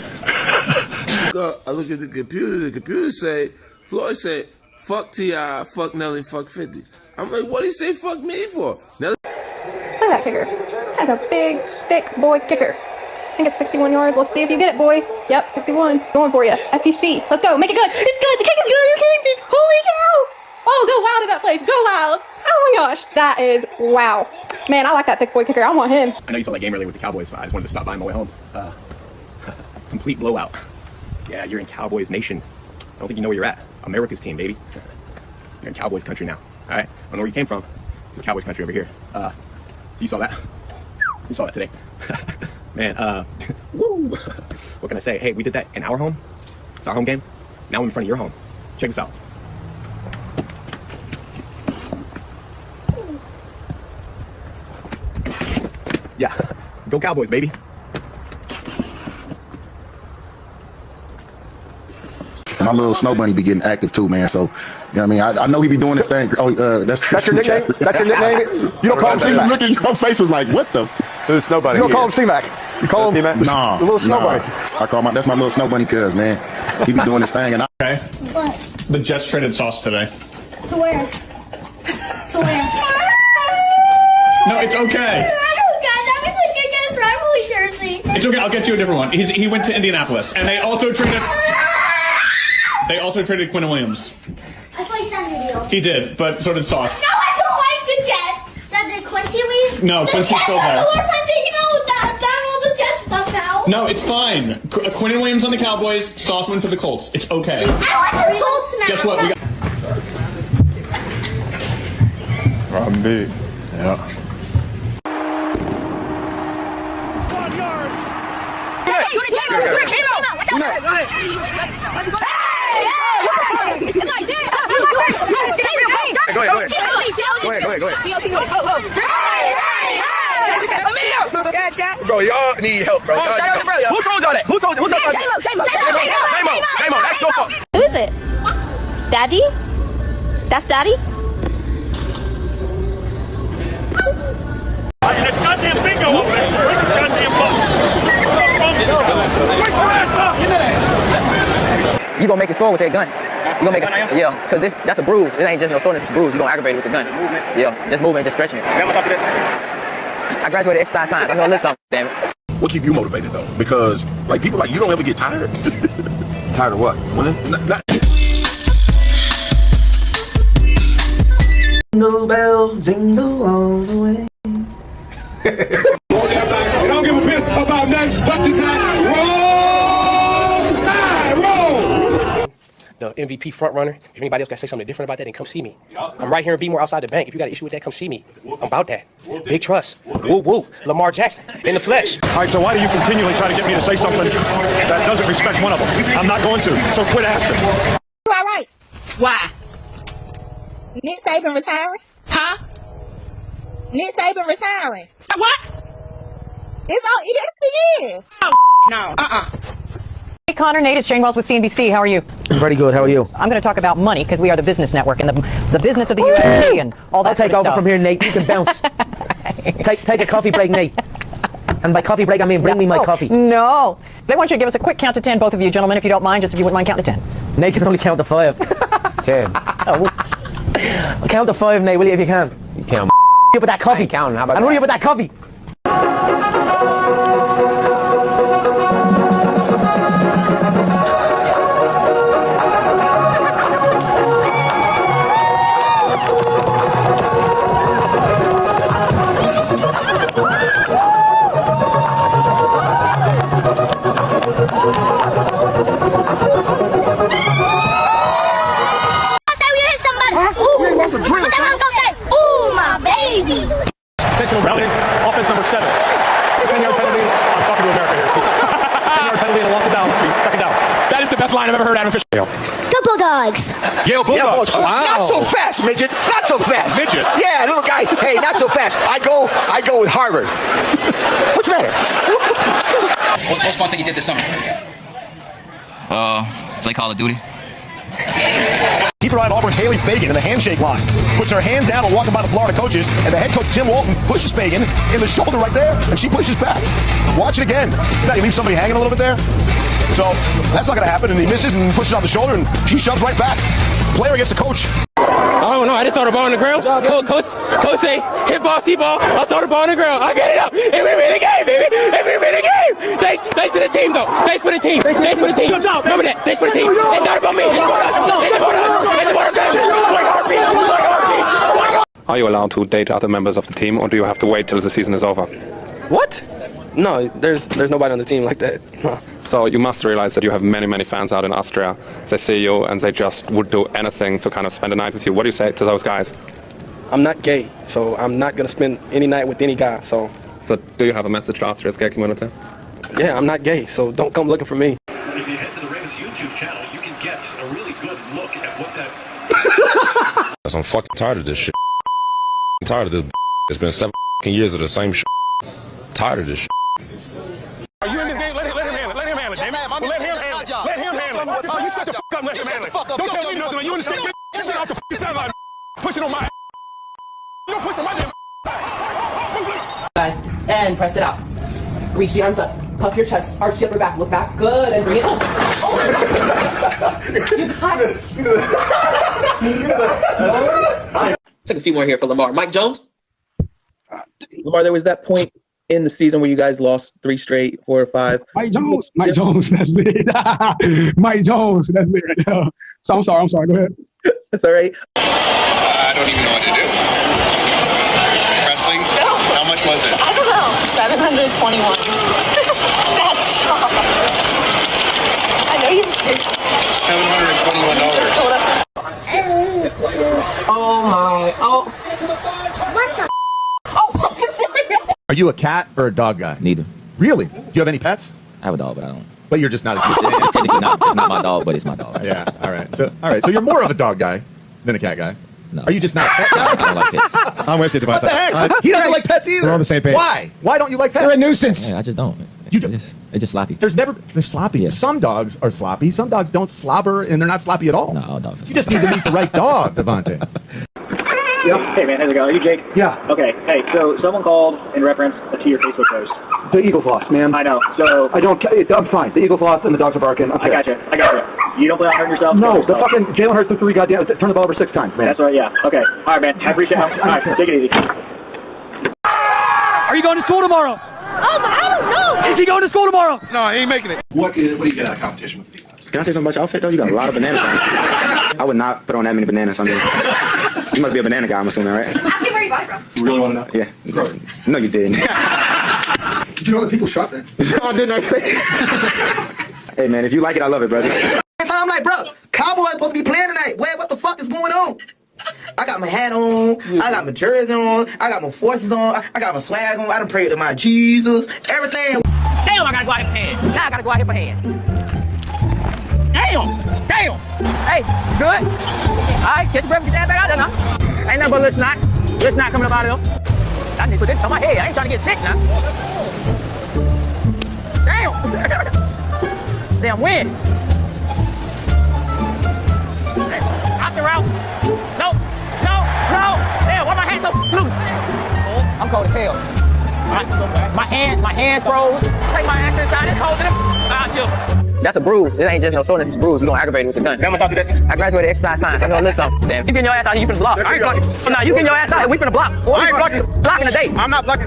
I look at the computer say, Floyd said, fuck T.I., fuck Nelly, fuck 50. I'm like, what did he say fuck me for? Nelly. Look at that kicker. That's a big, thick boy kicker. I think it's 61 yards. Let's see if you get it, boy. Yep, 61. Going for you. SEC. Let's go. Make it good. It's good. The kick is good. Are you kidding me? Holy cow. Oh, go wild in that place. Go wild. Oh my gosh. That is wow. Man, I like that thick boy kicker. I want him. I know you saw that game earlier with the Cowboys, so I just wanted to stop by on my way home. Complete blowout. Yeah, you're in Cowboys Nation. I don't think you know where you're at. America's team, baby. You're in Cowboys country now. All right? I don't know where you came from. It's Cowboys country over here. So you saw that. You saw that today. Man, woo! What can I say? Hey, we did that in our home. It's our home game. Now I'm in front of your home. Check this out. Yeah, go Cowboys, baby. My little snow bunny be getting active too, man. So, you know what I mean? I know he be doing this thing. Oh, that's your nickname? That's your nickname? You don't call him C-Mac? Look at your face was like, what the? Little snow bunny. You don't call him C-Mac? You call him Nah, the little snow bunny? I call that's my little snow bunny cuz, man. He be doing this thing. And Okay. What? The Jets traded Sauce today. To where? To where? No, it's okay. It's okay. I'll get you a different one. He went to Indianapolis, and they also traded. They also traded Quinn Williams. I thought you sent me the deal. He did, but so did Sauce. No, I don't like the Jets. That did Quincy leave? No, Quincy's still there. We're taking all the Jets stuff now. No, it's fine. Quinn Williams on the Cowboys. Sauce went to the Colts. It's okay. I like the Colts now. Guess what? We got. Rob B. Yeah. Go ahead. Bro, y'all need help, bro. Who told y'all that? Who told y'all that? J-Mo, that's your fault. Who is it? Daddy? That's Daddy? It's goddamn bingo over there. Goddamn You gonna make it sore with that gun. You gonna make it, yeah, because that's a bruise. It ain't just no soreness, it's a bruise. You gonna aggravate it with the gun. Yeah, just moving, just stretching it. I graduated exercise science. I'm gonna list something, damn it. What keep you motivated though? Because like people like you don't ever get tired. Tired of what? Winning? Jingle bell, jingle all the way. They don't give a piss about nothing but the time. Roll! The MVP front runner. If anybody else got to say something different about that, then come see me. I'm right here in Bmore outside the bank. If you got an issue with that, come see me. I'm about that. Big trust. Woo woo. Lamar Jackson in the flesh. All right, so why do you continually try to get me to say something that doesn't respect one of them? I'm not going to, so quit asking. You all right? Why? Nick Saban retiring? Huh? Nick Saban retiring? What? It's all ESPN. Oh, no. Hey Connor, Nate, it's Shane Wells with CNBC. How are you? Very good. How are you? I'm going to talk about money because we are the business network and the business of the UFC and all that. I'll take over from here, Nate. You can bounce. take a coffee break, Nate. And by coffee break, I mean bring me my coffee. No. They want you to give us a quick count to 10, both of you gentlemen, if you don't mind, just if you wouldn't mind counting to 10. Nate can only count to 5. 10. Oh. Count to 5, Nate, will you, if you can? You can't. Hurry up with that coffee. Counting. How about and hurry up with that coffee. Bulldogs. Yale Bulldogs. Wow. Not so fast, midget. Not so fast. Midget. Yeah, little guy. Hey, not so fast. I go with Harvard. What's the matter? What's the most fun thing you did this summer? Play Call of Duty. Keep your eye on Auburn's Haley Fagan in the handshake line. Puts her hand down while walking by the Florida coaches, and the head coach, Tim Walton, pushes Fagan in the shoulder right there, and she pushes back. Watch it again. Now you leave somebody hanging a little bit there. So that's not going to happen, and he misses and pushes on the shoulder, and she shoves right back. Player gets the coach. I don't know. I just throw the ball on the ground. Coach say, hit ball, see ball. I throw the ball on the ground. I get it up. And we win the game, baby. And we win the game. Thanks to the team, though. Thanks for the team. Thanks for the team. Remember that. Thanks for the team. It's not about me. It's about us. It's about us. It's about our family. Like heartbeat. Like heartbeat. Are you allowed to date other members of the team, or do you have to wait till the season is over? What? No, there's nobody on the team like that. No. So you must realize that you have many fans out in Austria. They see you and they just would do anything to kind of spend a night with you. What do you say to those guys? I'm not gay, so I'm not going to spend any night with any guy. So do you have a message to Austria's gay community? Yeah, I'm not gay, so don't come looking for me. If you head to the Ravens YouTube channel, you can get a really good look at what that... I'm fucking tired of this shit. I'm tired of this. It's been 7 years of the same shit. Tired of this shit. Are you in this game? Let him handle it. Let him handle it, damn it. Well, let him handle it. Let him handle it. Oh, you shut the fuck up and let him handle it. Don't tell me nothing. You understand? Get off the fucking sideline. Push it on my... You don't push on my damn... Guys, and press it out. Reach the arms up. Puff your chest. Arch the upper back. Look back. Good. And bring it up. Oh. You guys. Take a few more here for Lamar. Mike Jones? Lamar, there was that point in the season where you guys lost 3 straight, 4 or 5. Mike Jones, that's it. Mike Jones, that's it right now. So I'm sorry, go ahead. That's all right. I don't even know what to do. Wrestling? No. How much was it? I don't know. 721. That's strong. I know you did. $721. Just told us. Oh my, What the? Are you a cat or a dog guy? Neither. Really? Do you have any pets? I have a dog, but I don't. But you're just not a cat. It's technically not my dog, but it's my dog. Yeah, all right. So you're more of a dog guy than a cat guy. No. Are you just not a pet guy? I don't like pets. I'm with you, Devontae. What the heck? He doesn't like pets either. We're on the same page. Why? Why don't you like pets? They're a nuisance. Yeah, I just don't. They're just sloppy. They're sloppy. Yeah. Some dogs are sloppy. Some dogs don't slobber, and they're not sloppy at all. No, all dogs are You just need to meet the right dog, Devontae. Yep. Hey man, how's it going? Are you Jake? Yeah. Okay. Hey, so someone called in reference to your Facebook post. The eagle floss, man. I know. So I'm fine. The eagle floss and the dogs are barking. I got you. You don't plan on hurting yourself? No, the fucking Jalen Hurts threw 3 goddamn. Turn the ball over 6 times, man. That's right. Yeah. Okay. All right, man. I appreciate it. All right, take it easy. Are you going to school tomorrow? I don't know. Is he going to school tomorrow? No, he ain't making it. What do you get out of competition with the defense? Can I say something about your outfit, though? You got a lot of bananas on. I would not put on that many bananas on you. You must be a banana guy, I'm assuming, right? Ask him where you buy it from. You really want to know? Yeah. No, you didn't. Did you know that people shop there? No, I didn't actually. Hey, man, if you like it, I love it, brother. I'm like, bro, Cowboys supposed to be playing tonight. What the fuck is going on? I got my hat on, I got my jersey on, I got my forces on, I got my swag on, I done prayed to my Jesus, everything. Damn, I gotta go out here for hands. Now I gotta go out here for hands. Damn! Hey, you good? Alright, catch your breath and get that back out there now. Ain't nothing but a little snot. Little snot coming up out of them. I need to put this on my head. I ain't trying to get sick now. Damn! Damn wind. Out your route. No. Damn, why my hands so loose? I'm cold as hell. My hands froze. Take my ass inside and hold it. That's a bruise. It ain't just no soreness, it's a bruise. We're gonna aggravate it with the gun. I'm gonna talk to that. I graduated exercise science. I'm gonna listen something. Damn. You getting your ass out here, you finna block. I ain't blocking. No, you getting your ass out here, we finna block. I ain't blocking. Blocking the date. I'm not blocking.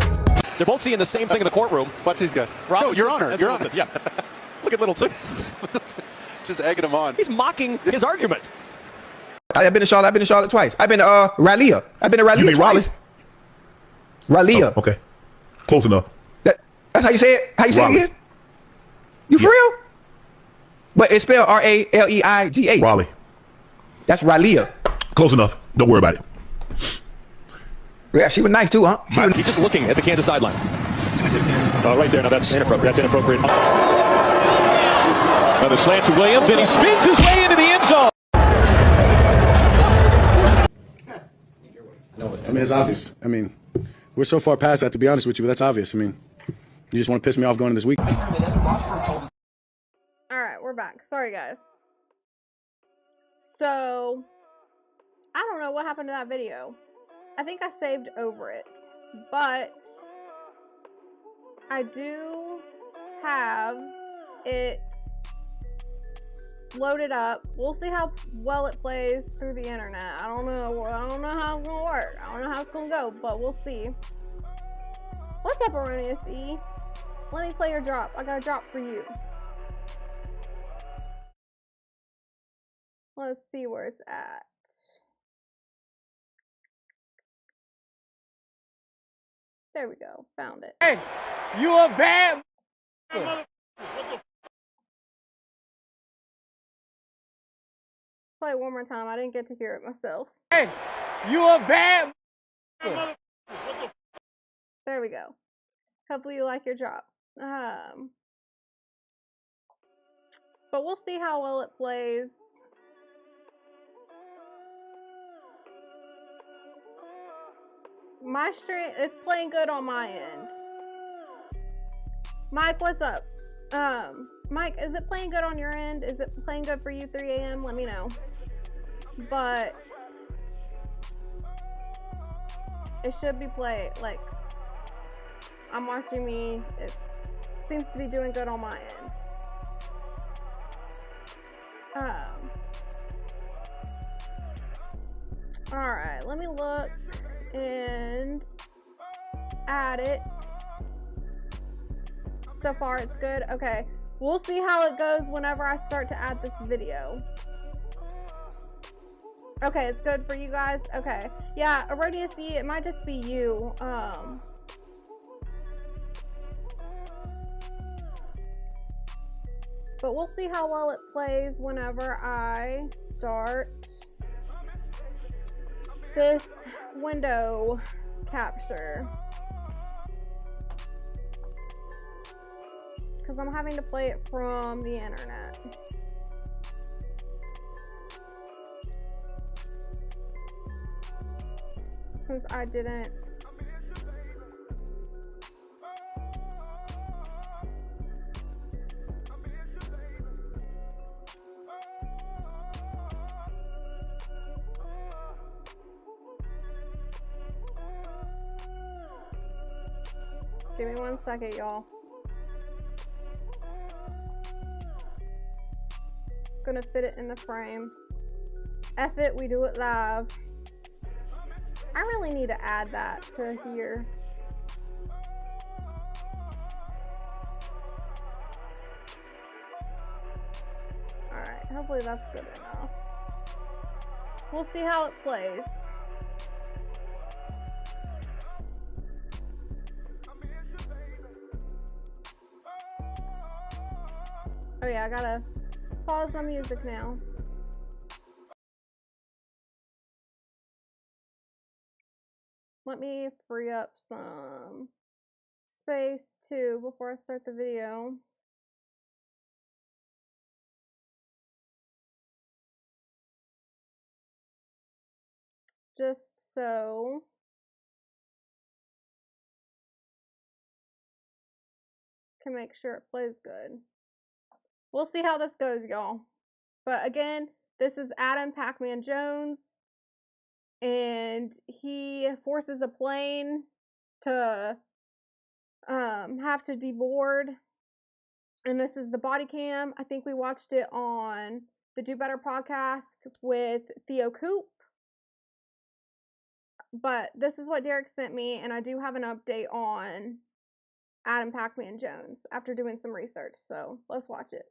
They're both seeing the same thing in the courtroom. What's these guys? No, Your Honor. Yeah. Look at Littleton. Just egging him on. He's mocking his argument. I've been to Charlotte twice. I've been to Raleigh. You mean twice. Raleigh. Oh, okay. Close enough. That's how you say it? How you say it Raleigh. again? You for real? But it's spelled R-A-L-E-I-G-H. Raleigh. That's Raleigh. Close enough. Don't worry about it. Yeah, she was nice too, huh? He's just looking at the Kansas sideline. Right there. Now that's inappropriate. That's inappropriate. Another slant to Williams, and he spins his way into the end zone. I mean, it's obvious. I mean, we're so far past that, to be honest with you, but that's obvious. I mean, you just want to piss me off going to this week. Alright, we're back. Sorry, guys. So, I don't know what happened to that video. I think I saved over it. But, I do have it loaded up. We'll see how well it plays through the internet. I don't know how it's gonna work. I don't know how it's gonna go, but we'll see. What's up, Erroneous E? Let me play your drop. I got a drop for you. Let's see where it's at. There we go. Found it. Hey, you a bad. Play it one more time. I didn't get to hear it myself. Hey, you a bad. There we go. Hopefully you like your drop. But we'll see how well it plays. My stream, it's playing good on my end. Mike, what's up? Mike, is it playing good on your end? Is it playing good for you, 3 a.m.? Let me know. But it should be like, I'm watching me. It seems to be doing good on my end. Alright, let me look and add it. So far it's good. Okay, we'll see how it goes whenever I start to add this video. Okay, it's good for you guys. Okay, yeah, Erroneous E, it might just be you. But we'll see how well it plays whenever I start this window capture. Because I'm having to play it from the internet. Since I didn't give me 1 second, y'all. Gonna fit it in the frame. F it, we do it live. I really need to add that to here. Alright, hopefully that's good enough. We'll see how it plays. Oh yeah, I gotta pause the music now. Let me free up some space too before I start the video. Just so can make sure it plays good. We'll see how this goes, y'all. But again, this is Adam Pac-Man Jones, and he forces a plane to have to deboard. And this is the body cam. I think we watched it on the Do Better podcast with Theo Coop. But this is what Derek sent me, and I do have an update on Adam Pac-Man Jones after doing some research. So let's watch it.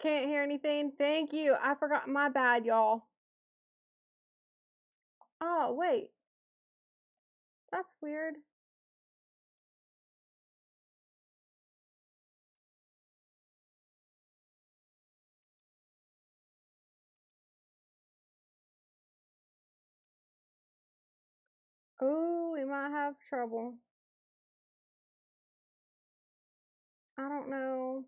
Can't hear anything. Thank you. I forgot. My bad, y'all. Oh, wait. That's weird. Oh, we might have trouble. I don't know.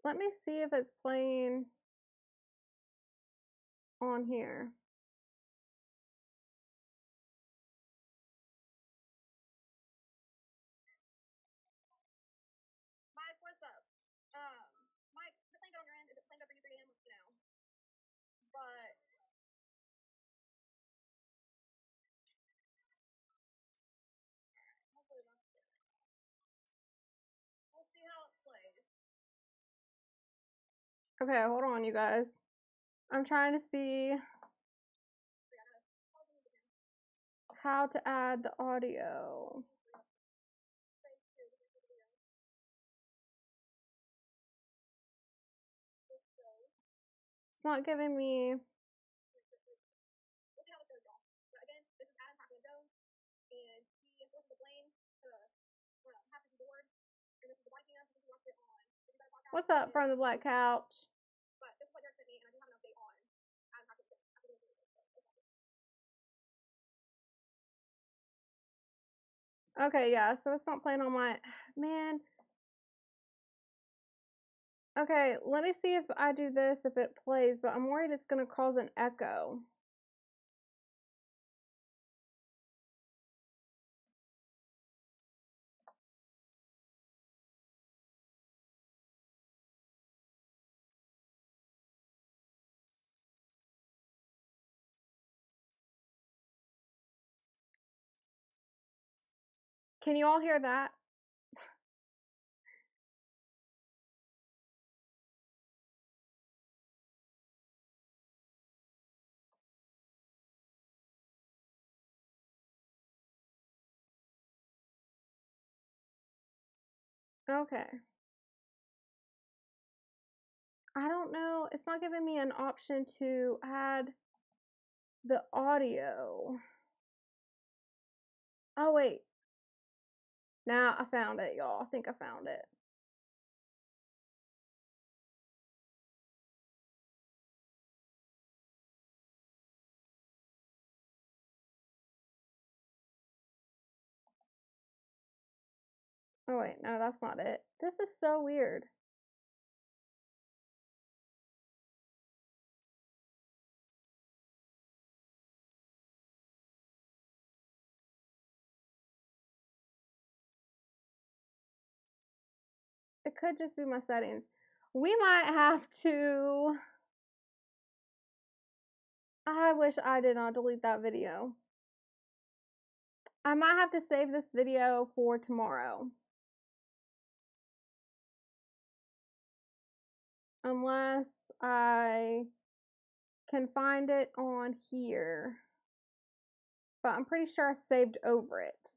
Let me see if it's playing on here. Mike, what's up? Mike, the thing on your end, is it playing up for you 3 a.m.? No. But hopefully we'll see how it plays. Okay, hold on, you guys. I'm trying to see how to add the audio. It's not giving me. What's up from the Black Couch? Okay, yeah, so it's not playing on my, man. Okay, let me see if I do this, if it plays, but I'm worried it's going to cause an echo. Can you all hear that? Okay. I don't know. It's not giving me an option to add the audio. Oh, wait. Now I found it, y'all. I think I found it. Oh, wait. No, that's not it. This is so weird. It could just be my settings. We might have to. I wish I did not delete that video. I might have to save this video for tomorrow. Unless I can find it on here. But I'm pretty sure I saved over it.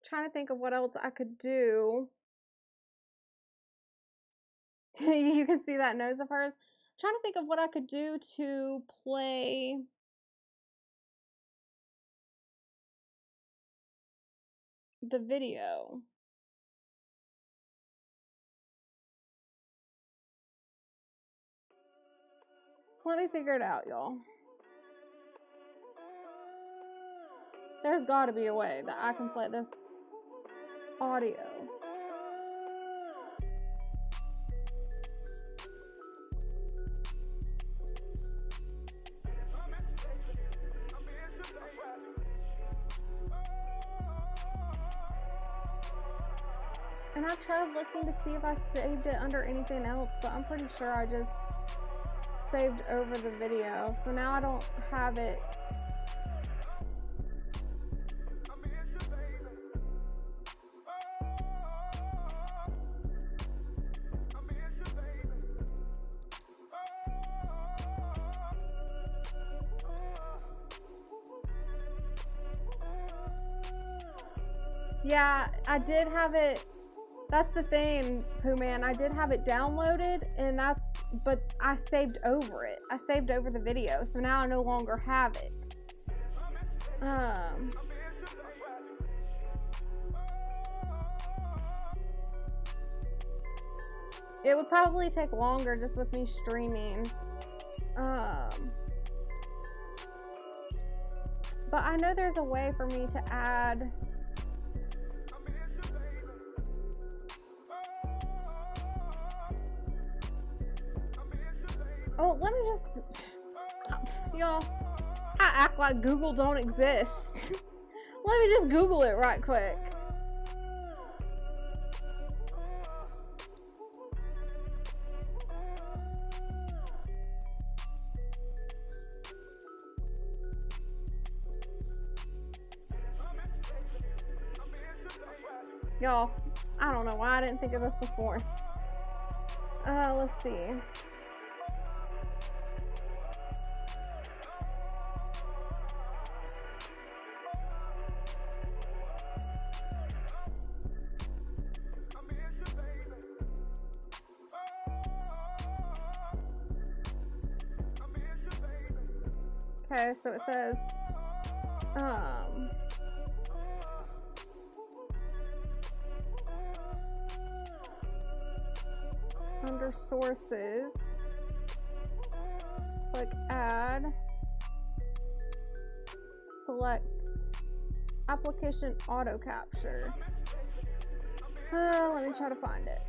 Trying to think of what else I could do. You can see that nose of hers. Trying to think of what I could do to play the video. Let me figure it out, y'all. There's got to be a way that I can play this audio. And I tried looking to see if I saved it under anything else, but I'm pretty sure I just saved over the video, so now I don't have it. Yeah, I did have it. That's the thing, Pooh Man. I did have it downloaded, and but I saved over it. I saved over the video, so now I no longer have it. It would probably take longer just with me streaming. But I know there's a way for me to add. Oh, let me just, y'all, I act like Google don't exist. Let me just Google it right quick. Y'all, I don't know why I didn't think of this before. Let's see. Okay, so it says, under sources, click add, select application auto capture. Let me try to find it.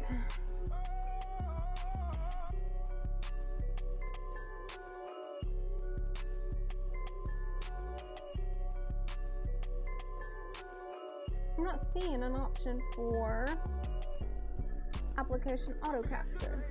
I'm not seeing an option for application auto capture.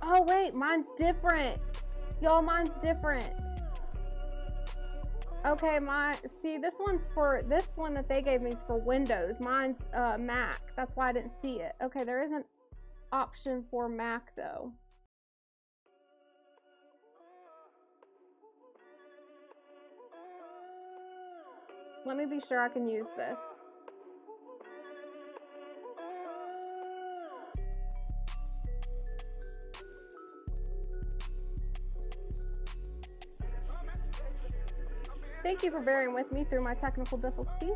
Oh wait, mine's different. Y'all, mine's different. Okay, see, this one that they gave me is for Windows. Mine's Mac. That's why I didn't see it. Okay, there is an option for Mac though. Let me be sure I can use this. Thank you for bearing with me through my technical difficulties.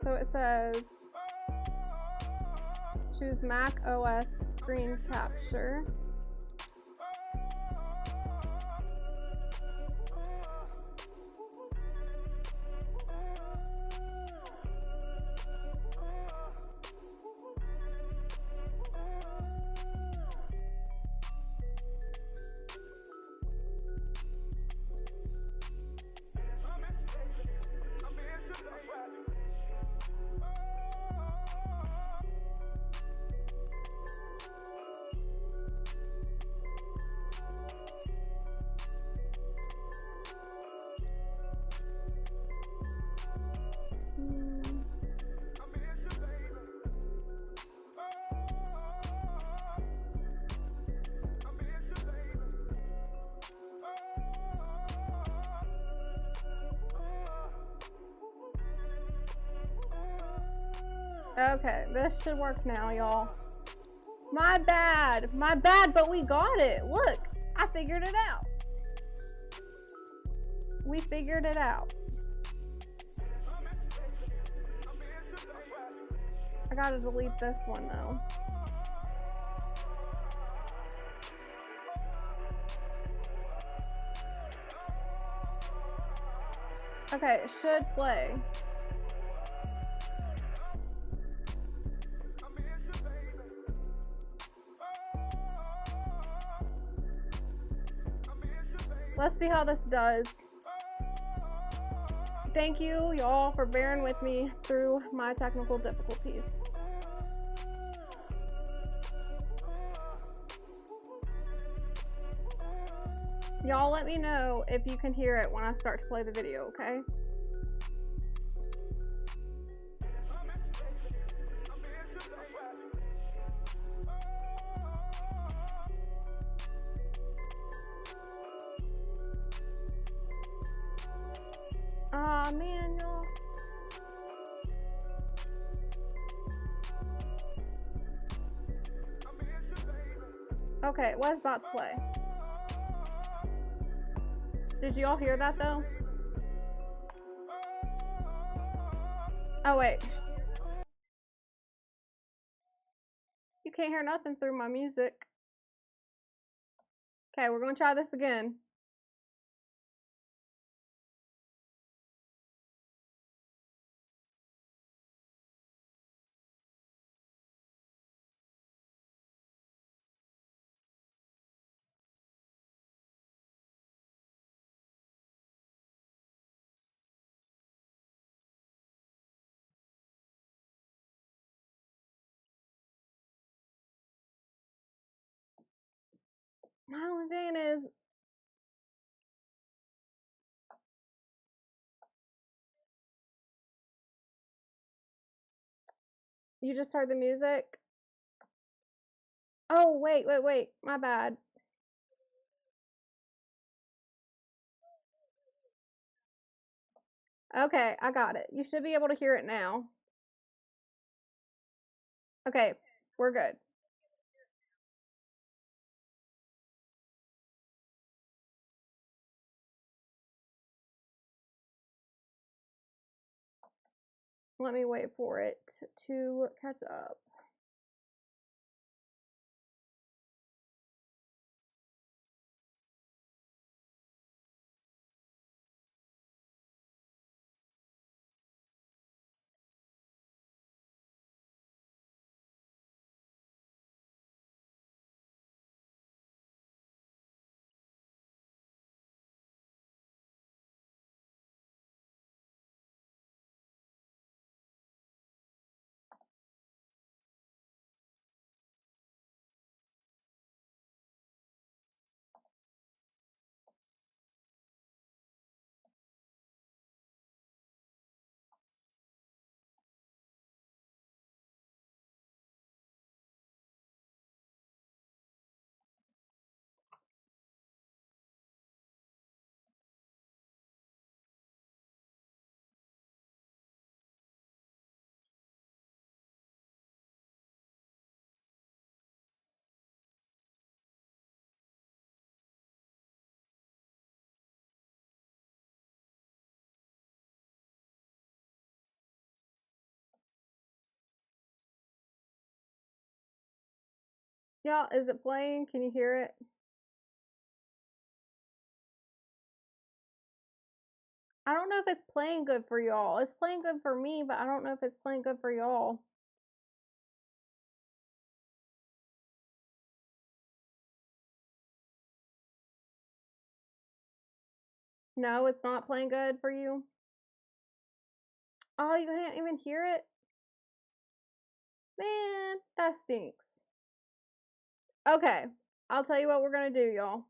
So it says, choose Mac OS screen capture. Okay, this should work now, y'all. My bad, but we got it. Look, I figured it out. We figured it out. I gotta delete this one though. Okay, it should play. Let's see how this does. Thank you, y'all, for bearing with me through my technical difficulties. Y'all let me know if you can hear it when I start to play the video, okay? Aw, man, y'all. Okay, it was about to play. Did you all hear that though? Oh wait. You can't hear nothing through my music. Okay, we're gonna try this again. My only thing is, you just heard the music. Oh, wait, my bad. Okay, I got it. You should be able to hear it now. Okay, we're good. Let me wait for it to catch up. Y'all, is it playing? Can you hear it? I don't know if it's playing good for y'all. It's playing good for me, but I don't know if it's playing good for y'all. No, it's not playing good for you. Oh, you can't even hear it? Man, that stinks. Okay, I'll tell you what we're gonna do, y'all.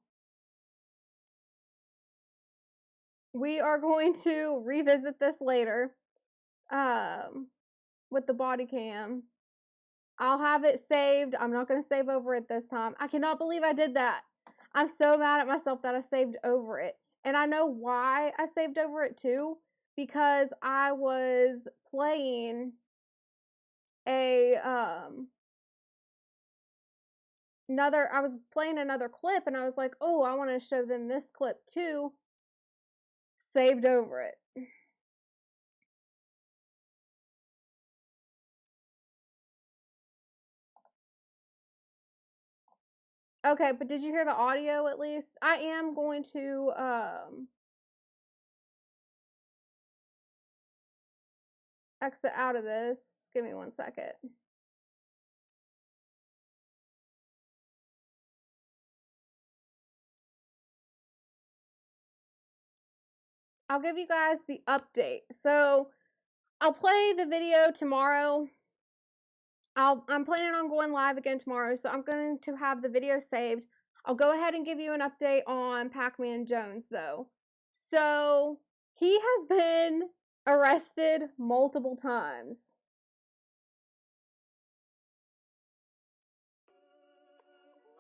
We are going to revisit this later with the body cam. I'll have it saved. I'm not going to save over it this time. I cannot believe I did that. I'm so mad at myself that I saved over it. And I know why I saved over it too, because I was playing another clip and I was like, oh, I want to show them this clip too. Saved over it. Okay, but did you hear the audio at least? I am going to exit out of this. Give me 1 second. I'll give you guys the update. So I'll play the video tomorrow. I'm planning on going live again tomorrow, so I'm going to have the video saved. I'll go ahead and give you an update on Pac-Man Jones, though. So he has been arrested multiple times.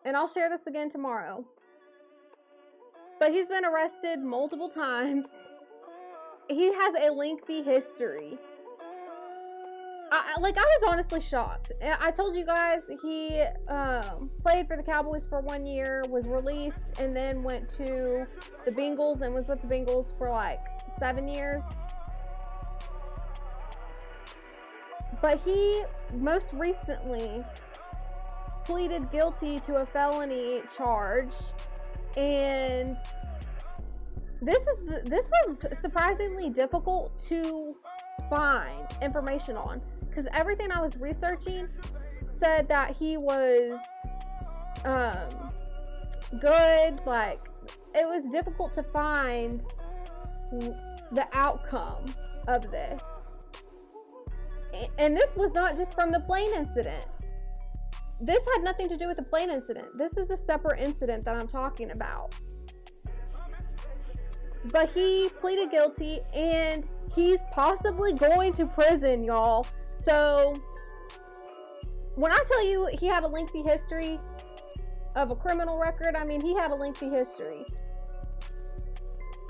And I'll share this again tomorrow. But he's been arrested multiple times. He has a lengthy history. I was honestly shocked. I told you guys he played for the Cowboys for 1 year, was released, and then went to the Bengals and was with the Bengals for like 7 years. But he most recently pleaded guilty to a felony charge, and this was surprisingly difficult to find information on, because everything I was researching said that he was good. Like, it was difficult to find the outcome of this, and this was not just from the plane incident. This had nothing to do with the plane incident. This is a separate incident that I'm talking about. But he pleaded guilty, and he's possibly going to prison, y'all. So when I tell you he had a lengthy history of a criminal record, I mean, he had a lengthy history.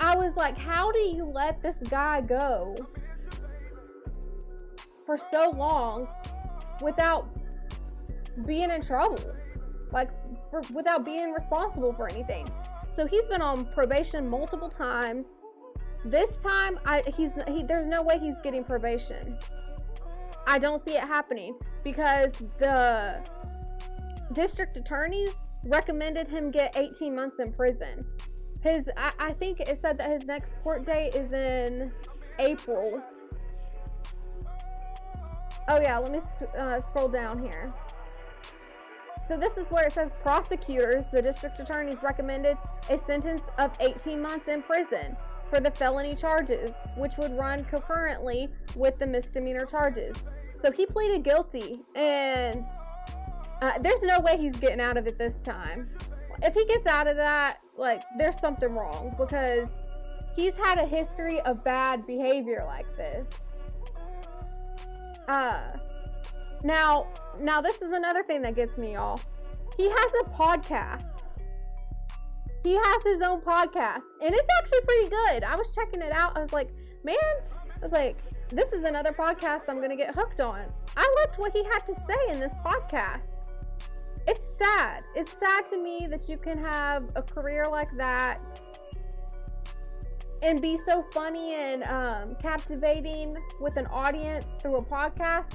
I was like, how do you let this guy go for so long without being in trouble? Like, without being responsible for anything? So he's been on probation multiple times. This time, there's no way he's getting probation. I don't see it happening, because the district attorneys recommended him get 18 months in prison. I think it said that his next court date is in April. Oh yeah, let me scroll down here. So this is where it says prosecutors, the district attorneys, recommended a sentence of 18 months in prison for the felony charges, which would run concurrently with the misdemeanor charges. So he pleaded guilty, and there's no way he's getting out of it this time. If he gets out of that, like, there's something wrong, because he's had a history of bad behavior like this. Now this is another thing that gets me, y'all. He has a podcast. He has his own podcast, and it's actually pretty good. I was checking it out. I was like, this is another podcast I'm gonna get hooked on. I liked what he had to say in this podcast. It's sad. It's sad to me that you can have a career like that and be so funny and captivating with an audience through a podcast,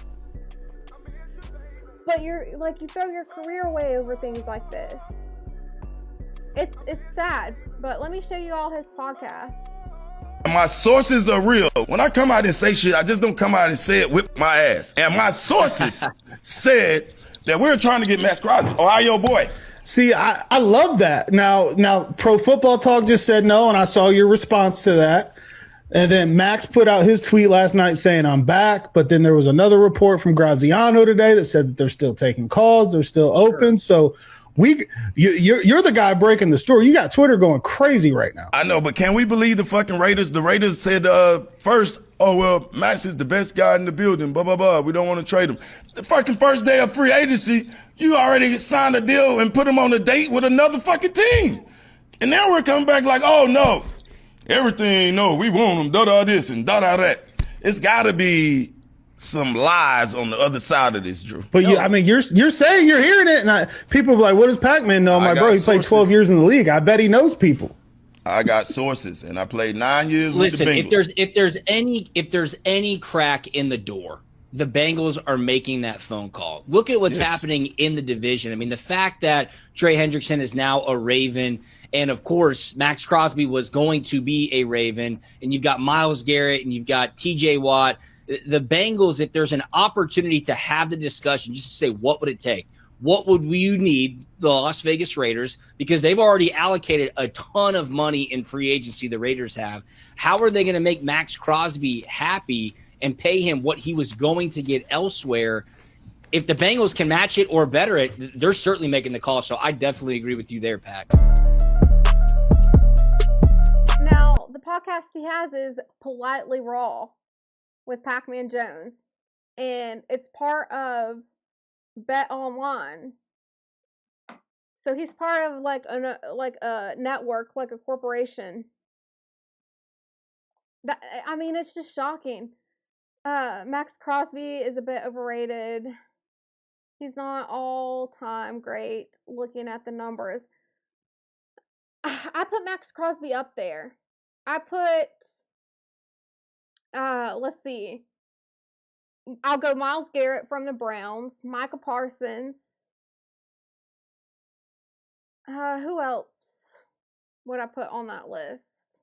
but you throw your career away over things like this. It's sad. But let me show you all his podcast. My sources are real. When I come out and say shit, I just don't come out and say it with my ass. And my sources said that we're trying to get Max Crosby, Ohio boy. See, I love that. Now, Pro Football Talk just said no, and I saw your response to that. And then Max put out his tweet last night saying, I'm back. But then there was another report from Graziano today that said that they're still taking calls. They're still open. So you're the guy breaking the story. You got Twitter going crazy right now. I know, but can we believe the fucking Raiders? The Raiders said first, oh, well, Max is the best guy in the building, blah, blah, blah. We don't want to trade him. The fucking first day of free agency, you already signed a deal and put him on a date with another fucking team. And now we're coming back like, oh, no, everything, no, we want him, da-da this and da-da that. It's got to be some lies on the other side of this, Drew. But you're saying you're hearing it, and people are like, what does Pac-Man know? My bro, he played 12 years in the league. I bet he knows people. I got sources, and I played 9 years with the Bengals. Listen, if there's any crack in the door, the Bengals are making that phone call. Look at what's happening in the division. I mean, the fact that Trey Hendrickson is now a Raven, and of course, Max Crosby was going to be a Raven, and you've got Myles Garrett, and you've got TJ Watt. The Bengals, if there's an opportunity to have the discussion, just to say, what would it take? What would we need the Las Vegas Raiders? Because they've already allocated a ton of money in free agency, the Raiders have. How are they going to make Max Crosby happy and pay him what he was going to get elsewhere? If the Bengals can match it or better it, they're certainly making the call. So I definitely agree with you there, Pat. Now, the podcast he has is Politely Raw with Pac-Man Jones. And it's part of Bet Online. So he's part of like a network, like a corporation. I mean, it's just shocking. Max Crosby is a bit overrated. He's not all-time great looking at the numbers. I put Max Crosby up there. I put, let's see. I'll go Myles Garrett from the Browns, Micah Parsons. Who else would I put on that list?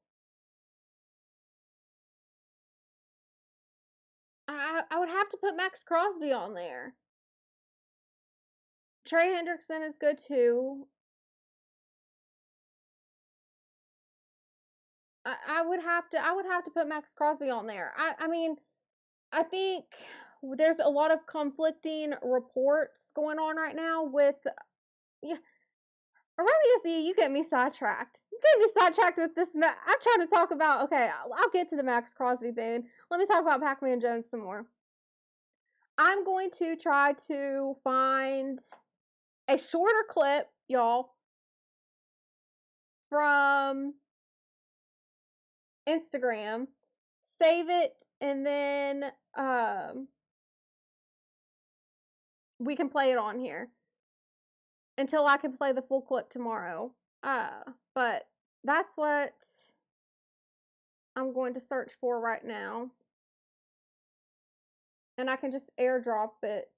I would have to put Max Crosby on there. Trey Hendrickson is good too. I would have to put Max Crosby on there. I mean, I think there's a lot of conflicting reports going on right now with Erroneously, you get me sidetracked. You get me sidetracked with this. I'm trying to talk about, okay, I'll get to the Max Crosby thing. Let me talk about Pac-Man Jones some more. I'm going to try to find a shorter clip, y'all, from Instagram, save it, and then we can play it on here until I can play the full clip tomorrow. But that's what I'm going to search for right now. And I can just airdrop it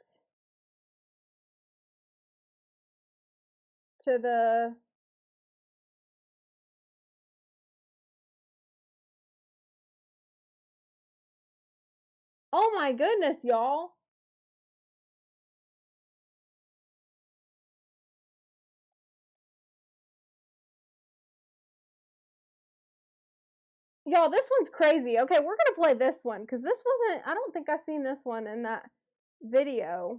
to the oh my goodness, y'all. Y'all, this one's crazy. Okay, we're going to play this one because this wasn't, I don't think I've seen this one in that video.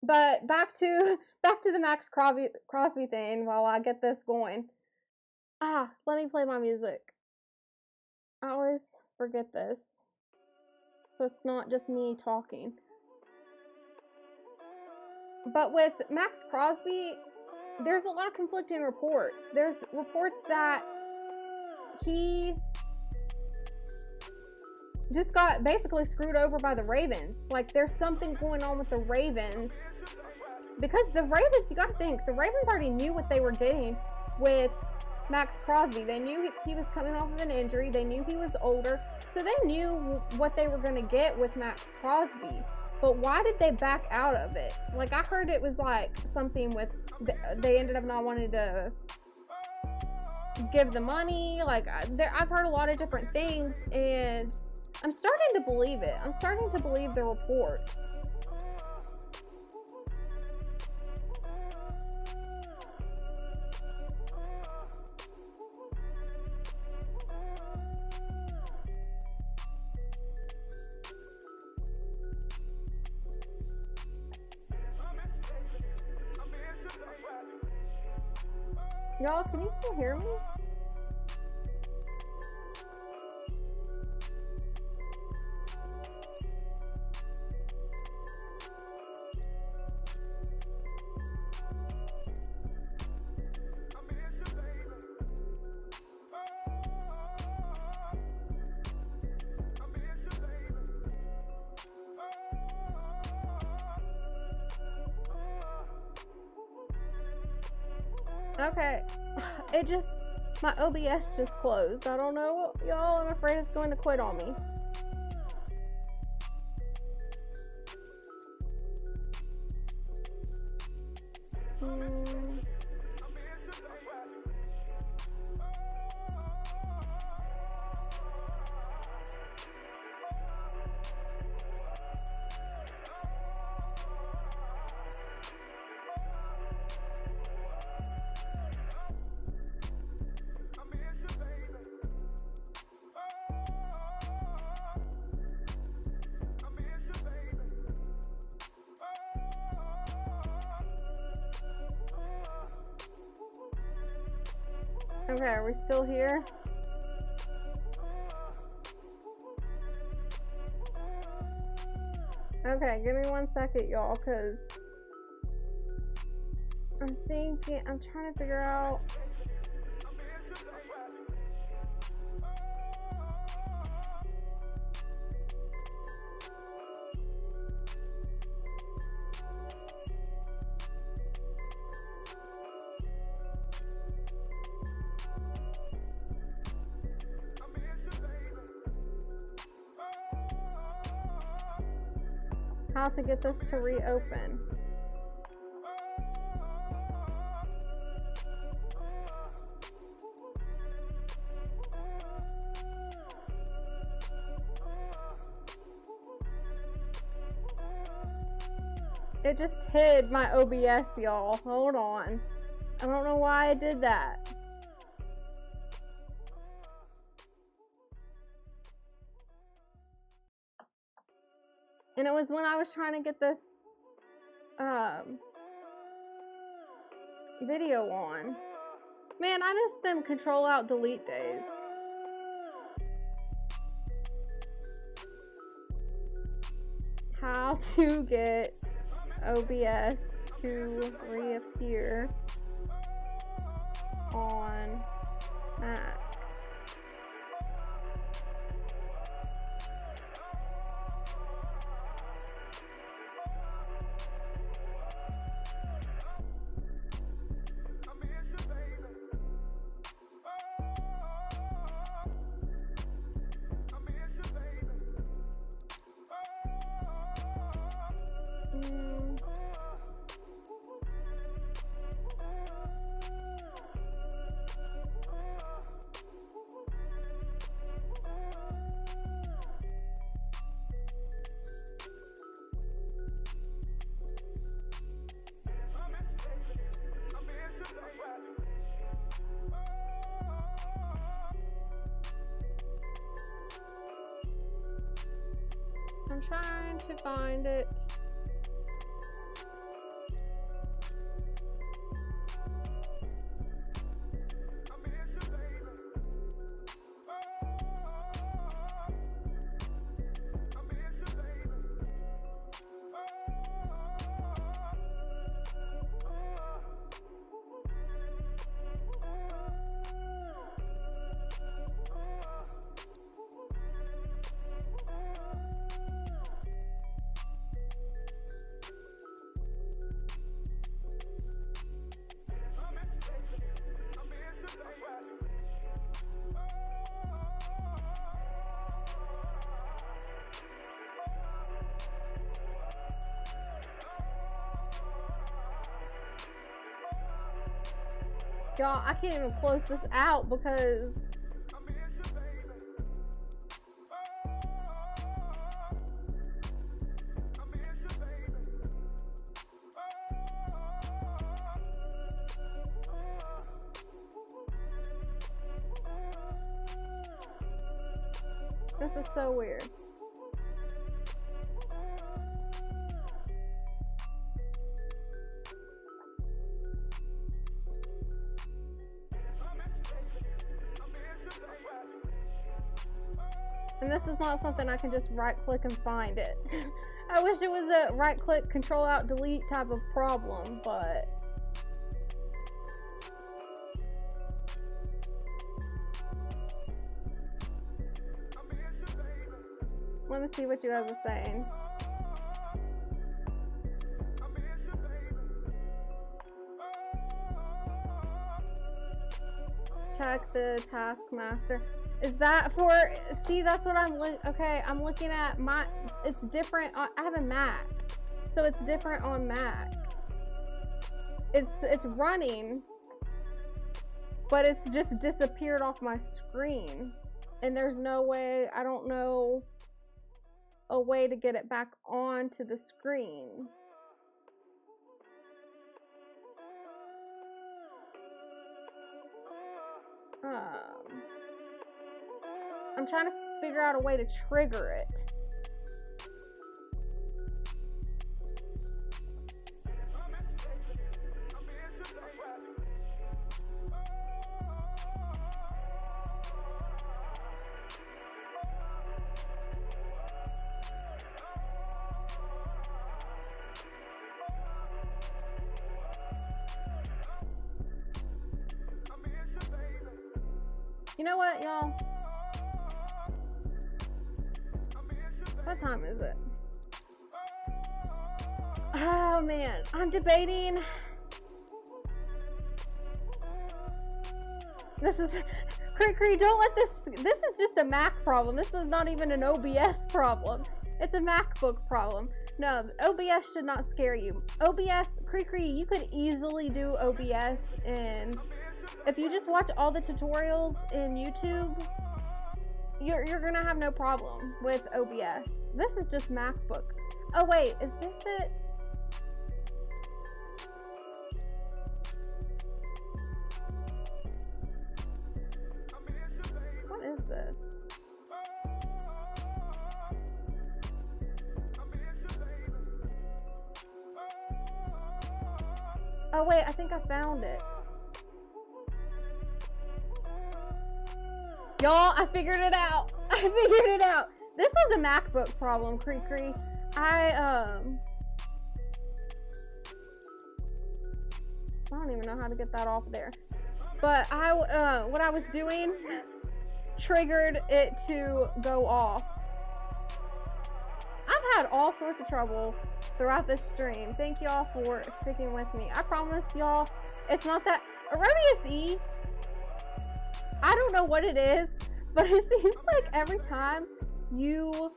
But back to the Max Crosby thing while I get this going. Let me play my music. I always forget this. So it's not just me talking. But with Max Crosby, there's a lot of conflicting reports. There's reports that he just got basically screwed over by the Ravens. Like, there's something going on with the Ravens. Because the Ravens, you gotta think, the Ravens already knew what they were getting with Max Crosby. They knew he was coming off of an injury. They knew he was older. So they knew what they were going to get with Max Crosby. But why did they back out of it? Like, I heard it was like something with, they ended up not wanting to give the money. Like, I've heard a lot of different things, and I'm starting to believe it. I'm starting to believe the reports. Y'all, can you still hear me? Okay, my OBS just closed. I don't know, y'all. I'm afraid it's going to quit on me. Okay, are we still here? Okay, give me 1 second, y'all, because I'm trying to figure out. How to get this to reopen. It just hid my OBS, y'all. Hold on. I don't know why I did that. And it was when I was trying to get this video on. Man, I miss them Control Alt Delete days. How to get OBS to reappear on Mac. I'm trying to find it. Y'all, I can't even close this out because this is so weird. And this is not something I can just right click and find it. I wish it was a right click, Control Alt Delete type of problem, but let me see what you guys are saying. Check the taskmaster. Is that for, see, that's what okay, I'm looking at my, it's different, I have a Mac, so it's different on Mac. it's running, but it's just disappeared off my screen, and there's no way, I don't know a way to get it back onto the screen. I'm trying to figure out a way to trigger it. You know what, y'all? What time is it? Oh man, I'm debating. This is Cree, don't let this is just a Mac problem. This is not even an OBS problem. It's a MacBook problem. No, OBS should not scare you. OBS, Cree, you could easily do OBS, and if you just watch all the tutorials in YouTube, you're gonna have no problem with OBS. This is just MacBook. Oh wait, is this it? What is this? Oh wait, I think I found it. Y'all, I figured it out. I figured it out. This was a MacBook problem, Cree. I don't even know how to get that off there. But what I was doing triggered it to go off. I've had all sorts of trouble throughout this stream. Thank y'all for sticking with me. I promise y'all, it's not that Erroneous E. I don't know what it is, but it seems like every time you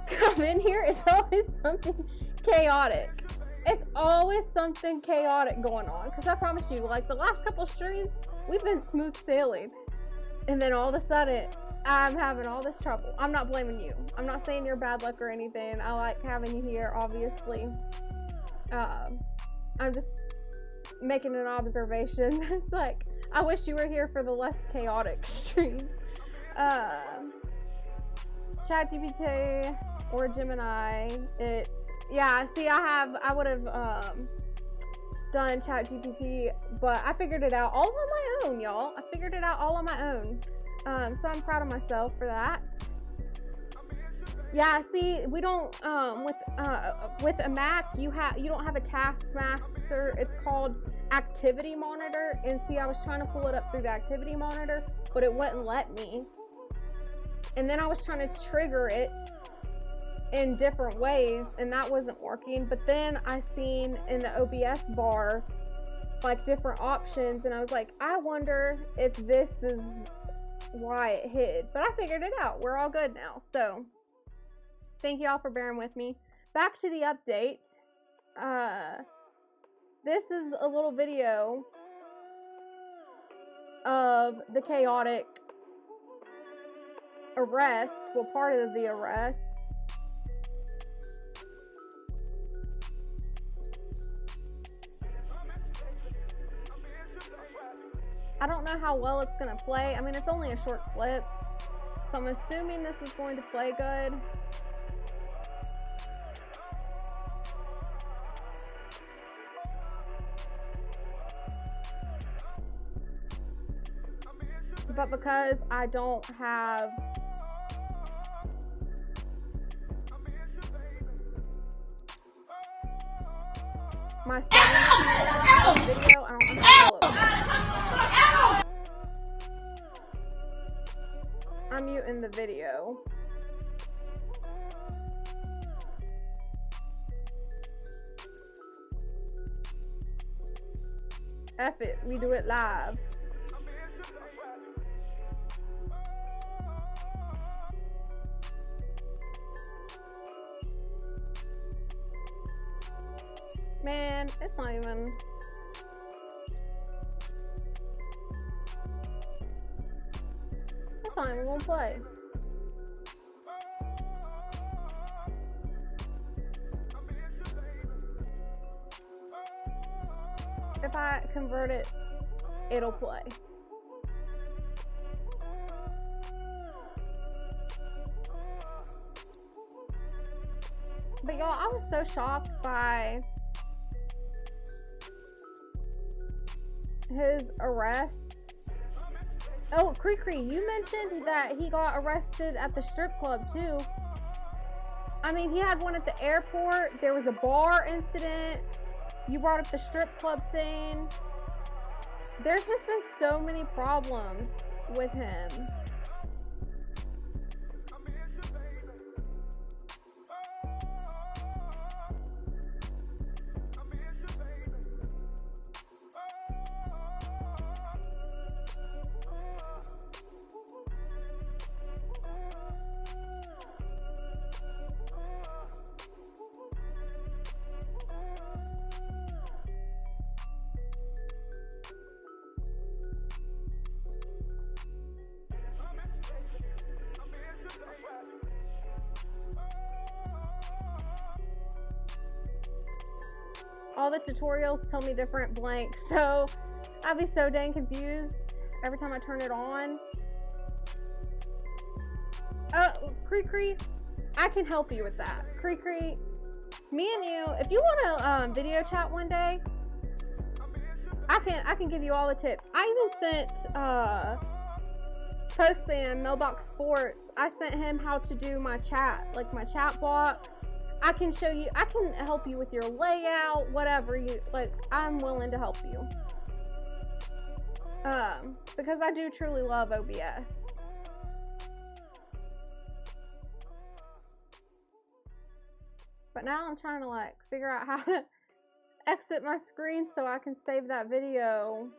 come in here, it's always something chaotic. It's always something chaotic going on. Because I promise you, like the last couple streams, we've been smooth sailing. And then all of a sudden, I'm having all this trouble. I'm not blaming you. I'm not saying you're bad luck or anything. I like having you here, obviously. I'm just making an observation. It's like, I wish you were here for the less chaotic streams. ChatGPT or Gemini, yeah, see, I would have done ChatGPT, but I figured it out all on my own, y'all. I figured it out all on my own. So I'm proud of myself for that. Yeah, see, we don't with a Mac, you don't have a taskmaster. It's called activity monitor, and see, I was trying to pull it up through the activity monitor, but it wouldn't let me. And then I was trying to trigger it in different ways, and that wasn't working. But then I seen in the OBS bar like different options, and I was like, I wonder if this is why it hid. But I figured it out. We're all good now. So thank y'all for bearing with me. Back to the update. This is a little video of the chaotic arrest, well, part of the arrest. I don't know how well it's gonna play. I mean, it's only a short clip, so I'm assuming this is going to play good. But because I don't have my settings video, I don't know. I'm muting the video. F it, we do it live. Man, it's not even fine. We won't play. If I convert it, it'll play. But y'all, I was so shocked by his arrest. Oh, Cree, you mentioned that he got arrested at the strip club too. I mean, he had one at the airport. There was a bar incident. You brought up the strip club thing. There's just been so many problems with him. All the tutorials tell me different blank, so I'd be so dang confused every time I turn it on. Oh, Cree, I can help you with that. Cree, me and you, if you want to video chat one day, I can give you all the tips. I even sent Postman Mailbox Sports. I sent him how to do my chat, like my chat box. I can show you, I can help you with your layout, whatever you like. I'm willing to help you. Because I do truly love OBS. But now I'm trying to like figure out how to exit my screen so I can save that video.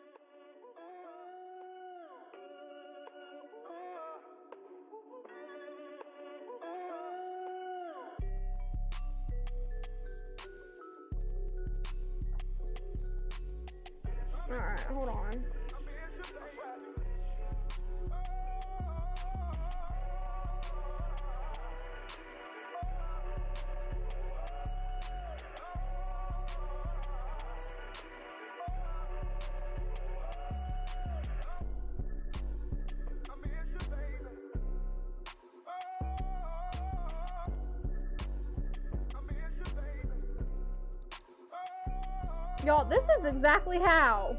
Alright, hold on. Y'all, this is exactly how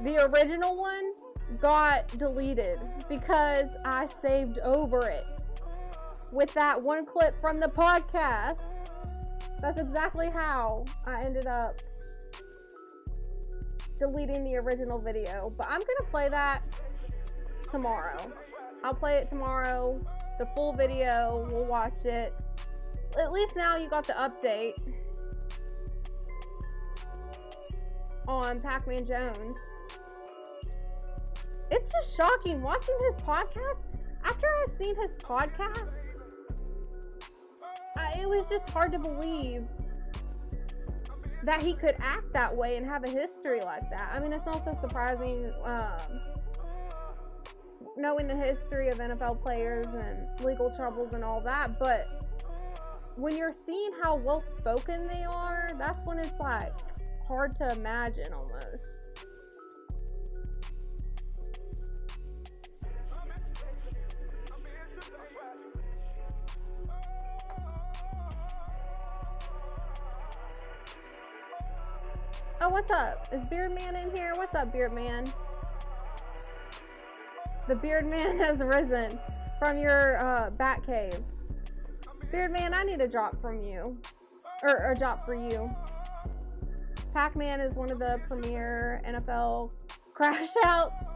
the original one got deleted, because I saved over it with that one clip from the podcast. That's exactly how I ended up deleting the original video. But I'm gonna play that tomorrow. I'll play it tomorrow, the full video. We'll watch it. At least now you got the update on Pac-Man Jones. It's just shocking watching his podcast. After I've seen his podcast, it was just hard to believe that he could act that way and have a history like that. I mean, it's also surprising knowing the history of NFL players and legal troubles and all that, but when you're seeing how well spoken they are, that's when it's like hard to imagine almost. Oh, what's up? Is Beard Man in here? What's up, Beard Man? The Beard Man has risen from your bat cave. Beard Man, I need a drop from you. Or a drop for you. Pac-Man is one of the premier NFL crash outs.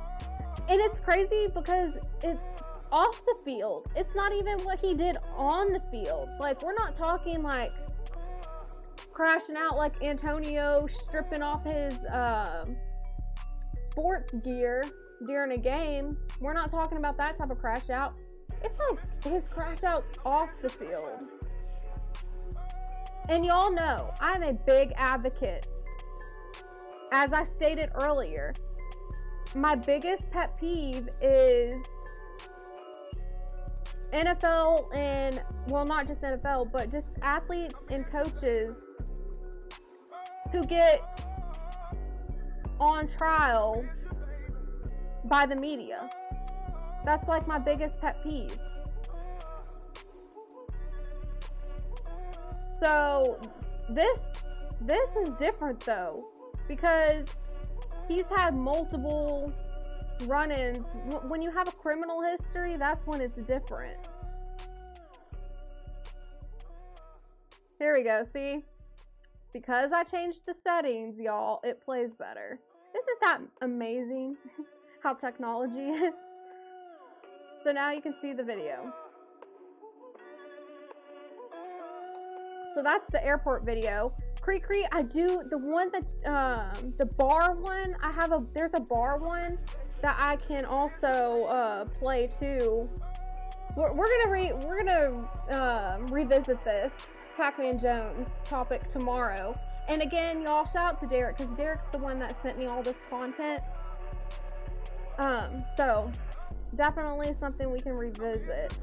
And it's crazy because it's off the field. It's not even what he did on the field. Like, we're not talking like crashing out like Antonio stripping off his sports gear during a game. We're not talking about that type of crash out. It's like his crash outs off the field. And y'all know I'm a big advocate. As I stated earlier, my biggest pet peeve is NFL and, well, not just NFL, but just athletes and coaches who get on trial by the media. That's like my biggest pet peeve. So this is different though, because he's had multiple run-ins. When you have a criminal history, that's when it's different. Here we go, see? Because I changed the settings, y'all, it plays better. Isn't that amazing how technology is? So now you can see the video. So that's the airport video. Creek, I do the one that the bar one. There's a bar one that I can also play too. We're gonna revisit this Pac-Man Jones topic tomorrow. And again, y'all, shout out to Derek, because Derek's the one that sent me all this content. So definitely something we can revisit.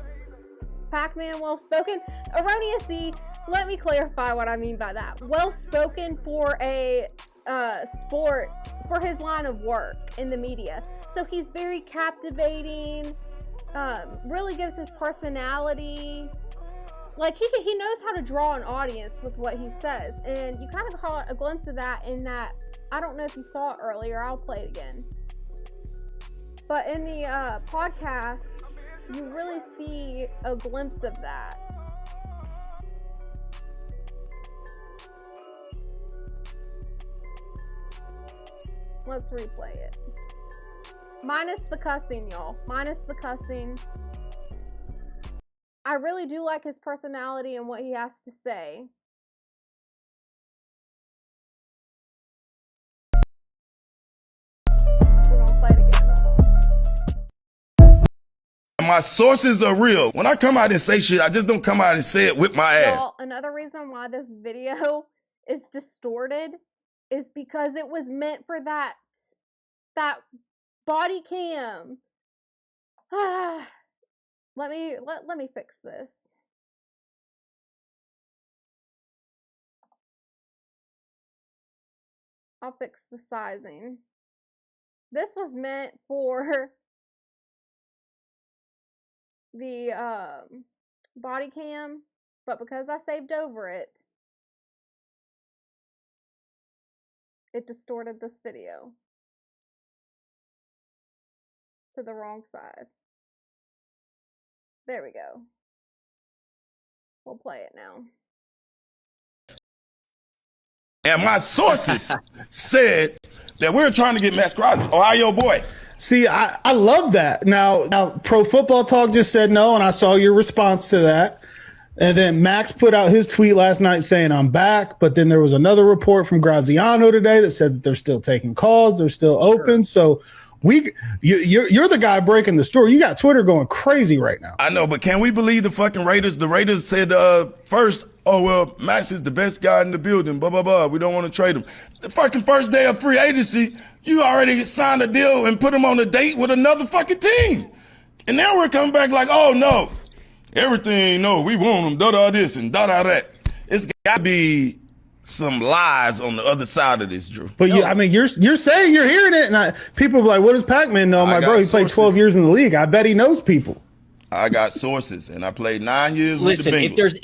Pac-Man, well-spoken. Erroneous D, let me clarify what I mean by that. Well-spoken for a sports, for his line of work in the media. So he's very captivating, really gives his personality. Like, he knows how to draw an audience with what he says. And you kind of caught a glimpse of that in that, I don't know if you saw it earlier, I'll play it again. But in the podcast, you really see a glimpse of that. Let's replay it. Minus the cussing, y'all. Minus the cussing. I really do like his personality and what he has to say. We're gonna play it again. My sources are real. When I come out and say shit, I just don't come out and say it with my ass. Well, another reason why this video is distorted is because it was meant for that body cam. Let me fix this. I'll fix the sizing. This was meant for the body cam, but because I saved over it, it distorted this video to the wrong size. There we go. We'll play it now. And my sources said that we're trying to get Max Crosby, Ohio boy. See, I love that. Now, Pro Football Talk just said no, and I saw your response to that. And then Max put out his tweet last night saying, I'm back. But then there was another report from Graziano today that said that they're still taking calls. They're still open. So you're the guy breaking the story. You got Twitter going crazy right now. I know, but can we believe the fucking Raiders? The Raiders said first, oh, well, Max is the best guy in the building, blah, blah, blah. We don't want to trade him. The fucking first day of free agency, you already signed a deal and put him on a date with another fucking team. And now we're coming back like, oh, no, everything, no, we want him, da-da this and da-da that. It's got to be some lies on the other side of this, Drew. But you're saying you're hearing it, and people are like, what does Pac-Man know? I'm like, bro, he played 12 years in the league. I bet he knows people. I got sources, and I played 9 years Listen, with the Bengals.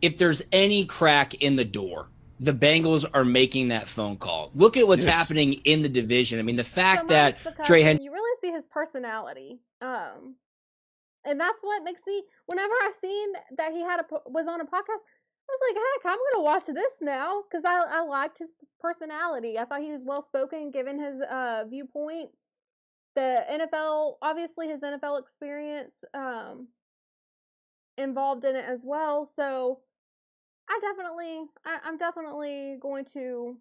if there's any crack in the door, the Bengals are making that phone call. Look at what's happening in the division. I mean, the fact that Trey Hendrickson, you really see his personality, and that's what makes me. Whenever I seen that he was on a podcast, I was like, heck, I'm gonna watch this now because I liked his personality. I thought he was well spoken, given his viewpoints. The NFL, obviously his NFL experience involved in it as well. So I'm definitely going to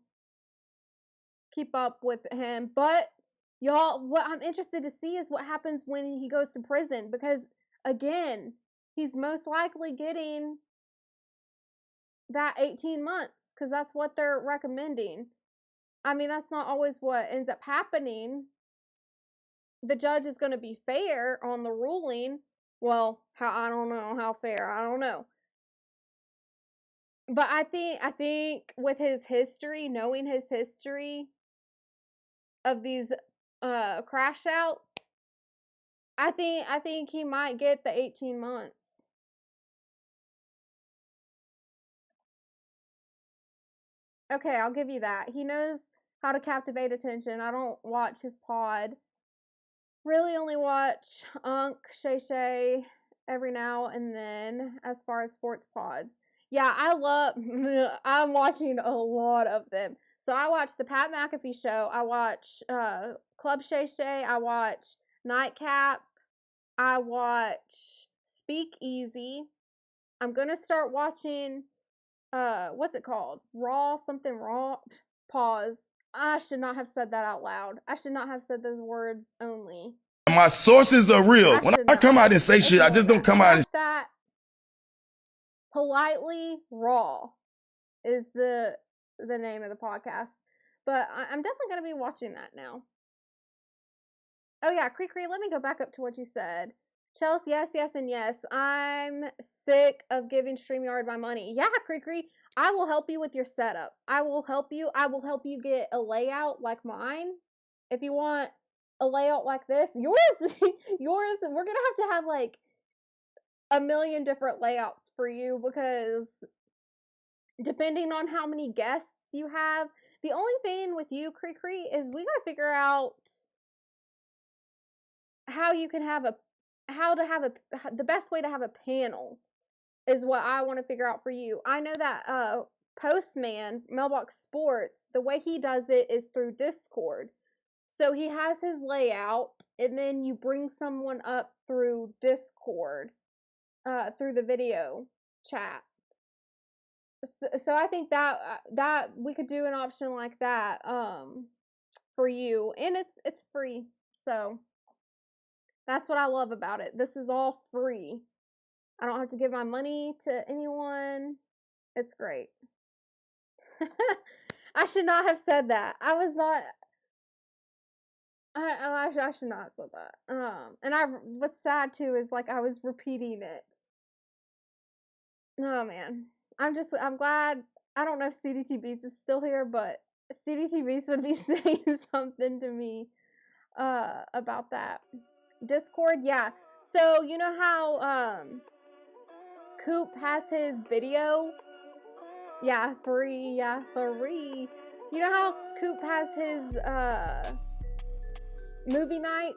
keep up with him. But y'all, what I'm interested to see is what happens when he goes to prison, because again, he's most likely getting that 18 months because that's what they're recommending. I mean, that's not always what ends up happening. The judge is going to be fair on the ruling, Well, I don't know how fair. I don't know. But I think with his history, knowing his history of these crash outs, I think he might get the 18 months. Okay, I'll give you that. He knows how to captivate attention. I don't watch his pod. Really only watch Shay Shay every now and then as far as sports pods. Yeah, I'm watching a lot of them. So I watch the Pat McAfee show. I watch Club Shay Shay. I watch Nightcap. I watch Speak Easy. I'm going to start watching, what's it called? Raw. Pause. I should not have said that out loud. I should not have said those words only. My sources are real. When I come out and say shit, I just don't come out and that. Politely Raw is the name of the podcast. But I'm definitely going to be watching that now. Oh yeah, Cree, let me go back up to what you said. Chelsea, yes, and yes. I'm sick of giving StreamYard my money. Yeah, Cree, I will help you with your setup. I will help you get a layout like mine. If you want a layout like this, yours, we're going to have like a million different layouts for you, because depending on how many guests you have, the only thing with you, Cree, is we got to figure out how you can have the best way to have a panel is what I want to figure out for you. I know that Postman, Mailbox Sports, the way he does it is through Discord. So he has his layout, and then you bring someone up through Discord, through the video chat. So I think that we could do an option like that for you, and it's free. So that's what I love about it. This is all free. I don't have to give my money to anyone. It's great. I should not have said that. I was not. I should not have said that. And what's sad too is like I was repeating it. Oh man, I'm glad. I don't know if CDT Beats is still here, but CDT Beats would be saying something to me about that. Discord, yeah. So you know how Coop has his video? Yeah, free. Yeah, free. You know how Coop has his movie nights?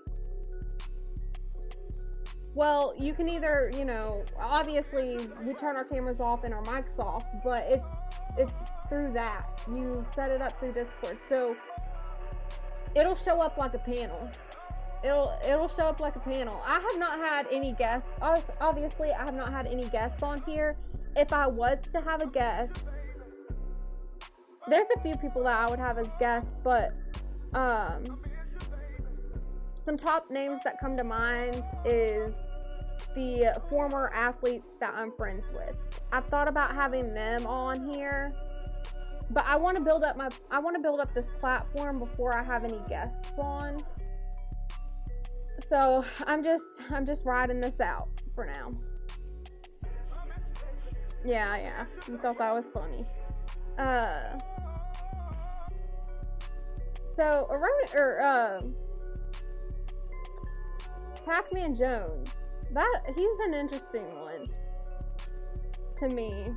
Well, you can either, obviously we turn our cameras off and our mics off, but it's through that. You set it up through Discord. So it'll show up like a panel. It'll show up like a panel. I have not had any guests. Obviously, I have not had any guests on here. If I was to have a guest, there's a few people that I would have as guests, but some top names that come to mind is the former athletes that I'm friends with. I've thought about having them on here, but I want to build up this platform before I have any guests on. So I'm just riding this out for now. Yeah. You thought that was funny. So Pac-Man Jones. He's an interesting one to me.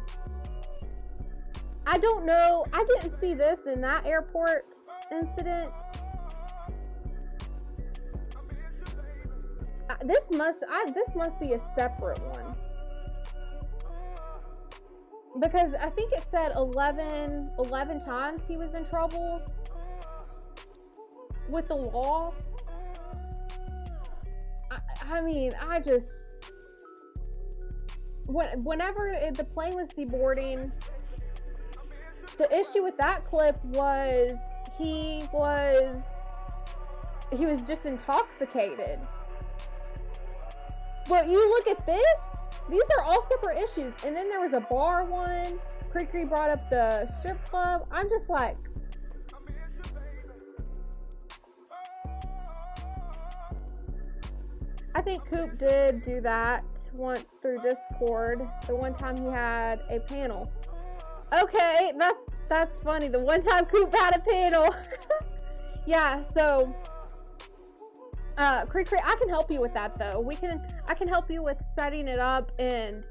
I don't know. I didn't see this in that airport incident. This must be a separate one, because I think it said 11 times he was in trouble with the law. I mean, whenever the plane was deboarding, the issue with that clip was he was just intoxicated. But you look at this, these are all separate issues. And then there was a bar one. Cree brought up the strip club. I'm just like, I think Coop did do that once through Discord. The one time he had a panel. Okay, that's funny. The one time Coop had a panel. Yeah, so Cree, I can help you with that though. I can help you with setting it up, and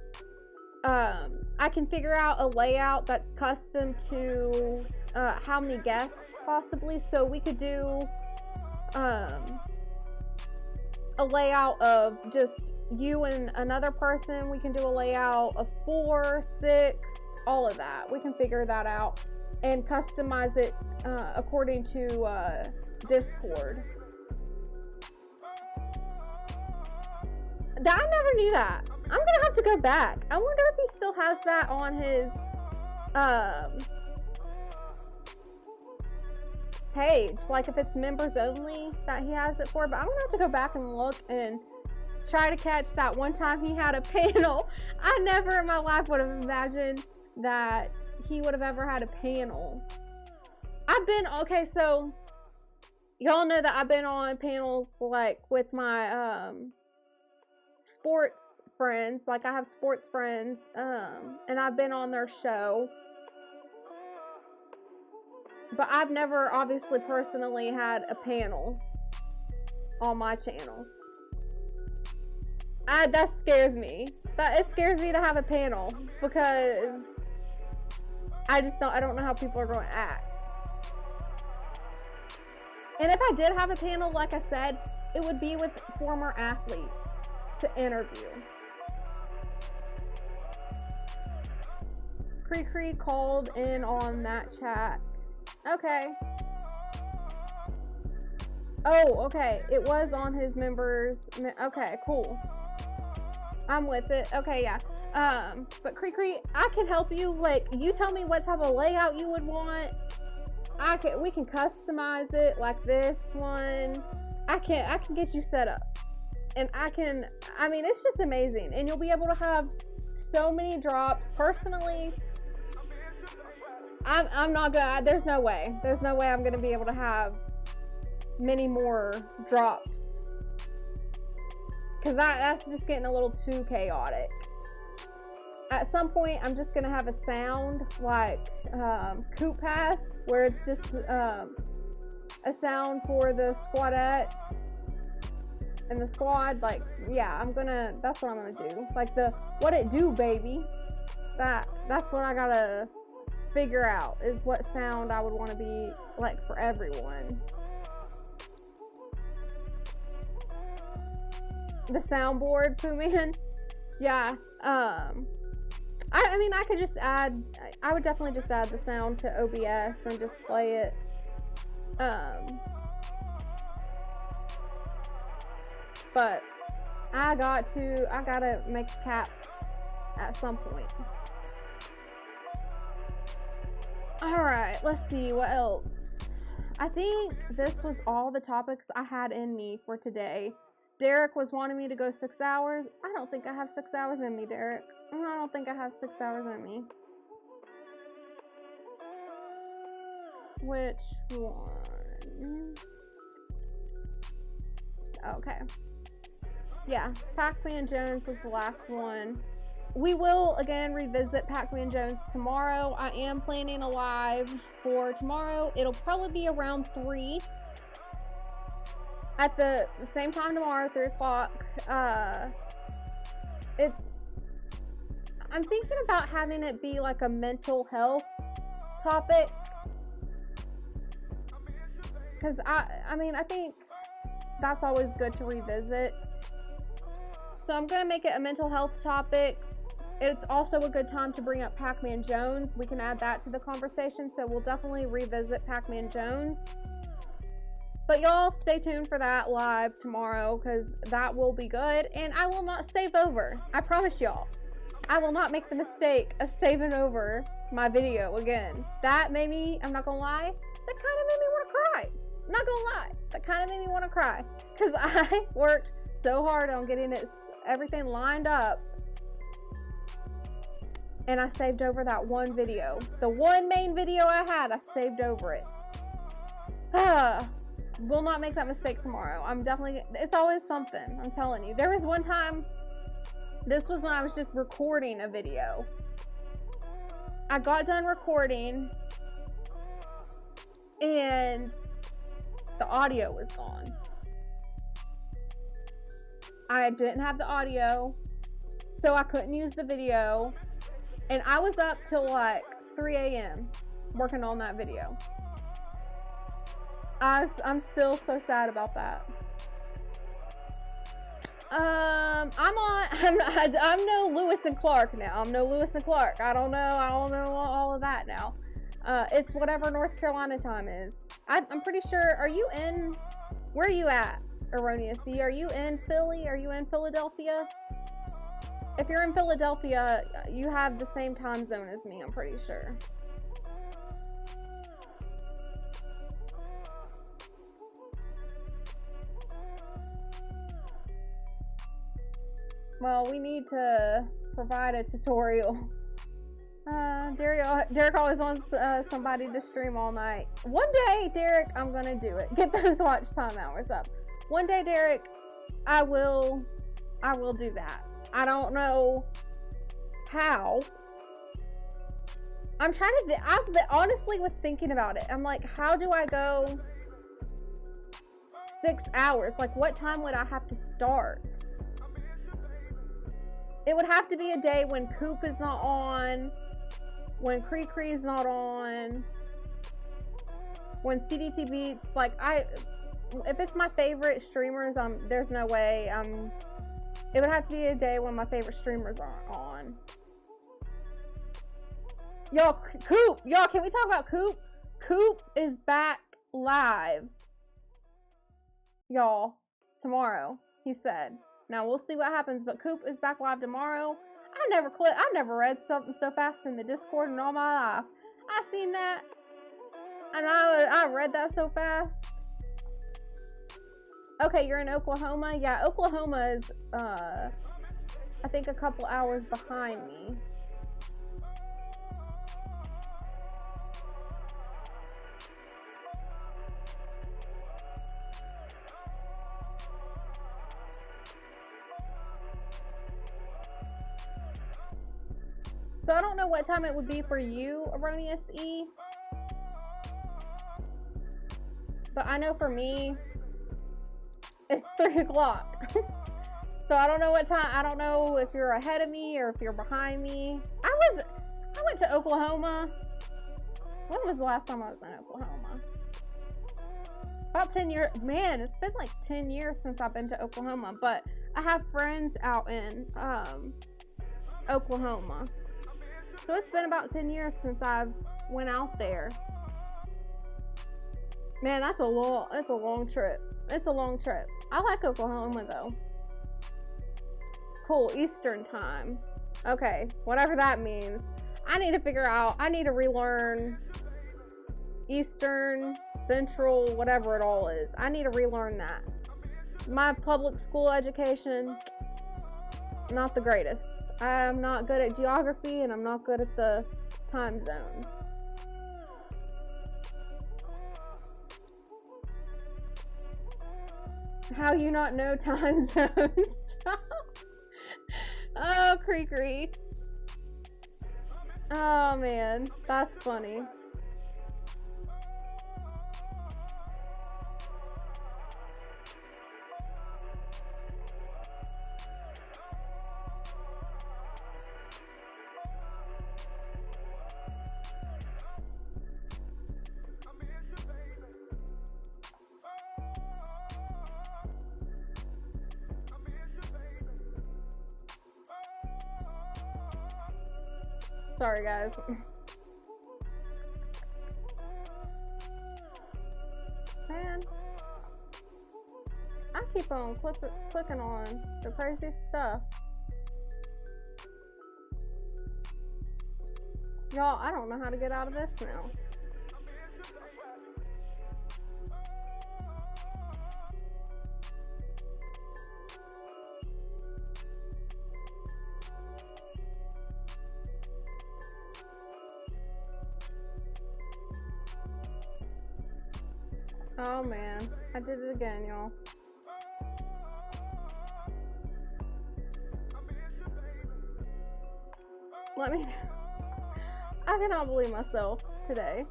I can figure out a layout that's custom to how many guests possibly. So we could do a layout of just you and another person. We can do a layout of 4, 6, all of that. We can figure that out and customize it according to Discord. I never knew that. I'm gonna have to go back. I wonder if he still has that on his page, like if it's members only that he has it for. But I'm gonna have to go back and look and try to catch that one time he had a panel. I never in my life would have imagined that he would have ever had a panel. Okay, so y'all know that I've been on panels like with my sports friends. Like I have sports friends, and I've been on their show. But I've never obviously personally had a panel on my channel. That scares me. It scares me to have a panel because I don't know how people are going to act. And if I did have a panel, like I said, it would be with former athletes to interview. Cree called in on that chat. Okay. Oh, okay. It was on his members. Okay, cool. I'm with it. Okay, yeah. But Cree, I can help you. Like, you tell me what type of layout you would want. We can customize it like this one. I can get you set up. And I mean, it's just amazing. And you'll be able to have so many drops. Personally, I'm not gonna, there's no way I'm gonna be able to have many more drops, because that's just getting a little too chaotic. At some point, I'm just gonna have a sound like Coop Pass, where it's just a sound for the squadettes and the squad. Like, yeah, that's what I'm gonna do. Like the what it do, baby. That's what I gotta figure out, is what sound I would want to be like for everyone. The soundboard, Pooh Man. Yeah. I mean, I could just add. I would definitely just add the sound to OBS and just play it. But I gotta make a cap at some point. Alright, let's see what else. I think this was all the topics I had in me for today. Derek was wanting me to go 6 hours. I don't think I have 6 hours in me, Derek. I don't think I have 6 hours in me. Which one? Okay. Yeah, Pac-Man Jones was the last one. We will, again, revisit Pac-Man Jones tomorrow. I am planning a live for tomorrow. It'll probably be around 3. At the same time tomorrow, 3 o'clock. I'm thinking about having it be like a mental health topic. Because, I mean, I think that's always good to revisit. So I'm going to make it a mental health topic. It's also a good time to bring up Pac-Man Jones. We can add that to the conversation, so we'll definitely revisit Pac-Man Jones. But y'all stay tuned for that live tomorrow, because that will be good. And I will not save over. I promise y'all. I will not make the mistake of saving over my video again. That made me, I'm not gonna lie, that kind of made me want to cry. I'm not gonna lie. That kind of made me want to cry. Because I worked so hard on getting everything lined up. And I saved over that one video. The one main video I had, I saved over it. will not make that mistake tomorrow. I'm definitely, it's always something. I'm telling you. There was one time, this was when I was just recording a video. I got done recording and the audio was gone. I didn't have the audio, so I couldn't use the video. And I was up till like 3 a.m. working on that video. I'm still so sad about that. I'm no Lewis and Clark now. I'm no Lewis and Clark. I don't know all of that now. It's whatever North Carolina time is. I'm pretty sure. Are you in? Where are you at, Erroneous D? Are you in Philly? Are you in Philadelphia? If you're in Philadelphia, you have the same time zone as me. I'm pretty sure. Well, we need to provide a tutorial. Derek always wants somebody to stream all night. One day, Derek, I'm gonna do it. Get those watch time hours up. One day, Derek, I will do that. I don't know how. I'm trying to. I honestly was thinking about it. I'm like, how do I go 6 hours? Like, what time would I have to start? It would have to be a day when Coop is not on, when Cree is not on, when CDT Beats, like if it's my favorite streamers, there's no way, it would have to be a day when my favorite streamers aren't on. Y'all, Coop, y'all, can we talk about Coop? Coop is back live, y'all, tomorrow, he said. Now we'll see what happens, but Coop is back live tomorrow. I've never read something so fast in the Discord in all my life. I seen that, and I read that so fast. Okay, you're in Oklahoma. Yeah, Oklahoma is I think a couple hours behind me. So I don't know what time it would be for you, Erroneous E. But I know for me, it's 3 o'clock. So I don't know what time, I don't know if you're ahead of me or if you're behind me. I went to Oklahoma. When was the last time I was in Oklahoma? About 10 years. Man, it's been like 10 years since I've been to Oklahoma. But I have friends out in Oklahoma. So it's been about 10 years since I've went out there. Man, it's a long trip. It's a long trip. I like Oklahoma though. Cool, Eastern time. Okay, whatever that means. I need to figure out, I need to relearn Eastern, Central, whatever it all is. I need to relearn that. My public school education, not the greatest. I'm not good at geography and I'm not good at the time zones. How you not know time zones? Oh, Cree. Oh man, that's funny. Sorry, guys. Man, I keep on clicking on the craziest stuff. Y'all, I don't know how to get out of this now. Oh man, I did it again, y'all. Let me. I cannot believe myself today.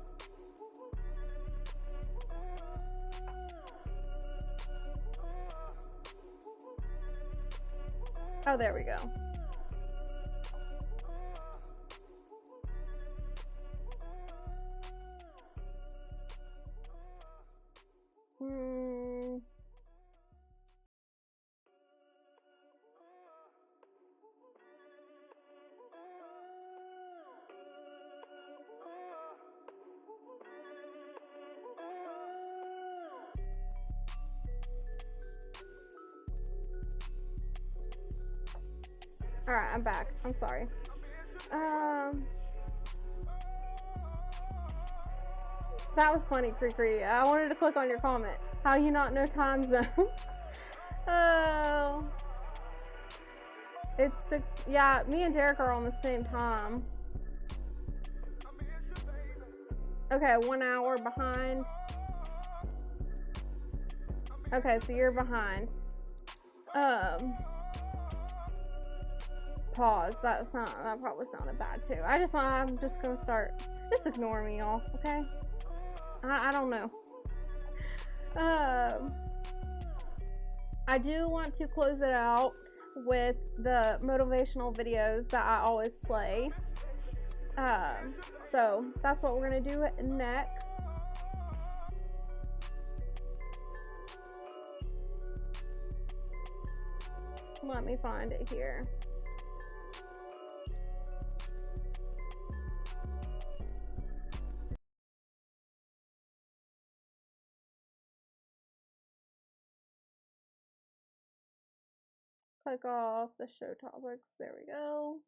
Oh, there we go. Alright, I'm back. I'm sorry. That was funny, Cree. I wanted to click on your comment. How you not know time zone? Oh. It's 6. Yeah, me and Derek are on the same time. Okay, 1 hour behind. Okay, so you're behind. Pause. That probably sounded bad too. I'm just gonna start. Just ignore me, y'all. Okay. I don't know. I do want to close it out with the motivational videos that I always play. So that's what we're gonna do next. Let me find it here. Click off the show topics. There we go.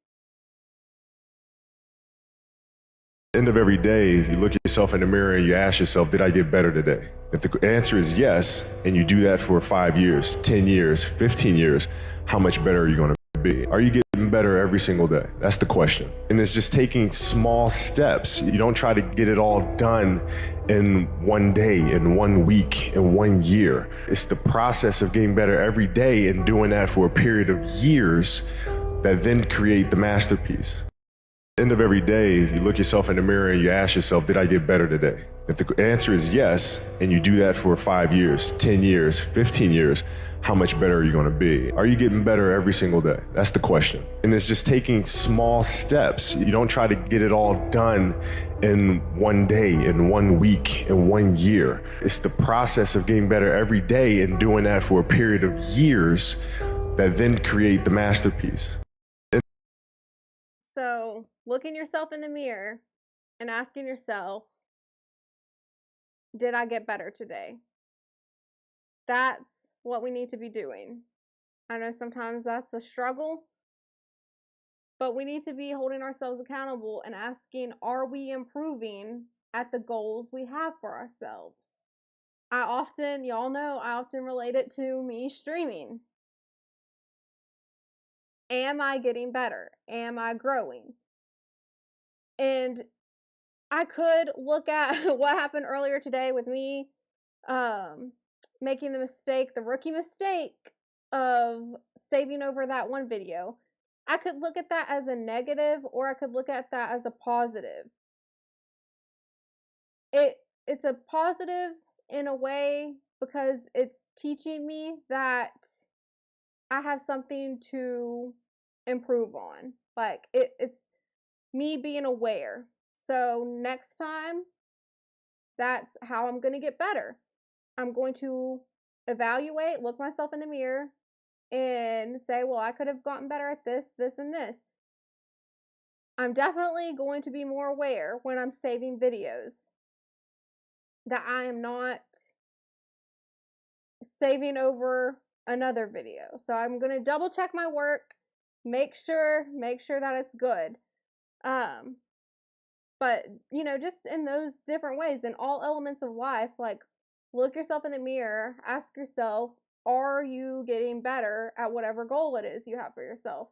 End of every day, you look at yourself in the mirror and you ask yourself, did I get better today? If the answer is yes, and you do that for 5 years, 10 years, 15 years, how much better are you going to be? Are you getting better every single day? That's the question. And it's just taking small steps. You don't try to get it all done in one day, in 1 week, in 1 year. It's the process of getting better every day and doing that for a period of years that then create the masterpiece. End of every day, you look yourself in the mirror and you ask yourself, did I get better today? If the answer is yes, and you do that for 5 years, 10 years, 15 years, how much better are you going to be? Are you getting better every single day? That's the question. And it's just taking small steps. You don't try to get it all done in 1 day, in 1 week, in 1 year. It's the process of getting better every day and doing that for a period of years that then create the masterpiece. So, looking yourself in the mirror and asking yourself, did I get better today? That's what we need to be doing. I know sometimes that's a struggle, but we need to be holding ourselves accountable and asking, are we improving at the goals we have for ourselves? Y'all know, I often relate it to me streaming. Am I getting better? Am I growing? And I could look at what happened earlier today with me making the rookie mistake of saving over that one video. I could look at that as a negative, or I could look at that as a positive. It's a positive in a way because it's teaching me that I have something to improve on. Like it's me being aware. So next time, that's how I'm going to get better. I'm going to evaluate, look myself in the mirror, and say, well, I could have gotten better at this, this, and this. I'm definitely going to be more aware when I'm saving videos that I am not saving over another video. So I'm going to double check my work, make sure that it's good. But, just in those different ways, in all elements of life, like, look yourself in the mirror, ask yourself, are you getting better at whatever goal it is you have for yourself?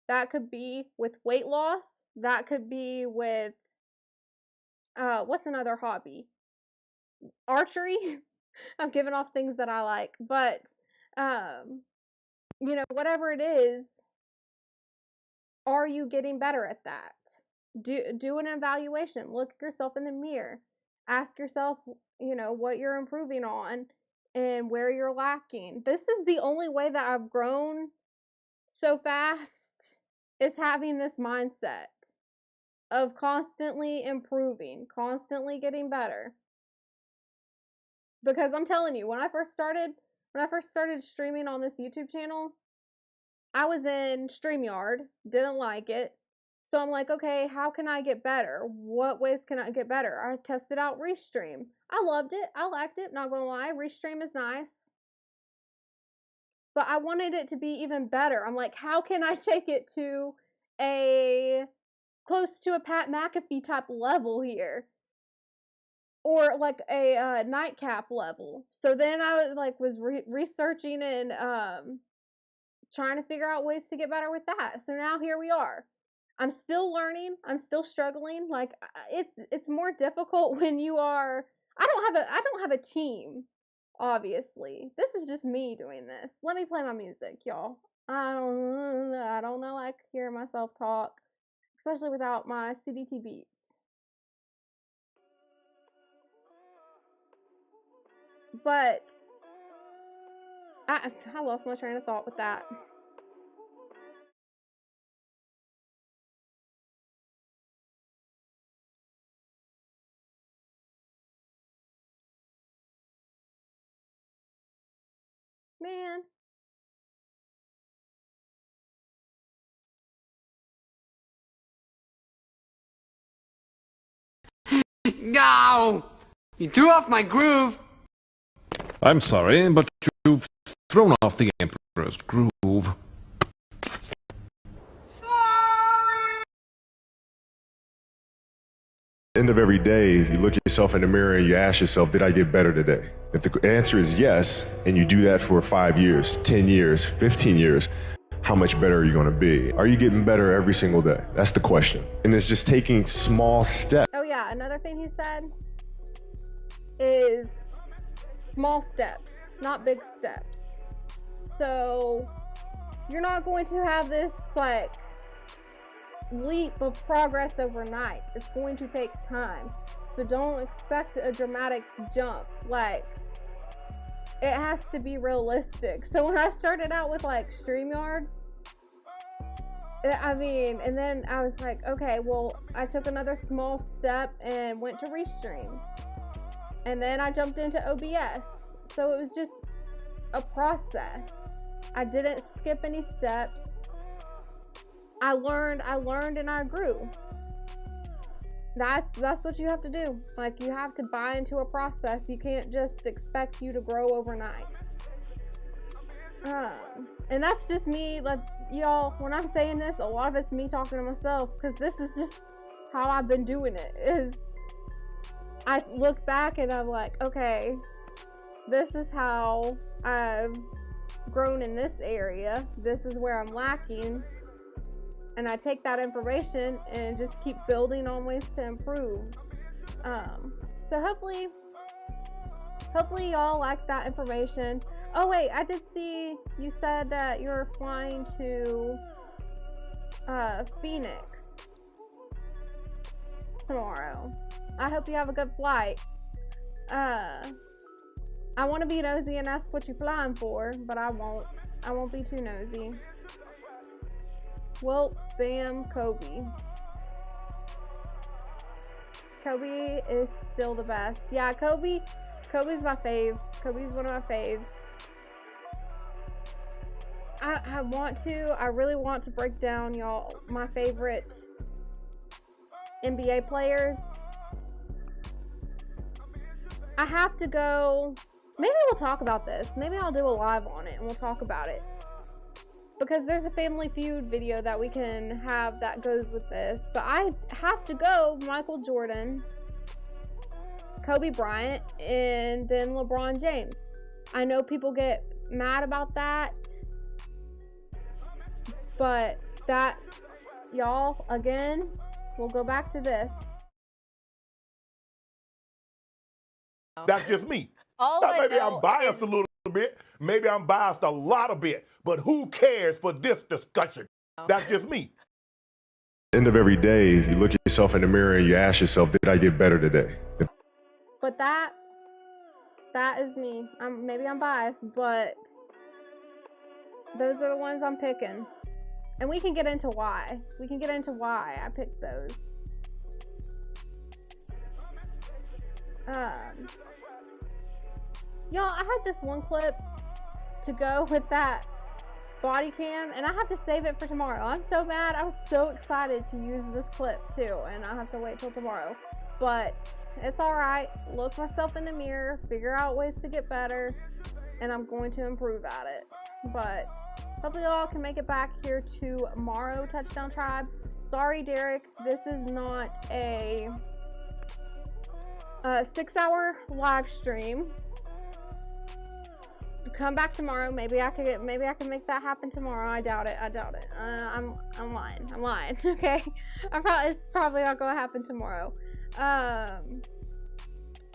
That could be with weight loss. That could be with, what's another hobby? Archery. I'm giving off things that I like, but you know, whatever it is, are you getting better at that? Do an evaluation. Look at yourself in the mirror. Ask yourself, you know, what you're improving on and where you're lacking. This is the only way that I've grown so fast, is having this mindset of constantly improving, constantly getting better. Because I'm telling you, when I first started streaming on this YouTube channel, I was in StreamYard, didn't like it. So I'm like, okay, how can I get better? What ways can I get better? I tested out Restream. I loved it. I liked it. Not gonna lie, Restream is nice. But I wanted it to be even better. I'm like, how can I take it to a close to a Pat McAfee type level here? Or like a nightcap level. So then I was researching and trying to figure out ways to get better with that. So now here we are. I'm still learning. I'm still struggling. Like, it's more difficult when you are. I don't have a team. Obviously, this is just me doing this. Let me play my music, y'all. I don't know. I hear myself talk, especially without my CDT beats. But I lost my train of thought with that. Man. No! You threw off my groove! I'm sorry, but you've thrown off the Emperor's groove. End of every day, you look at yourself in the mirror and you ask yourself, did I get better today? If the answer is yes, and you do that for 5 years, 10 years, 15 years, how much better are you going to be? Are you getting better every single day? That's the question. And it's just taking small steps. Oh yeah, another thing he said is small steps, not big steps. So you're not going to have this like leap of progress overnight. It's going to take time. So don't expect a dramatic jump. Like, it has to be realistic. So when I started out with like StreamYard, I mean, and then I was like, okay, well, I took another small step and went to Restream. And then I jumped into OBS. So it was just a process. I didn't skip any steps. I learned and I grew. That's what you have to do. Like, you have to buy into a process. You can't just expect you to grow overnight. And that's just me. Like, y'all, when I'm saying this, a lot of it's me talking to myself, because this is just how I've been doing it. Is I look back and I'm like, okay, this is how I've grown in this area. This is where I'm lacking. And I take that information and just keep building on ways to improve. So hopefully y'all like that information. Oh wait, I did see you said that you're flying to Phoenix tomorrow. I hope you have a good flight. I want to be nosy and ask what you're flying for, but I won't be too nosy. Wilt, Bam, Kobe. Kobe is still the best. Yeah, Kobe's my fave. Kobe's one of my faves. I really want to break down, y'all, my favorite NBA players. I have to go, maybe we'll talk about this. Maybe I'll do a live on it and we'll talk about it. Because there's a Family Feud video that we can have that goes with this. But I have to go Michael Jordan, Kobe Bryant, and then LeBron James. I know people get mad about that. But that's, y'all, again, we'll go back to this. That's just me. All Now, I maybe know I'm biased a little bit. Maybe I'm biased a lot of bit. But who cares for this discussion? That's just me. End of every day, you look at yourself in the mirror and you ask yourself, did I get better today? But that is me. Maybe I'm biased, but those are the ones I'm picking. And we can get into why. We can get into why I picked those. Y'all, I had this one clip to go with that body cam, and I have to save it for tomorrow. I'm so mad. I was so excited to use this clip too, and I have to wait till tomorrow. But it's all right. Look myself in the mirror, figure out ways to get better, and I'm going to improve at it. But hopefully y'all can make it back here tomorrow, Touchdown Tribe. Sorry, Derek, this is not a 6-hour live stream. Come back tomorrow. Maybe I can make that happen tomorrow. I doubt it. I'm lying. Okay. It's probably not gonna happen tomorrow.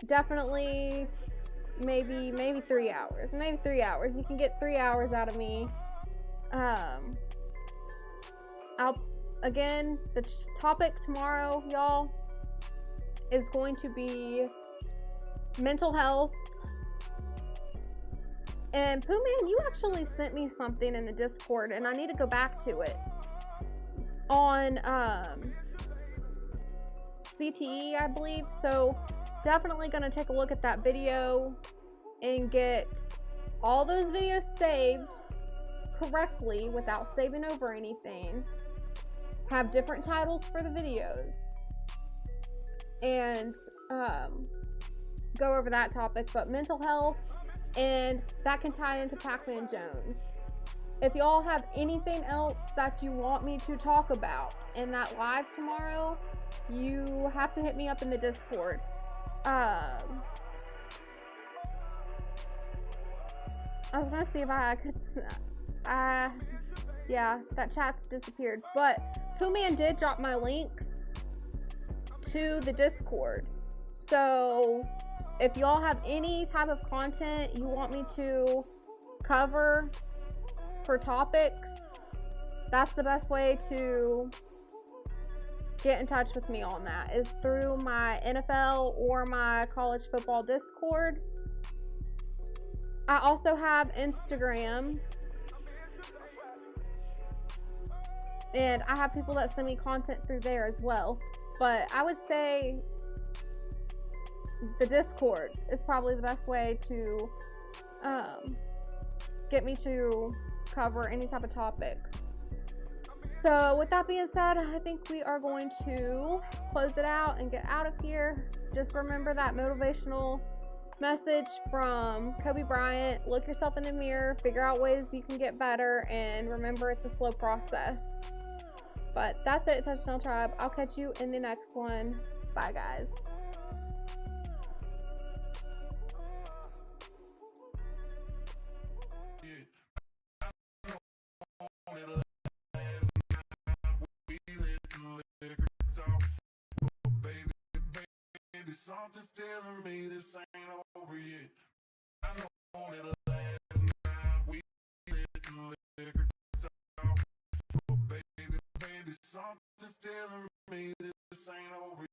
Definitely maybe 3 hours. Maybe 3 hours. You can get 3 hours out of me. Again, the topic tomorrow, y'all, is going to be mental health. And Pooh Man, you actually sent me something in the Discord, and I need to go back to it. On CTE, I believe. So definitely gonna take a look at that video and get all those videos saved correctly without saving over anything. Have different titles for the videos. And go over that topic. But mental health, and that can tie into Pac-Man Jones. If y'all have anything else that you want me to talk about in that live tomorrow, you have to hit me up in the Discord. I was gonna see if I could, yeah, that chat's disappeared. But Pooh Man did drop my links to the Discord. So if y'all have any type of content you want me to cover for topics, that's the best way to get in touch with me on that, is through my NFL or my college football Discord. I also have Instagram, and I have people that send me content through there as well. But I would say the Discord is probably the best way to get me to cover any type of topics. So with that being said, I think we are going to close it out and get out of here. Just remember that motivational message from Kobe Bryant. Look yourself in the mirror, figure out ways you can get better, and remember it's a slow process. But that's it, Touchdown Tribe. I'll catch you in the next one. Bye, guys. Something's telling me this ain't over yet. I know that last night we let the liquor talk. But baby, something's telling me this ain't over